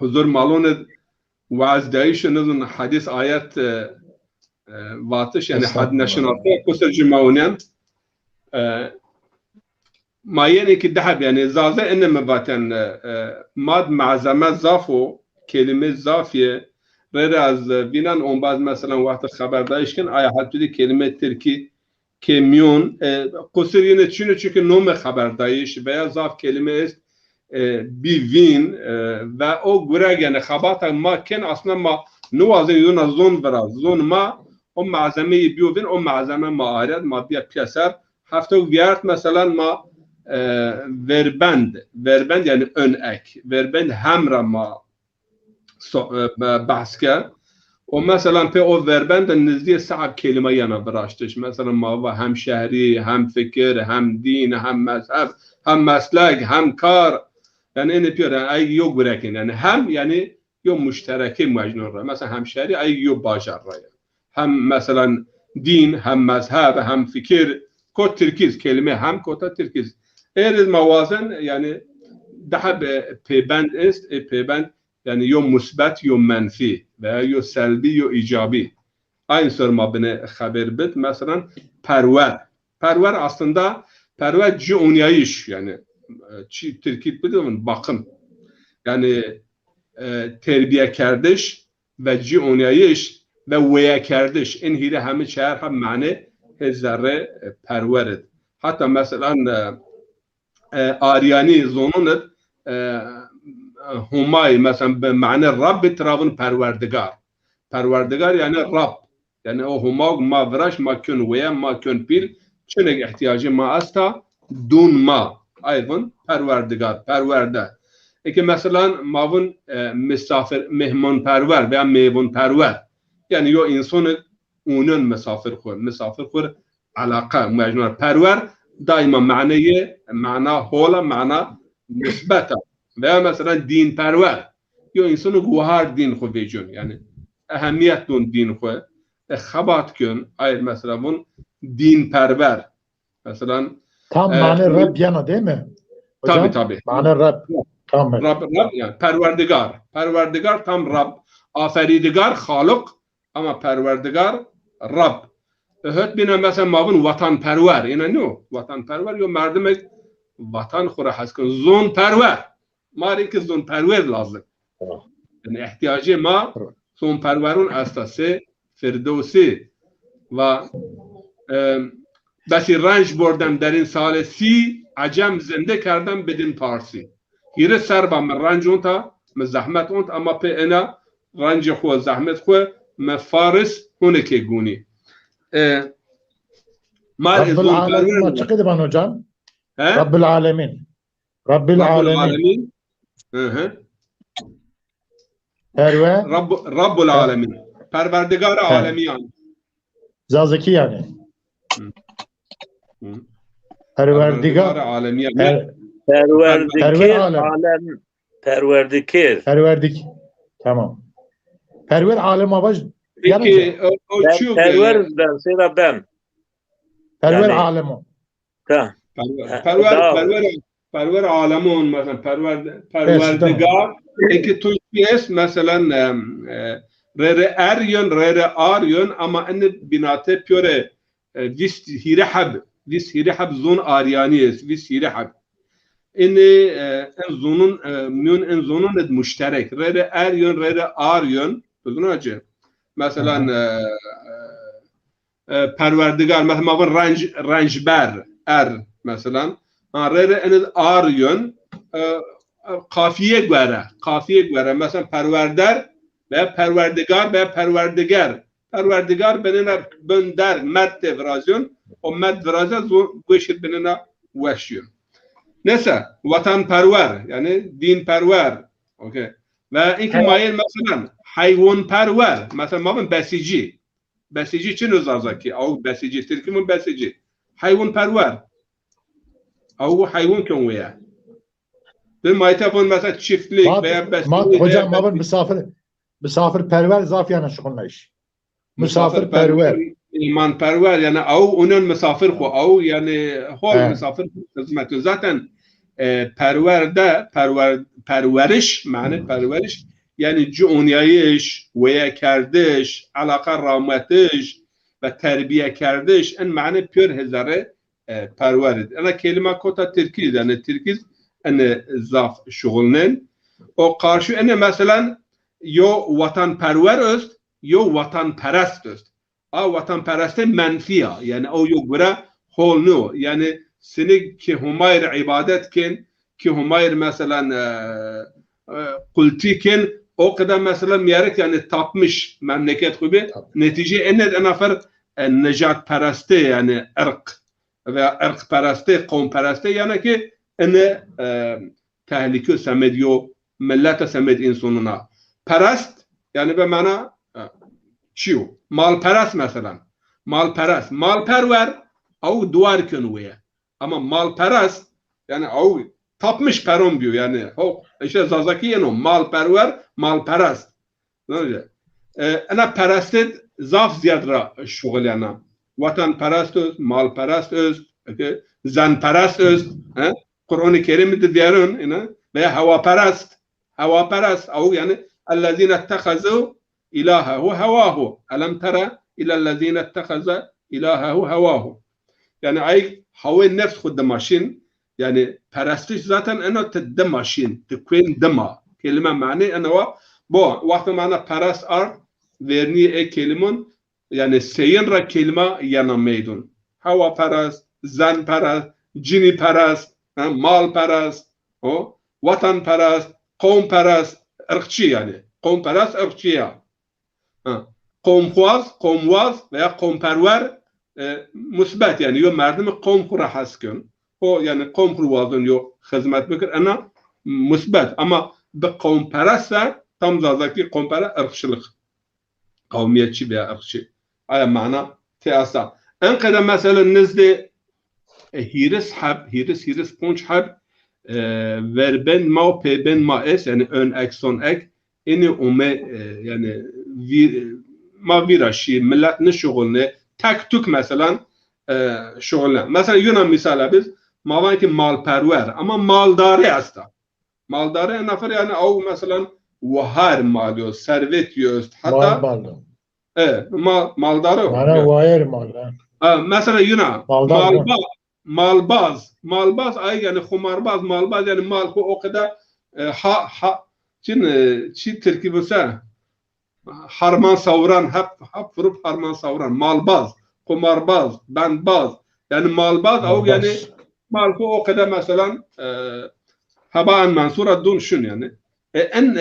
حضور مالون وعز دايش نظن حديث آيات واتش يعني حد نشناطه كسر جماونين ما يعني كدحب يعني زازة إنما باتن ماد معزمة زافو كلمة زافية غير از بينان اون بعد مثلا وقت خبر دايش كن آية حد بدي كلمة تركي كميون قصر يعني چونو چونك نوم خبر دايش veya zaf kelime است بیوین و او گرگ یعنی خبات ما کن اصلا ما نوازن یون زون برا زون ما او معزمه بیوین او معزمه ما آرد ما بیا پیاسر هفته ویارت مثلا ما وربند یعنی ön ek وربند همرا ما بحث کرد و مثلا pe o وربند نزدیک صعب کلمه یانا براشتش مثلا ما هم شهری هم فکر هم دین هم مذهب هم مسلک هم کار yani en yapıyor ay yok bırakın yani hem yani yok müştereki mecnun mesela hemşeri ay yok başar hem mesela din hem mezhep hem fikir kod terkiz kelime hem kota terkiz eğer mavazen yani daha peyben ist peyben yani yok musbet yok menfi veya yok selbi yok icabi aynı sorma bana haber bit mesela perver aslında perver cünyayış yani Türkiye biliyorum bakım yani terbiye kardeş ve cihonyayış ve veya kardeş en hire hem şehir hem mani hezare pervered hatta mesela آریانی زونونت همای مثلا به معنی رب ترابن پروردگار یعنی رب یعنی او هماگ ما ورش ما کن ویا ما کن پیل چنگ احتیاجی ما استا دون ما ایون پرورده که مثلا ماون مسافر مهمان پرور veya میوان پرور yani yo insan onun misafir خور علاقه مجنون پرور دائما معنا حول معنا نسبته veya مثلا دین پرور yo insan گوهر دین خو بیجون yani اهمیت دون دین خو خبات کن ایر مثلا بون دین پرور مثلا tam mane Rab yana değil mi? Hocam, tabii. Mane Rab. Tam Rab yani perverdigar tam Rab. Aferidigar Halık ama perverdigar Rab. Höt bina mesela mavun vatanperver. Yine ne o? Vatanperver yo merdemek vatan khura haskın. Zonperver. Mari ki zonperver lazım. Yani ihtiyacı ma zonperverun asası Firdevsi ve بسی رنج بردم در این سال 30 عجم زنده کردم بدین پارسی گیره سر با من رنج اون تا من زحمت اون اما پی اینا رنج خو زحمت خو من فارس هونه که گونی رب العالمین ما چقدر بان hocam? رب العالمین رب العالمین رب العالمین پروردگار عالمیان Zazaki yani. Perverdigar عالمیان Perverdik. Tamam. Perver alem avaj. Peki o şu Perver sıra ben. Perver yani- alem o. Ta. perver alemun mesela perverdigar peki Türkçes mesela rere aryon ama enne binate pöre vis hirehab zon aryaniyiz vis hirehab inni en zonun ed müşterek rere aryon bildin acı mesela perverdigar mesela mavun ranjber mesela rere en aryon kafiye göre mesela perverder ve perverdigar benine bönder med devrazyon o med devrazyon güçit benine veşiyor. Neyse vatanperver yani dinperver okey ve ilk mayel mesela hayvanperver mesela mabın besici için uzazaki o besici Türk'ün besici hayvanperver o hayvan konveya bir maytapon mesela çiftlik veya besici hocam mabın misafirperver zaf yana şukunla iş. Misafirperver. İmanperver yani onun misafir xo o yani hol misafir hizmeti zaten perveriş yani perveriş yani cunyayiş veya kardeş alaka rahmetiş ve terbiye kardeş en mani pür hezare perverid. Ana kelime kota Türkiz yani Türkiz en zaf şugulnen o karşı en mesela yo vatanperver öst yo vatanperest öst. Vatanpereste menfiye yani o yok bura holnu yani seni ki humayr ibadetken ki humayr mesela kultiken o kadar mesela miyerek yani tapmış memleket gibi netice en afer necat pereste yani ırk veya ırk pereste kavm pereste yani ki en tehlike semediyor millete semed insanına perest yani be mana çiyo malperest mesela malperver o duvar könüye ama malperest yani o tapmış peron diyor yani o işte zazaki yani malperver malperest öyle ana perestet zaf ziyadra şugul yani vatanperest öz malperest öz zanperest öz Kur'an-ı Kerim'de diyorun yani veya havaperest o yani ellezine ettehazu ilahehu hevahu alam tera ilellezine ettehaza ilahehu hevahu yani ay hawe nefs khud maşin yani perestiş zaten eno tedde maşin tekwen dema kelime mani eno bu vakti mana perest ar verni kelimun yani seyin ra kelime yana meydun hava perest zan perest cini perest malperest, vatanperest, kavmperest, ırkçı yani. Kavmperest ırkçı ya. Kavmvaz veya kavmperver musbet yani yo merdimi kavm kura haskın. O yani kavm kurvazın yo hizmet bikir ana musbet ama bir kavmperestse tam zazaki kavmperest ırkçılık. Kavmiyetçi veya ırkçı. Aya mana teasa. En kadar mesela nizde hiris punç hab verben ma peben ma es yani ön ek son ek ini ume yani ma viraşi millet ne şoğulne tek tük mesela şoğulne. Mesela Yunan misal biz ma ki malperver ama maldari hasta. Maldari nefer yani o mesela vahar malıyor, servet yiyor. Hatta maldari o. Mana vahar mal. Mesela Yunan malbaz ay yani kumarbaz malbaz yani mal o kadar çi terkibüse harman savuran hep vurup harman savuran malbaz kumarbaz bandbaz yani malbaz o yani mal o kadar mesela haban mansura dun şun yani en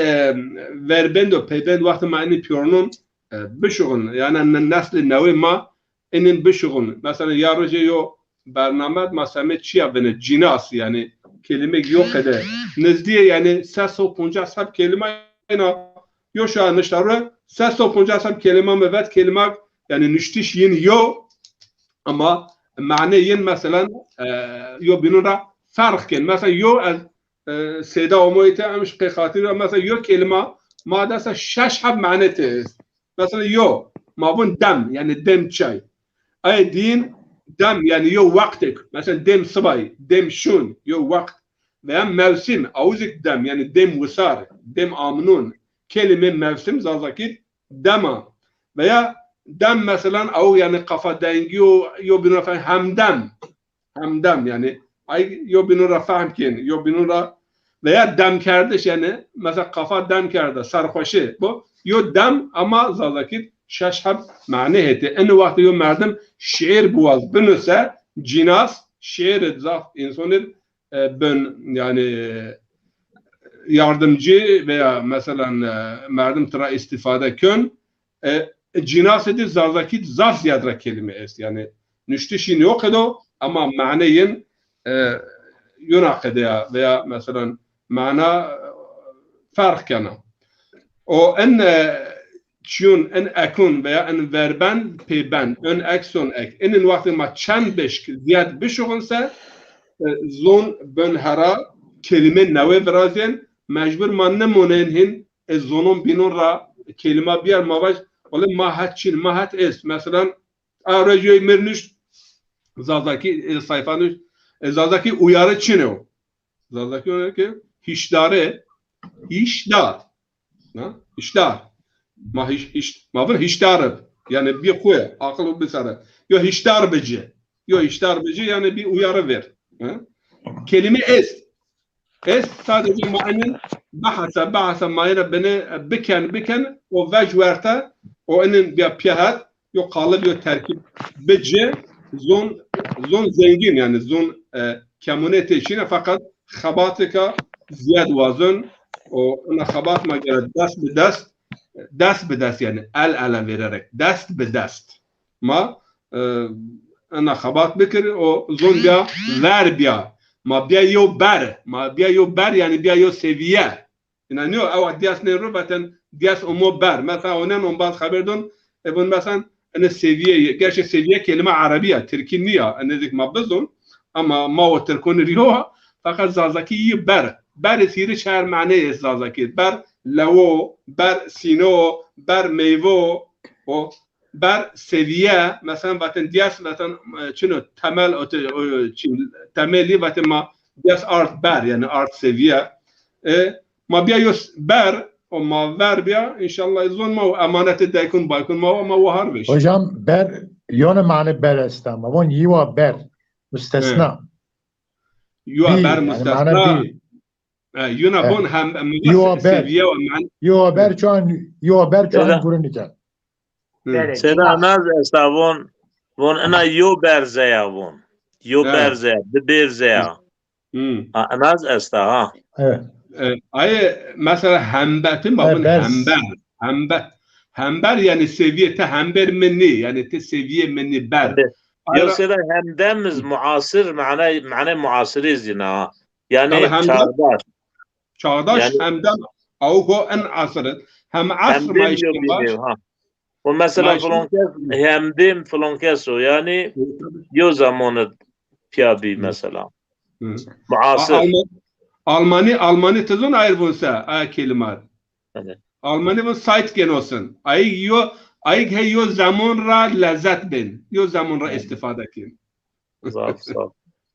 verbendo peyben vakti mani piyonun bişoğun yani nesli nevi ma inin bişoğun mesela yarıcı yo برنامه مثلا چیه بنه جناس yani kelime yok ede nizdiye yani 350 kelime ina yo şu an niştarı 350 kelime evet kelime yani niştiş yin yo ama mane yin mesela yo binura fark mesela yo seda omoyte amş qixatira mesela yo kelime madasa şaş hab manete mesela yo ma bun dem yani dem çay ay din dem yani yo vaktik mesela dem sabay dem şun yo vakt veya mevsim avuzik dem yani dem vusar dem amnun kelime mevsim zazakit dema veya dem mesela av yani kafa dengi yo binura hamdem yani ay yo binura fahmkin yo binura veya dem kardeş yani mesela kafa dem kardeş sarhoşi bu yo dem ama zazakit şaşhab maneheti en vakti yo merdim şiir buaz binüse cinas şiir zaf insanın ben yani yardımcı veya mesela merdim tıra istifade kön cinas edi zazakit zaf ziyadra kelime est yani nüştişin yok edo ama maneyin yunakede veya mesela mana fark kana o en çiyon en ekun veya en verben peyben ön ek son ek inin vakti ma çend beşk ziyad bişoğunsa zon ben hera kelime neve vrazyen mecbur man nemonen hin zonun binun ra kelime biyar mavaj ola mahat çin mahat es mesela arajoy mirniş zazaki sayfanış zazaki uyarı çino zazaki o ki hişdare hişdar hişdar ma var hişdarı yani bir koy akıllı bir sarı yo hişdar beci yani bir uyarı ver kelime es sadece manen bahasa mayra beni biken o vecverta o enin bir piyahat yo kalıp yo terkip beci zon zengin yani zon kemunete içine fakat xabatika ziyad vazın o ona xabat ma göre dest be dest yani el vererek dest be dest ma ana xabat bikir o zon bia ver bia ma bia yo ber yani bia yo seviye yani no aw dias ne rubaten dias umo ber mesela onen on baz haberdon ebun mesela ana seviye gerçi seviye kelime arabiye Türkiniye anladık mabzun ama ma o Türkün riyo fakat zazaki ber siri şer mane zazaki ber lawo ber sino ber meyvo o ber seviye mesela zaten dias zaten çino temeli zaten ma dias art ber yani art seviye ma biyos ber o ma ver biya inşallah izon ma emaneti dekun baykun ma vahar beş. Hocam ber yone mane ber est ama on yiva ber müstesna. Yuva ber müstesna. Yuna bon hem seviye ve man. Yuva ber şu an görünüyor. Seda naz estavon von ana yo berzeya von yo berze de berzeya Naz esta ha. Evet. Ay mesela hembetim babın Bez. hember yani seviye te hember minni yani te seviye minni ber. Ya seda hemdemiz muasir ma'na muasiriz yine. Yani Tabii hemdem. çağdaş. Çağdaş Yani- hemden avuko en asrı hem asr Hemdim maişkin yok var. biliyor ha. O mesela Maaşın- falankes hemdim falankes o yani yo zamanı piyabi mesela. Hı. Muasir. Almani tezon ayrılsa ay kelimat. Evet. Almani bu site gen olsun. Ay yo zaman ra lezzet bin. Yo zaman ra istifade kin. Zaf.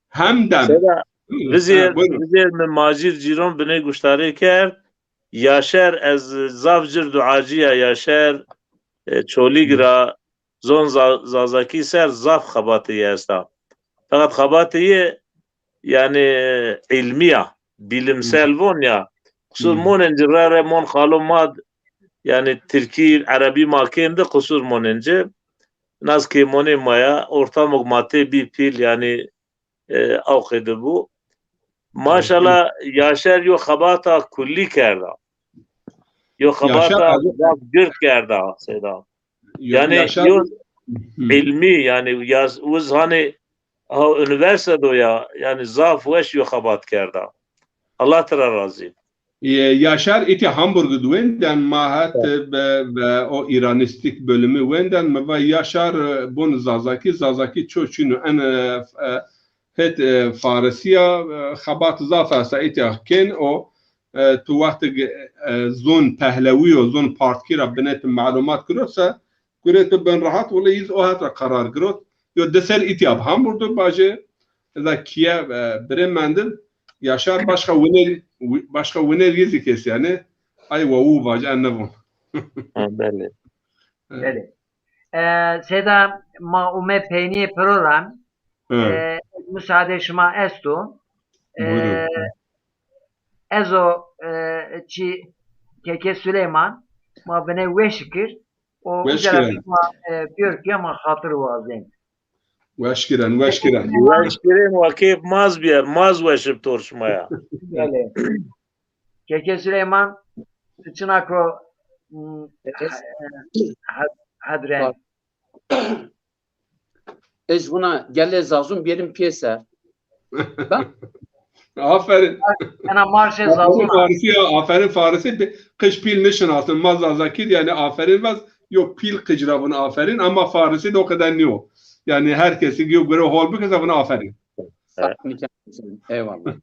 Hemden. Seda vizir Buyurun. min macir ciron bine guştari kerd yaşer ez zavcir duaciya yaşer çoligra zon zazaki ser zaf xabatiye esta. Fakat xabatiye yani ilmiya bilimsel von ya kusur mon encirare mon khalumad yani Türkiye Arabi makemde kusur mon enci naz ki moni maya ortamok mate bir pil yani avkede bu maşallah yaşer yo xabata kulli kerda yo xabata zaf girt kerda seda yani Yaşar- yo ilmi yani yaz uz hani üniversitede ya yani zaf veş yo xabat kerda Allah tera razı. Yaşar iti Hamburg duenden mahat ve o İranistik bölümü wenden ve Yaşar bun Zazaki çoçunu en het Farisiya xabat zafa iti ken o tu vakti zon Pehlevi o zon partkira benet malumat kursa kuret ben rahat valla iz o hatra karar grot yo desel iti ab Hamburg'da baje da Kiev Bremen'de Yaşar başka winner gizi kes yani ay vavu vaca annevom. Belli. Bele. Seda ma ume peyni program müsaade şuma estu. Buyurun. Ezo çi keke Süleyman ma bene veşkir o Veşkiren. güzel ma diyor ki ama hatır vazim. Veşkiren. Veşkirin vakif maz bir maz veşip torşmaya. Bele. Keke Süleyman Çınako hadren. Ez buna gelle zazun birim piyese. Aferin. Ana marşe zazuna. Aferin Farisi kış pil nişin altın mazazakir yani aferin vaz yok pil kıcravın aferin ama Farisi de o kadar ne o. Yani herkesi göre hol bir kızavına aferin. Eyvallah.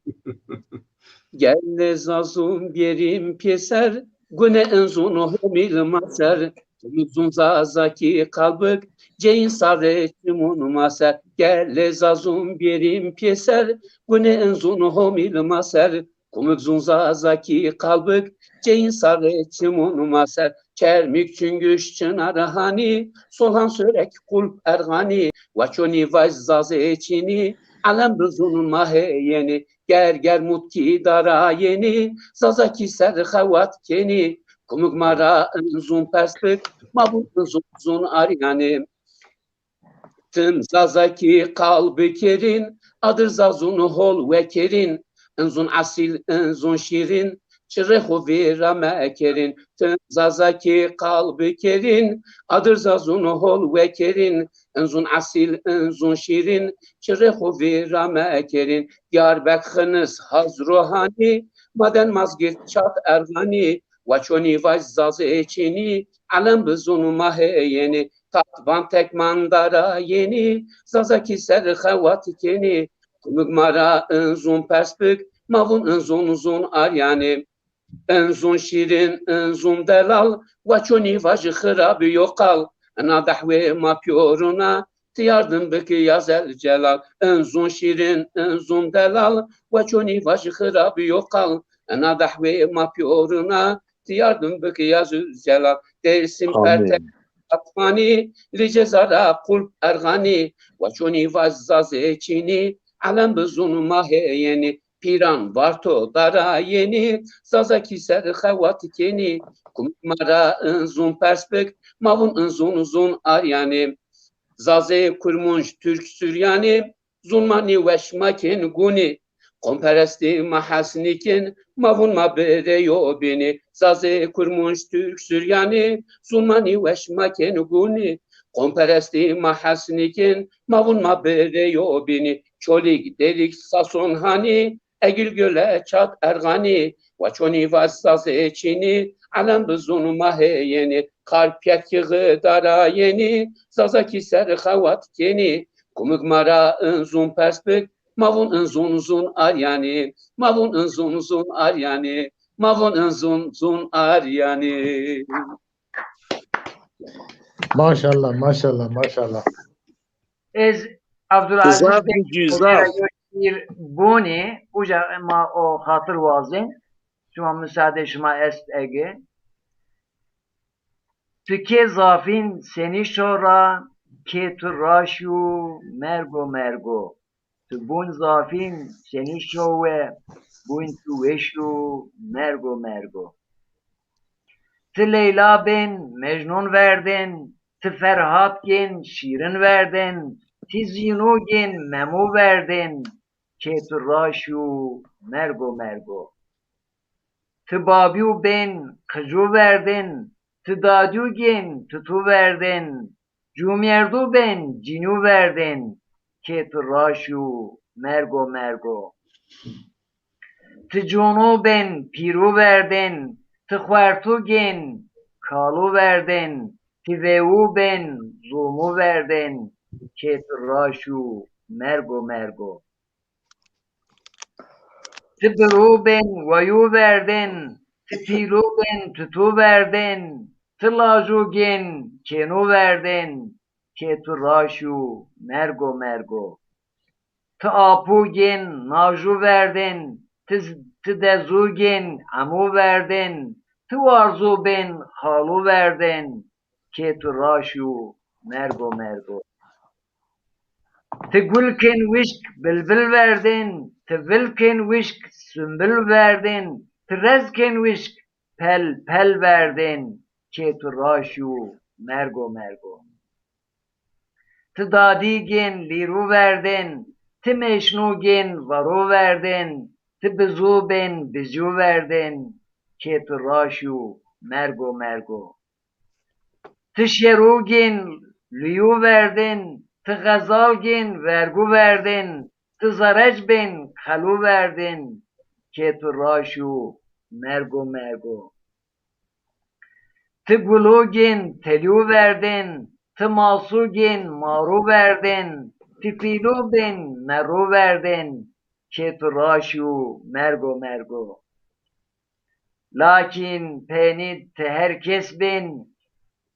Gelle zazun birim piyeser güne enzunu homil maser Muzun zazaki kalbık ceyin sarı çimun maser Gelle zazun birim piyeser güne enzunu homil maser Kumuzun zazaki kalbık ceyin sarı çimun maser Çermik çüngüş çınar hani Solhan sörek kulp ergani Vaçoni vaz zazeçini Alem buzunun maheyeni ger mutki dara yeni Zazaki ser xavat keni Kumuk mara enzun perspek Mabun enzun aryani Tım zazaki kalbi kerin Adır zazun hol vekerin Enzun asil enzun şirin Çirehu vera mekerin Tım zazaki kalbi kerin Adır zazun hol vekerin Enzun asil enzun şirin Çirehu vera mekerin Yar bekhanız hazruhani Maden mazgir çat ergani Vaçoni vaz zazı eçini Alem bizunu maheyeni Tatvan tek mandara yeni Zazaki ser xevat keni Kumuk mara enzun perspik Mavun enzun uzun aryani Enzun şirin enzun delal Vaçoni vajı xirabi yokal Ena dahve mapyoruna Tiyardım beki yazel celal Enzun şirin enzun delal Vaçoni vajı xirabi yokal Ena dahve mapyoruna Tiyardım beki yazel celal Dersim perte atmani Licezara kulp ergani Vaçoni vazzazeçini Alem bizunu maheyeni Piran varto dara yeni Zazaki ser xevat keni Kumara enzun perspek Mavun enzun uzun aryani Zaze kurmunş Türk Süryani Zulmani veşmakin guni Komperesti mahasnikin mavun mabere yo beni zaze kurmuş Türk Süryani sunmani veşmaken guni komperesti mahasnikin mavun mabere yo beni çolik delik sason hani egil göle çat ergani vaçoni vassaze çini alem bizun maheyeni kalpyek gıdara yeni zazaki ser havat keni kumuk mara ınzun perspek mavun ınzun zun aryani mavun ınzun zun aryani mavun ınzun zun aryani. Maşallah, maşallah, maşallah. Ez Abdülaziz Güzel Bey bir güzel. bir boni uca ma o hatır vazin şuma müsaade şuma est ege tüke zafin seni şora ke tu raşu mergo mergo tu bun zafin seni şove bun tu veşu mergo mergo tu Leyla ben Mecnun verdin tu Ferhat gen şirin verdin Tizinu gen memu verdin ke tu raşu mergo mergo tu babiu ben kıcu verdin tu dadiu gen tutu verdin cumerdu ben cinu verdin ke tu raşu mergo mergo tu cunu ben piru verdin tu xwertu gen kalu verdin tu vevu ben zumu verdin ke tu raşu mergo mergo tu biru ben vayu verdin tu pilu ben tutu verdin tu laju gen kenu verdin ke tu raşu mergo mergo tu apu gen naju verdin tu dezu gen amu verdin tu arzu ben halu verdin ke tu raşu mergo mergo tu gülken vişk bülbül verdin tu vilken vişk sümbül verdin tu rezken vişk pel pel verdin ke tu raşu mergo mergo tu dadi gen liru verdin tu meşnu gen varu verdin tu bizu ben bizu verdin ke tu raşu mergo mergo tu şeru gen liyu verdin tu gazal gen vergu verdin tu zarec ben kalu verdin ke tu raşu mergo mergo tu gulu gen telyu verdin tu masu gen maru verdin tu filu ben meru verdin ke tu raşu mergo mergo lakin penit te herkes ben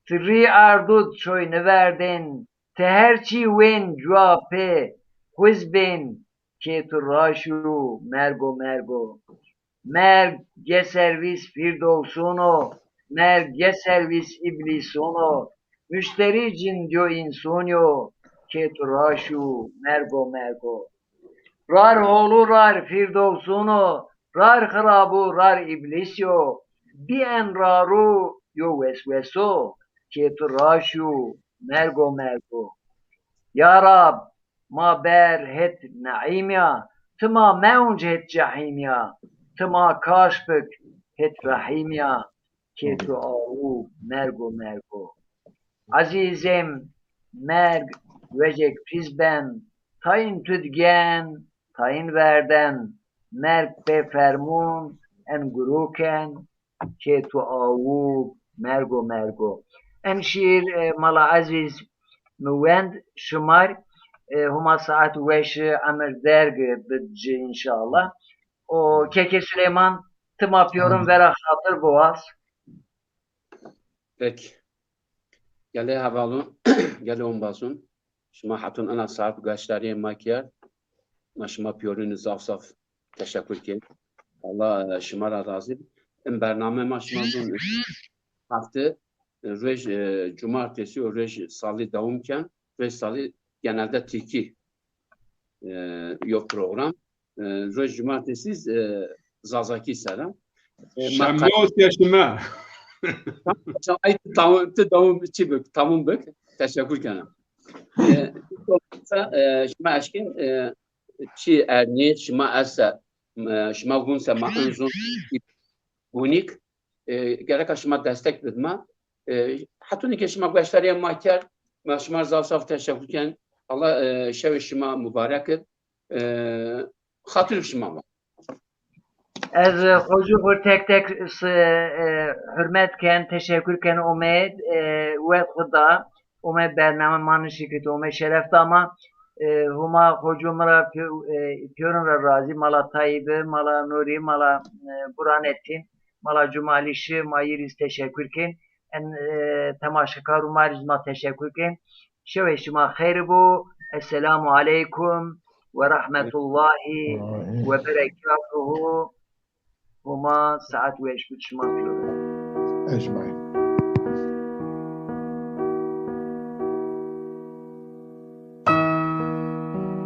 tri ardut çoynu verdin te herçi wen cuape huz ben ke tu raşu mergo mergo merg ge servis firdovsuno merg ge servis iblisono müşteri cindio insonio ke tu raşu mergo mergo rar oğlu rar firdovsuno rar hrabu rar iblisyo bi enraru yo vesveso ke tu raşu mergo mergo ya Rab ma ber het naimya tıma meunc het cahimya tıma kaşbık het rahimya ke tu avu mergo mergo azizem merg vecek pizben tayin tüdgen tayin verden merg be fermun en guruken ke tu avu mergo mergo en şiir mala aziz موند شمار هما ساعت وش امر درگ بدجی inşallah. O Keke Süleyman tım yapıyorum vera hatır boğaz. Peki. Gele havalun, gele onbasun. Şuma hatun ana saat gaçtariye makyar. Şuma piyorunu zaf zaf teşekkür ki. Allah şımara razı. Bername maşmazun hafta Rej cumartesi o rej salı davumken rej salı genelde tilki yok program. Rej cumartesi zazaki selam. Şamya yaşıma. Ay tamam çibuk tamam bak teşekkür ederim. Şimdi aşkın çi erniyet şima else şima gunse ma enzun gunik gerek şima destek bitme hatuni ki şima beşteriye maker ma şima zavsaf teşekkürken Allah şev şima mübarek hatır şima var. Ez xocu bu tek tek hürmetken, teşekkürken umed ve Xuda umed bername manişi ki umed şeref ama huma hocumra piyorun razı mala Tayyip'i, mala Nuri, mala Burhanettin, mala Cumalişi, mayiriz teşekkürken en temaşakar umarizma teşekkürken şöyle şuma hayır bu Esselamu Aleyküm ve Rahmetullahi ve Berekatuhu هما ساعت و 8 شما اجمعین